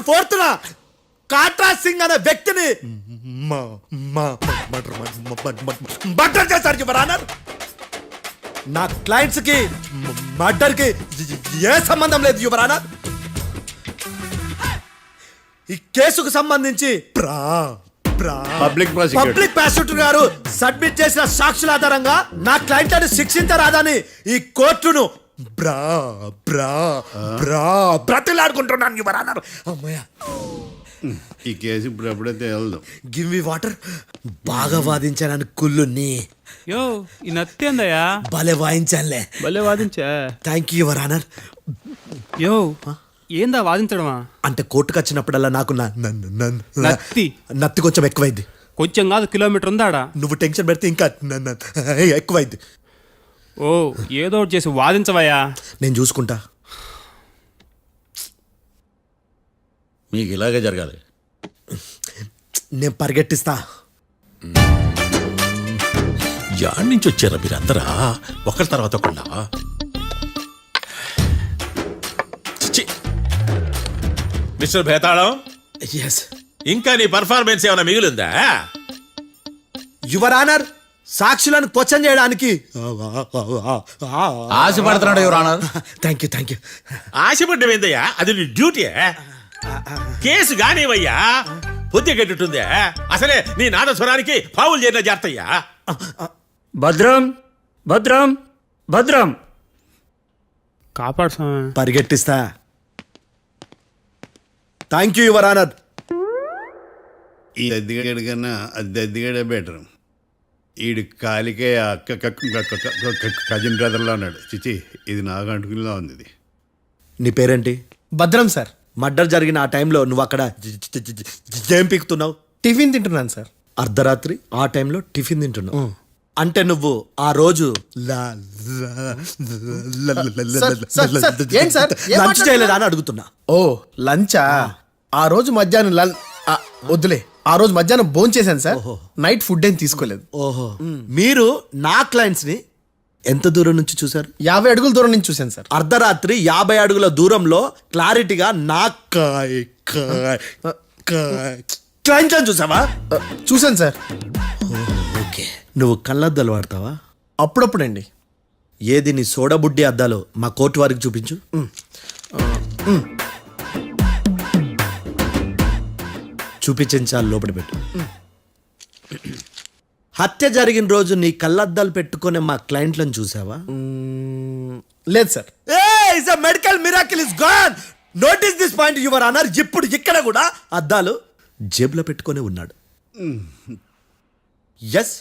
ఫోర్త్న కాట్రా సింగ్ అనే వ్యక్తిని మర్డర్ చేశారు యువర్ ఆనర్. నా క్లయింట్స్ కి మర్డర్ కి ఏ సంబంధం లేదు యువర్ ఆనర్. ఈ కేసుకు సంబంధించి పబ్లిక్ ప్రాసిక్యూటర్ గారు సబ్మిట్ చేసిన సాక్షుల ఆధారంగా నా క్లయింట్లను శిక్షించరాదని ఈ కోర్టును బ్రతిలాడుకుంటున్నాను యువర్ ఆనర్. అమ్మయ్య, ఈ కేసు ఇప్పుడు ఎప్పుడైతే వెళ్దాం. Give me water. బాగా వాదించానని కుళ్ళుని యో ఈ నత్తేందయ్యా? భలే వాయించానులే. భలే వాదించా. Thank you your honour. Yo ఏందా వాదించడమా? అంటే కోర్టుకు వచ్చినప్పుడల్లా నాకు నత్తి కొంచెం ఎక్కువైంది. కొంచెం కాదు, కిలోమీటర్ ఉందాడా. నువ్వు టెన్షన్ పెడితే ఇంకా ఎక్కువైంది. ఓ ఏదో ఒకటి చేసి వాదించవయ్యా. నేను చూసుకుంటా. మీకు ఇలాగే జరగాలి. నేను పరిగెట్టిస్తా. యాడ్ నుంచి వచ్చారా మీరందరా ఒకరి తర్వాత ఒకళ్ళ? మిస్టర్ భేతాళం, ఇంకా నీ పర్ఫార్మెన్స్ ఏమైనా మిగిలిందా? యువర్ ఆనర్, సాక్షులను క్వశ్చన్ చేయడానికి ఆశపడుతున్నాడు యువర్ ఆనర్. Thank you. ఆశపడ్డం ఏందయ్యా? అది నీ డ్యూటీ. కేసు గానివయ్యా, బుద్ధి గట్టుందే. అసలే నీ నాదస్వరానికి పావులు చేరిన జాగ్రత్తయ్యా. భద్రం భద్రం భద్రం. కాపాడు స్వామి. పరిగెట్టిస్తా. Thank you your honour. ఈ దద్దిగడి కన్నా అది దద్దిగడే బెటర్. ఈడు కాలికే కజిన్ బ్రదర్లో ఉన్నాడు. చిచి, ఇది నాకు అంటుకునిలా ఉంది. ఇది నీ పేరేంటి? భద్రం సార్. మర్డర్ జరిగిన ఆ టైంలో నువ్వు అక్కడ ఏం పీకుతున్నావు? టిఫిన్ తింటున్నాను సార్. అర్ధరాత్రి ఆ టైంలో టిఫిన్ తింటున్నావు అంటే నువ్వు ఆ రోజు లంచ్ చేయలేదా అని అడుగుతున్నా. ఓ లంచా? ఆ రోజు మధ్యాహ్నం వద్దులే, ఆ రోజు మధ్యాహ్నం భోజనం చేశాను సార్. నైట్ ఫుడ్ ఏం తీసుకోలేదు. ఓహో, మీరు నా క్లయింట్స్ ని ఎంత దూరం నుంచి చూసారు? 50 అడుగుల దూరం నుంచి చూశాను సార్. అర్ధరాత్రి 50 అడుగుల దూరంలో క్లారిటీగా నా క్లయింట్ అని చూసావా? చూశాను సార్. ఓకే, నువ్వు కళ్ళద్దాలు వాడతావా? అప్పుడప్పుడండి. ఏది నీ సోడబుడ్డి అద్దాలు మా కోర్టు వారికి చూపించు. చూపించాలి, లోపల పెట్టు. హత్య జరిగిన రోజు నీ కళ్ళద్దాలు పెట్టుకునే మా క్లయింట్లను చూసావా? లేదు sir. Medical miracle is gone. Notice this point your honour. ఇప్పుడు ఇక్కడ కూడా అద్దాలు జేబులో పెట్టుకొని ఉన్నాడు. ఎస్,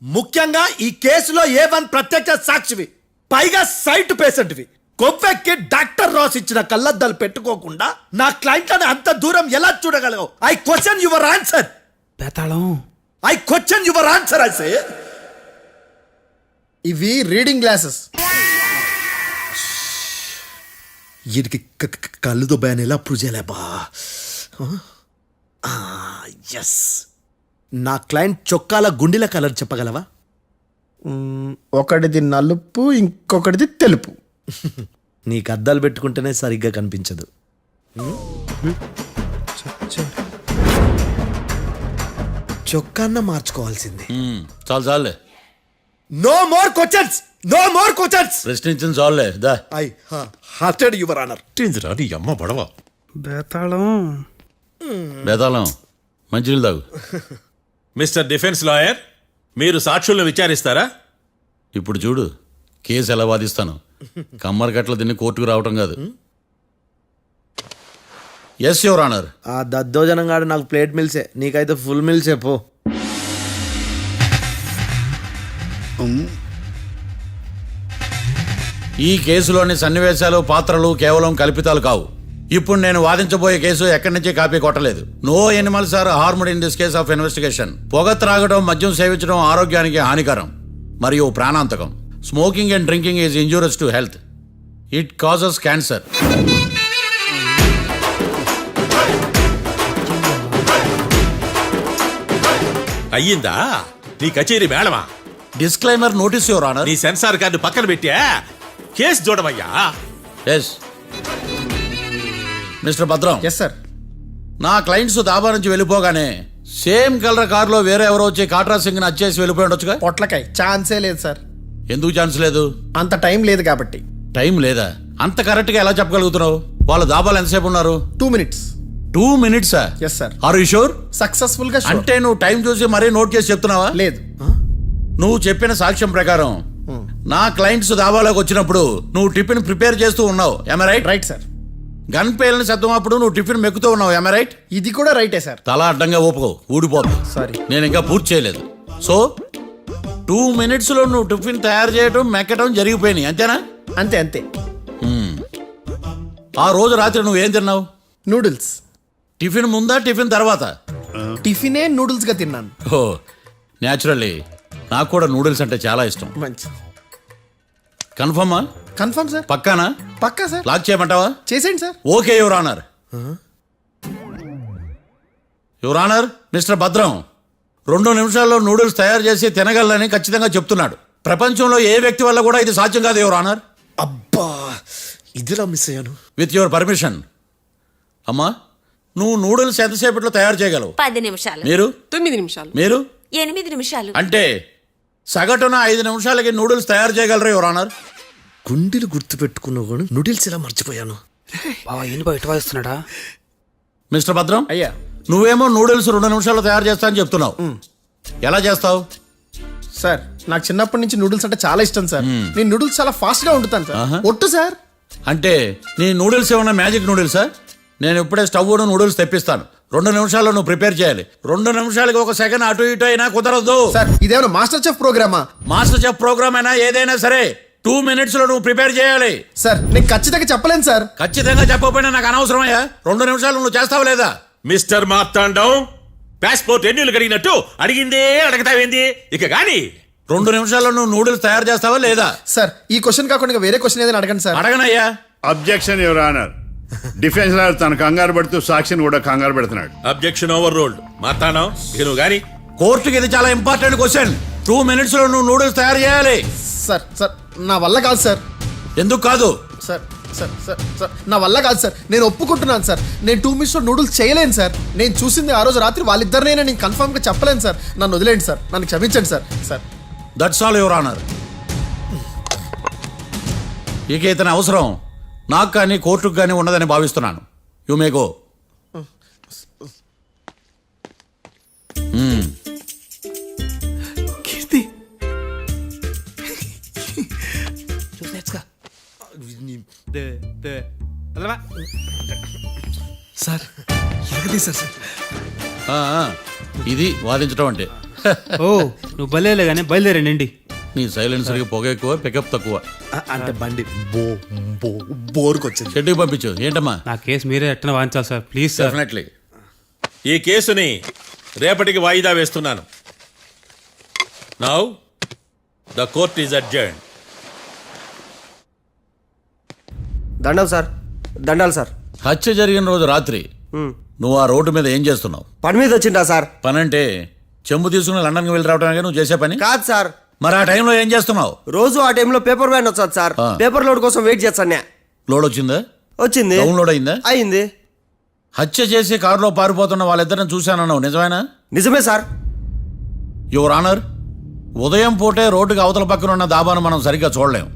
ముఖ్యంగా ఈ కేసులో A1 ప్రత్యక్ష సాక్షివి, పైగా సైట్ పేషెంట్వి. కొవ్వెక్కి డాక్టర్ రాస్ ఇచ్చిన కళ్ళద్దాలు పెట్టుకోకుండా నా క్లయింట్లను అంత దూరం ఎలా చూడగలవు? I question your answer. బేతాళం, I question your answer. I say ఇవి రీడింగ్ గ్లాసెస్. వీటికి కళ్ళు దుబ్బాయని ఎలా ప్రూవ్ చేయలేబా? ఎస్, నా క్లయింట్ చొక్కాల గుండెల కలర్ చెప్పగలవా? ఒకటిది నలుపు, ఇంకొకటిది తెలుపు. నీకు అద్దాలు పెట్టుకుంటేనే సరిగ్గా కనిపించదు. చొక్కాన్న మార్చుకోవాల్సింది. చాలు చాలులే. No more questions, no more questions. ప్రశ్నించిన చాలులే. దా. I hearted your honour. నీ అమ్మ పడవ. బేతాళం, బేతాళం, మంచినీళ్ళు తాగు. మిస్టర్ డిఫెన్స్ లాయర్, మీరు సాక్షులను విచారిస్తారా? ఇప్పుడు చూడు, కేసు ఎలా వాదిస్తాను. కమ్మరి గట్ల తిని కోర్టుకు రావటం కాదు. Yes your honour. ఆ దద్దోజనం గాడు నాకు ప్లేట్ మిల్సే, నీకైతే ఫుల్ మిల్స్ చెప్పు. ఈ కేసులోని సన్నివేశాలు పాత్రలు కేవలం కల్పితాలు కావు. ఇప్పుడు నేను వాదించబోయే కేసు ఎక్కడి నుంచి కాపీ కొట్టలేదు. No animals are harmed in this case of investigation. పొగ త్రాగడం, మద్యం సేవించడం ఆరోగ్యానికి హానికరం మరియు ప్రాణాంతకం. Smoking and drinking is injurious to health. It causes cancer. అయ్యిందా నీ కచేరీ మేడమా? Disclaimer notice your honour. నీ సెన్సార్ కార్డు పక్కన పెట్టా కేసు చూడమయ్యా. Yes mister Bhadram. Yes sir. నా క్లయింట్స్ దాబా నుంచి వెళ్ళిపోగానే సేమ్ కలర్ కారులో వేరే ఎవరో వచ్చి కాట్రా సింగ్ వచ్చేసి వెళ్ళిపోయి ఉండొచ్చుగా? పొట్లకాయ ఛాన్సే లేదు సార్. ఎందుకు ఛాన్స్ లేదు? అంత టైం లేదు కాబట్టి. టైం లేదా? అంత కరెక్ట్ గా ఎలా చెప్పగలుగుతున్నావు? వాళ్ళ దాబాలు ఎంతసేపు ఉన్నారు? 2 minutes. 2 minutes? Yes sir. Are you sure? Successful గా sure. అంటే నువ్వు టైం చూసి మరీ నోట్ చేసి చెప్తున్నావా? లేదు. నువ్వు చెప్పిన సాక్ష్యం ప్రకారం నా క్లయింట్స్ దాబాలోకి వచ్చినప్పుడు నువ్వు టిఫిన్ ప్రిపేర్ చేస్తూ ఉన్నావు. ఎమ్ రైట్? Right sir. గన్ పేలిన శబ్దం అప్పుడు నువ్వు టిఫిన్ మెక్కుతూ ఉన్నావు. ఎమ్ రైట్? ఇది కూడా రైటే సార్. తల అడ్డంగా ఊపుకో, ఊడిపోతుంది. సారీ. నేను ఇంకా పూర్తి చేయలేదు. సో 2 minutes లో నువ్వు టిఫిన్ తయారు చేయడం మెక్కడం జరిగిపోయినాయి, అంతేనా? అంతే అంతే. ఆ రోజు రాత్రి నువ్వు ఏం తిన్నావు? నూడిల్స్. టిఫిన్ ముందా టిఫిన్ తర్వాత? టిఫినే నూడిల్స్ గా తిన్నాను. ఓ న్యాచురల్లీ నాకు కూడా నూడిల్స్ అంటే చాలా ఇష్టం. మంచి. కన్ఫర్మా? Confirm sir. పక్కానా? పక్కా సార్. లాక్ చేయమంటావా? చేసేయండి sir. Okay your honour. Your honour, mister Bhadram 2 నిమిషాల్లో నూడిల్స్ తయారు చేసి తినగలని ఖచ్చితంగా చెప్తున్నాడు. ప్రపంచంలో ఏ వ్యక్తి వల్ల కూడా ఇది సాధ్యం కాదు యువర్ ఆనర్. అబ్బా, ఇదిలా మిస్ అయ్యాను. With your permission. అమ్మా, నువ్వు నూడిల్స్ ఎంతసేపట్లో తయారు చేయగలవు? 10 నిమిషాలు. మీరు? 9 నిమిషాలు. మీరు? 8 నిమిషాలు. అంటే సగటున 5 నిమిషాలకి నూడిల్స్ తయారు చేయగలరు యువర్ ఆనర్. గుండెలు గుర్తు పెట్టుకున్నావు కానీ నూడిల్స్ ఇలా మర్చిపోయాను. బావా ఏంటి బయట వాయిస్తున్నాడా? మిస్టర్ భద్రం, అయ్యా, నువ్వేమో నూడిల్స్ 2 నిమిషాల్లో తయారు చేస్తా అని చెప్తున్నావు. ఎలా చేస్తావు? సార్ నాకు చిన్నప్పటి నుంచి నూడిల్స్ అంటే చాలా ఇష్టం సార్. నేను నూడిల్స్ చాలా ఫాస్ట్ గా వండుతాను సార్. ఒట్టు సార్. అంటే నీ నూడిల్స్ ఏమన్నా మ్యాజిక్ నూడిల్సా? నేను ఇప్పుడే స్టవ్ నూడిల్స్ తెప్పిస్తాను. 2 నిమిషాల్లో నువ్వు ప్రిపేర్ చేయాలి. 2 నిమిషాలకి 1 సెకండ్ అటు ఇటు అయినా కుదరదు సార్. ఇదేమైనా మాస్టర్ చెఫ్ ప్రోగ్రామా? మాస్టర్ చెఫ్ ప్రోగ్రామ్ అయినా ఏదైనా సరే 2 minutes లో నువ్వు ప్రిపేర్ చేయాలి. సార్ నేను ఖచ్చితంగా చెప్పలేను సార్. ఖచ్చితంగా చెప్పకపోయినా నాకు అనవసరమయ్యా. 2 నిమిషాలు నువ్వు చేస్తావు లేదా? మిస్టర్ మార్తాండం, పాస్పోర్ట్ ఎన్నిళ్ళు కడిగినట్టు అడిగిందే అడగతావేంది? ఇక గాని 2 నిమిషాల్లో నువ్వు నూడిల్స్ తయారు చేస్తావా లేదా? సార్ ఈ క్వశ్చన్ కాకుండా ఇంకా వేరే క్వశ్చన్ ఏదైనా అడగండి సార్. అడగనయ్యా. Objection your honour. Defence lawyer తన కంగారు పడుతూ సాక్షిని కూడా కంగారు పెడుతున్నాడు. Objection over ruled. మార్తాండం, ఇక నువ్వు గాని. కోర్టుకి ఇది చాలా ఇంపార్టెంట్ క్వశ్చన్. 2 minutes లో నువ్వు నూడిల్స్ తయారు చేయాలి. సార్ సార్ నా వల్ల కాదు సార్. ఎందుకు కాదు? సార్ సార్ సార్ సార్ నా వల్ల కాదు సార్. నేను ఒప్పుకుంటున్నాను సార్. నేను 2 minutes లో నూడిల్స్ చేయలేను సార్. నేను చూసింది ఆ రోజు రాత్రి వాళ్ళిద్దరినైనా నేను కన్ఫర్మ్ గా చెప్పలేను సార్. నన్ను వదిలేండి సార్. నన్ను క్షమించండి sir. Sir that's all your honour. ఇక ఇతని అవసరం నాకు కానీ కోర్టుకు కానీ ఉండదని భావిస్తున్నాను. You may go. Keerthi sir ఎరగదీశారు సార్. ఇది వాదించడం అంటే. ఓ నువ్వు బయలుదేరలే కానీ బయలుదేరండి. నీ సైలెన్సర్కి పొగ ఎక్కువ, పికప్ తక్కువ. అంటే బండి బోర్కి వచ్చింది. షెడ్యూల్ పంపించు. ఏంటమ్మా? నా కేసు మీరే ఎట్టన వాయించాలి సార్, ప్లీజ్ సార్. డెఫినెట్లీ. ఈ కేసుని రేపటికి వాయిదా వేస్తున్నాను. Now the court is adjourned. దండం సార్. దండాలి సార్. హత్య జరిగిన రోజు రాత్రి నువ్వు ఆ రోడ్డు మీద ఏం చేస్తున్నావు? పని మీద వచ్చిందా సార్? పని అంటే చెంబు తీసుకుని లండన్కి వెళ్ళి రావడానికి నువ్వు చేసే పని కాదు సార్. మరి ఆ టైంలో ఏం చేస్తున్నావు? రోజు ఆ టైంలో పేపర్ వ్యాన్ వచ్చాది సార్. పేపర్ లోడ్ కోసం వెయిట్ చేస్తాను. లోడ్ వచ్చిందా? వచ్చింది. డౌన్లోడ్ అయిందా? అయింది. హత్య చేసి కారులో పారిపోతున్న వాళ్ళిద్దరిని చూశానన్నావు, నిజమేనా? నిజమే సార్. యువర్ ఆనర్, ఉదయం పూటే రోడ్డుకి అవతల పక్కన ఉన్న దాబాను మనం సరిగ్గా చూడలేం.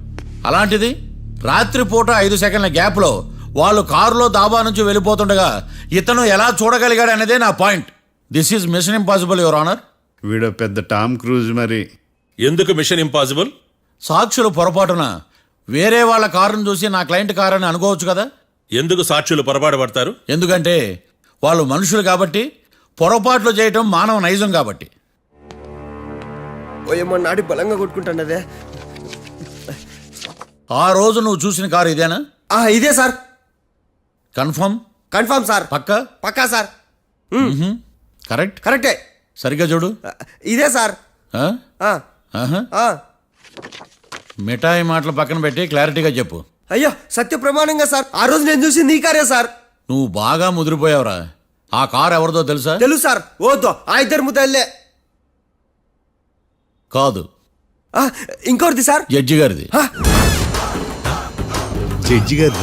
అలాంటిది రాత్రిపూట 5 సెకండ్ల గ్యాప్లో వాళ్ళు కారులో దాబా నుంచి వెళ్ళిపోతుండగా ఇతను ఎలా చూడగలిగాడు అనేదే నా point. This is mission impossible your honour. వీడు పెద్ద టామ్ క్రూజ్. మరి ఎందుకు మిషన్ ఇంపాసిబుల్? సాక్షులు పొరపాటున వేరే వాళ్ళ కారును చూసి నా క్లయింట్ కారు అని అనుకోవచ్చు కదా. ఎందుకు సాక్షులు పొరపాటు పడతారు? ఎందుకంటే వాళ్ళు మనుషులు కాబట్టి, పొరపాట్లు చేయటం మానవ నైజం కాబట్టి. ఓయమ్మ నాడి బలంగా కొట్టుకుంటాను అదే. ఆ రోజు నువ్వు చూసిన కారు ఇదేనా? ఇదే సార్. కన్ఫర్మ్? Confirm sir. పక్కా? పక్కా సార్. కరెక్ట్? కరెక్టే. సరిగ్గా చూడు. ఇదే సార్. మిఠాయి మాటలు పక్కన పెట్టి క్లారిటీగా చెప్పు. అయ్యో సత్య ప్రమాణంగా సార్, ఆ రోజు నేను చూసింది ఈ కారే సార్. నువ్వు బాగా ముదిరిపోయావురా. ఆ కారు ఎవరిదో తెలుసా? తెలుసు సార్. ఓద్దు ఆ ఇద్దరు ముద్దల్లే. కాదు, ఇంకోటిది సార్. జడ్జి గారిది. జడ్జి గారు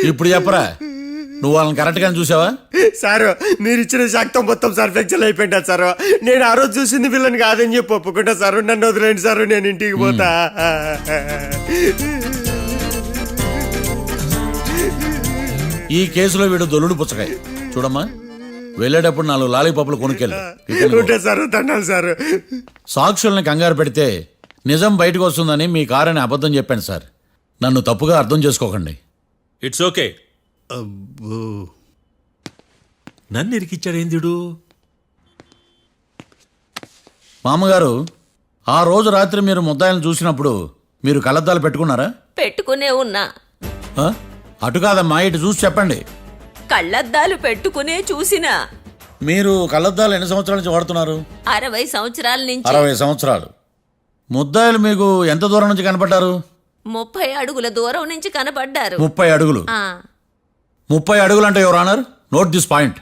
ఇప్పుడు చెప్పరా, నువ్వు వాళ్ళని కరెక్ట్ గానే చూసావా? సార్ మీరు ఇచ్చిన శాక్తం మొత్తం సార్ ఫ్లెక్చర్ అయిపోయింది సార్. నేను ఆ రోజు చూసింది వీళ్ళని కాదని చెప్పి ఒప్పుకుంటా సార్. నన్ను వదిలేండి సార్, నేను ఇంటికి పోతా. ఈ కేసులో వీడు దొల్లుడు పుచ్చకాయ. చూడమ్మా, వెళ్ళేటప్పుడు 4 లాలీపాపులు కొనుక్కెళ్ళు. Sir దండాలి sir. సాక్షుల్ని కంగారు పెడితే నిజం బయటకు వస్తుందని మీ కారని అబద్ధం చెప్పాను సార్. నన్ను తప్పుగా అర్థం చేసుకోకండి. It's okay. నన్ను ఇరికిచ్చాడేందుడు? మామగారు, ఆ రోజు రాత్రి మీరు ముద్దాయిలను చూసినప్పుడు మీరు కళ్ళద్దాలు పెట్టుకున్నారా? పెట్టుకునే ఉన్నా. అటు కాదమ్మా, ఇటు చూసి చెప్పండి. కళ్ళద్దాలు పెట్టుకునే చూసినా. మీరు కళ్ళద్దాలు ఎన్ని సంవత్సరాల నుంచి వాడుతున్నారు? 60 సంవత్సరాల నుంచి. 60 సంవత్సరాలు. ముద్దాయిలు మీకు ఎంత దూరం నుంచి కనపడ్డారు? 30 అడుగుల దూరం నుంచి కనపడ్డారు. 30 అడుగులు. 30 అడుగులు అంటే your honour, note this point.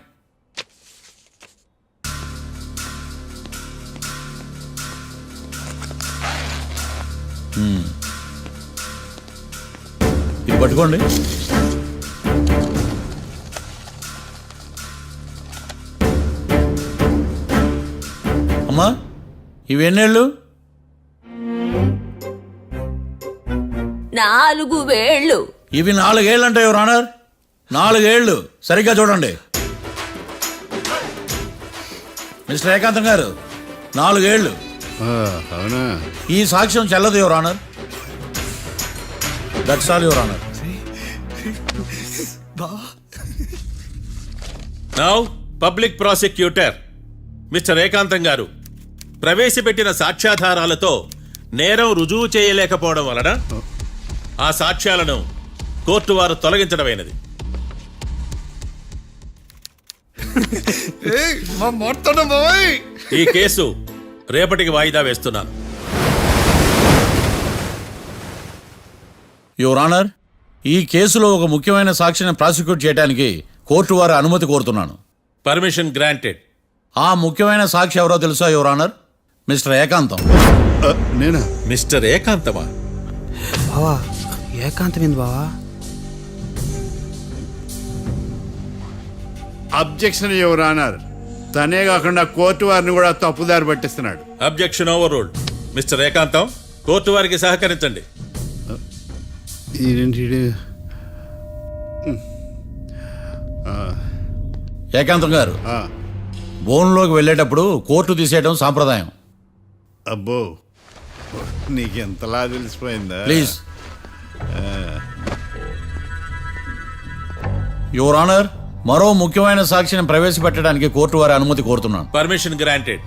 ఇది పట్టుకోండి. అమ్మా, ఇవి ఎన్నేళ్ళు? 4 వేళ్ళు. ఇవి 4 ఏళ్ళు అంటే యువర్ ఆనర్, 4 ఏళ్ళు. సరిగ్గా చూడండి మిస్టర్ ఏకాంతం గారు, 4 ఏళ్ళు. అవునా? ఈ సాక్ష్యం చెల్లదు your honour. That's all your honour. Now public prosecutor mister ఏకాంతం గారు ప్రవేశపెట్టిన సాక్ష్యాధారాలతో నేరం రుజువు చేయలేకపోవడం వలన ఆ సాక్ష్యాలను కోర్టు వారు తొలగించడమైనది. ఈ కేసు రేపటికి వాయిదా వేస్తున్నాను. యువర్ ఆనర్, ఈ కేసులో ఒక ముఖ్యమైన సాక్షిని ప్రాసిక్యూట్ చేయడానికి కోర్టు వారి అనుమతి కోరుతున్నాను. Permission granted. ఆ ముఖ్యమైన సాక్షి ఎవరో తెలుసా యువర్ ఆనర్? మిస్టర్ ఏకాంతం. నేనా? మిస్టర్ ఏకాంతమా? బావా ఏకాంతం ఏంది బావా? Objection your honour. తనే కాకుండా కోర్టు వారిని కూడా తప్పుదారి పట్టిస్తున్నాడు. Objection overruled. Mister Ekantham, court వారికి సహకరించండి. ఏకాంతం గారు, బోన్లోకి వెళ్ళేటప్పుడు కోర్టు తీసేయడం సాంప్రదాయం. అబ్బో, నీకెంతలా తెలిసిపోయిందా? ప్లీజ్. యువర్ ఆనర్, మరో ముఖ్యమైన సాక్షిని ప్రవేశపెట్టడానికి కోర్టు వారి అనుమతి కోరుతున్నాను. Permission granted.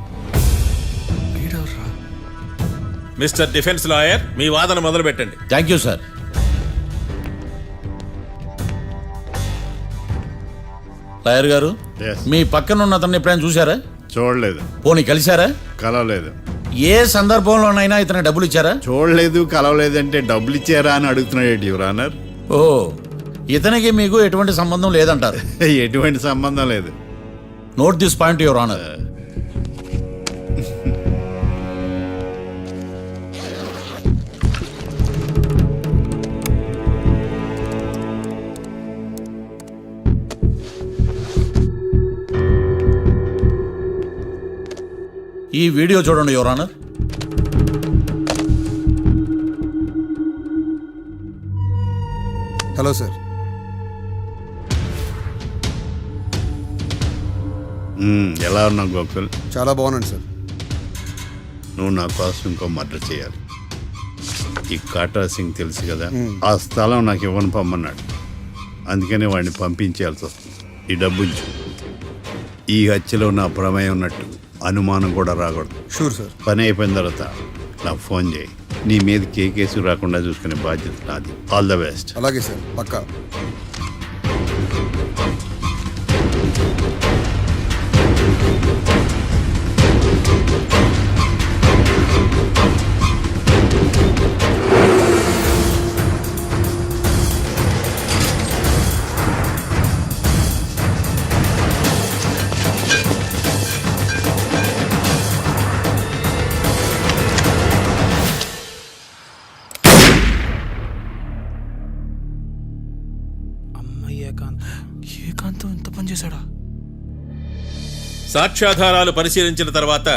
Mister defence lawyer, మీ వాదన మొదలు పెట్టండి. Thank you sir. లాయర్ గారు, మీ పక్కన ఉన్న అతన్ని ఎప్పుడైనా చూసారా? చూడలేదు. పోనీ కలిశారా? కలవలేదు. ఏ సందర్భంలోనైనా ఇతను డబ్బులు ఇచ్చారా? చూడలేదు, కలవలేదు అంటే డబ్బులు ఇచ్చారా అని అడుగుతున్నాడు యువర్ ఆనర్. ఓ, ఇతనికి మీకు ఎటువంటి సంబంధం లేదంటారు? ఎటువంటి సంబంధం లేదు. Note this point your honour. ఈ వీడియో చూడండి యువర్ ఆనర్. Hello sir. ఎలా ఉన్నావు గోకుల్? చాలా బాగున్నాను సార్. నువ్వు నా కోసం ఇంకో మర్డర్ చేయాలి. ఈ కాటా సింగ్ తెలుసు కదా, ఆ స్థలం నాకు ఇవ్వను పమ్మన్నాడు. అందుకనే వాడిని పంపించేయాల్సి వస్తుంది. ఈ డబ్బు ఇచ్చు. ఈ హత్యలో నా ప్రమేయం ఉన్నట్టు అనుమానం కూడా రాకూడదు. Sure sir. పని అయిపోయిన తర్వాత నాకు ఫోన్ చేయి. నీ మీద కేసు రాకుండా చూసుకునే బాధ్యత నాది. All the best. అలాగే సార్, పక్కా. ఏకాంతం ఎంత పని చేశాడా? సాక్ష్యాధారాలు పరిశీలించిన తర్వాత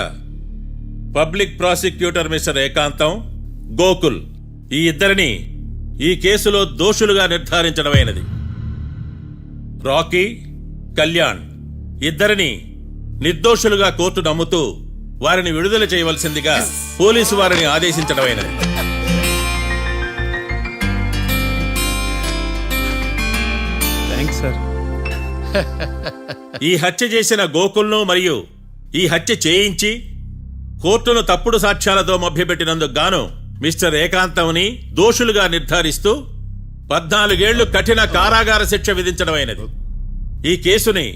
పబ్లిక్ ప్రాసిక్యూటర్ మిస్టర్ ఏకాంతం, గోకుల్ ఈ ఇద్దరిని ఈ కేసులో దోషులుగా నిర్ధారించడమైనది. రాకీ, కళ్యాణ్ ఇద్దరిని నిర్దోషులుగా కోర్టు నమ్ముతూ వారిని విడుదల చేయవలసిందిగా పోలీసు వారిని ఆదేశించడమైనది. ఈ హత్య చేసిన గోకుల్ను మరియు ఈ హత్య చేయించి కోర్టును తప్పుడు సాక్ష్యాలతో మభ్యపెట్టినందుకు గాను మిస్టర్ ఏకాంతంని దోషులుగా నిర్ధారిస్తూ 14 ఏళ్లు కఠిన కారాగార శిక్ష విధించడమైనది. ఈ కేసుని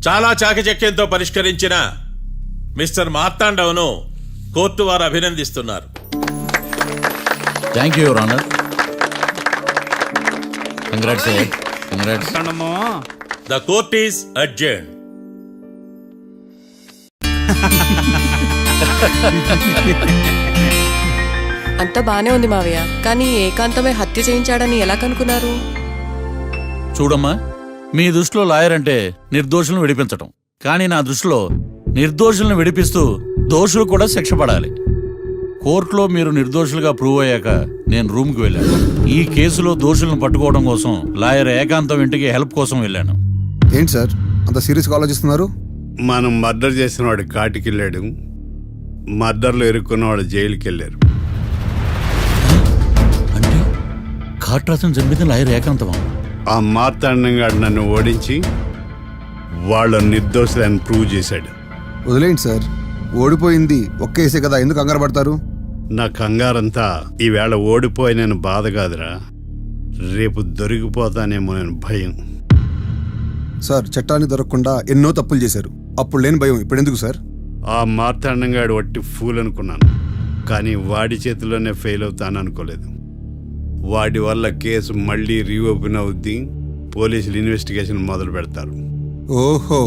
చాలా చాకచక్యంతో పరిష్కరించిన మిస్టర్ మార్తాండవను కోర్టు వారు అభినందిస్తున్నారు. Thank you your honour. Congrats. Congrats. The court is adjourned. అంతా బానే ఉంది మావయ్య, కానీ ఏకాంతమే హత్య చేయించాడని ఎలా కనుక్కున్నారు? చూడమ్మా, మీ దృష్టిలో లాయర్ అంటే నిర్దోషులను విడిపించటం, కానీ నా దృష్టిలో నిర్దోషులను విడిపిస్తూ దోషులు కూడా శిక్ష పడాలి. కోర్టులో మీరు నిర్దోషులుగా ప్రూవ్ అయ్యాక నేను రూమ్కి వెళ్ళాను. ఈ కేసులో దోషులను పట్టుకోవడం కోసం లాయర్ ఏకాంతం ఇంటికి హెల్ప్ కోసం వెళ్ళాను. ఏంటి సార్ అంత సీరియస్గా ఆలోచిస్తున్నారు? మనం మర్డర్ చేసిన వాడు కాటికి వెళ్ళాడు, మర్డర్లో ఇరుక్కున్న వాడు జైలుకి వెళ్ళారు. అంటే కాట్రాసం చంపిన లాయర్ ఏకాంతమా? ఆ మార్తాండంగా నన్ను ఓడించి వాళ్ళ నిర్దోషులని ప్రూవ్ చేశాడు. వదిలేండి సార్, ఓడిపోయింది ఒక్కేసే కదా, ఎందుకు కంగారు పడతారు? నా కంగారంతా ఈవేళ ఓడిపోయి నేను బాధ కాదురా, రేపు దొరికిపోతానేమో నేను భయం. సార్ చట్టాన్ని దొరకకుండా ఎన్నో తప్పులు చేశారు, అప్పుడు లేని భయం ఇప్పుడు ఎందుకు సార్? ఆ మార్తాండంగాడు వట్టి ఫూల్ అనుకున్నాను, కానీ వాడి చేతిలోనే ఫెయిల్ అవుతాను అనుకోలేదు. వాడి వల్ల కేసు మళ్ళీ రీఓపెన్ అవుద్ది, పోలీసులు ఇన్వెస్టిగేషన్ మొదలు పెడతారు. ఓహో,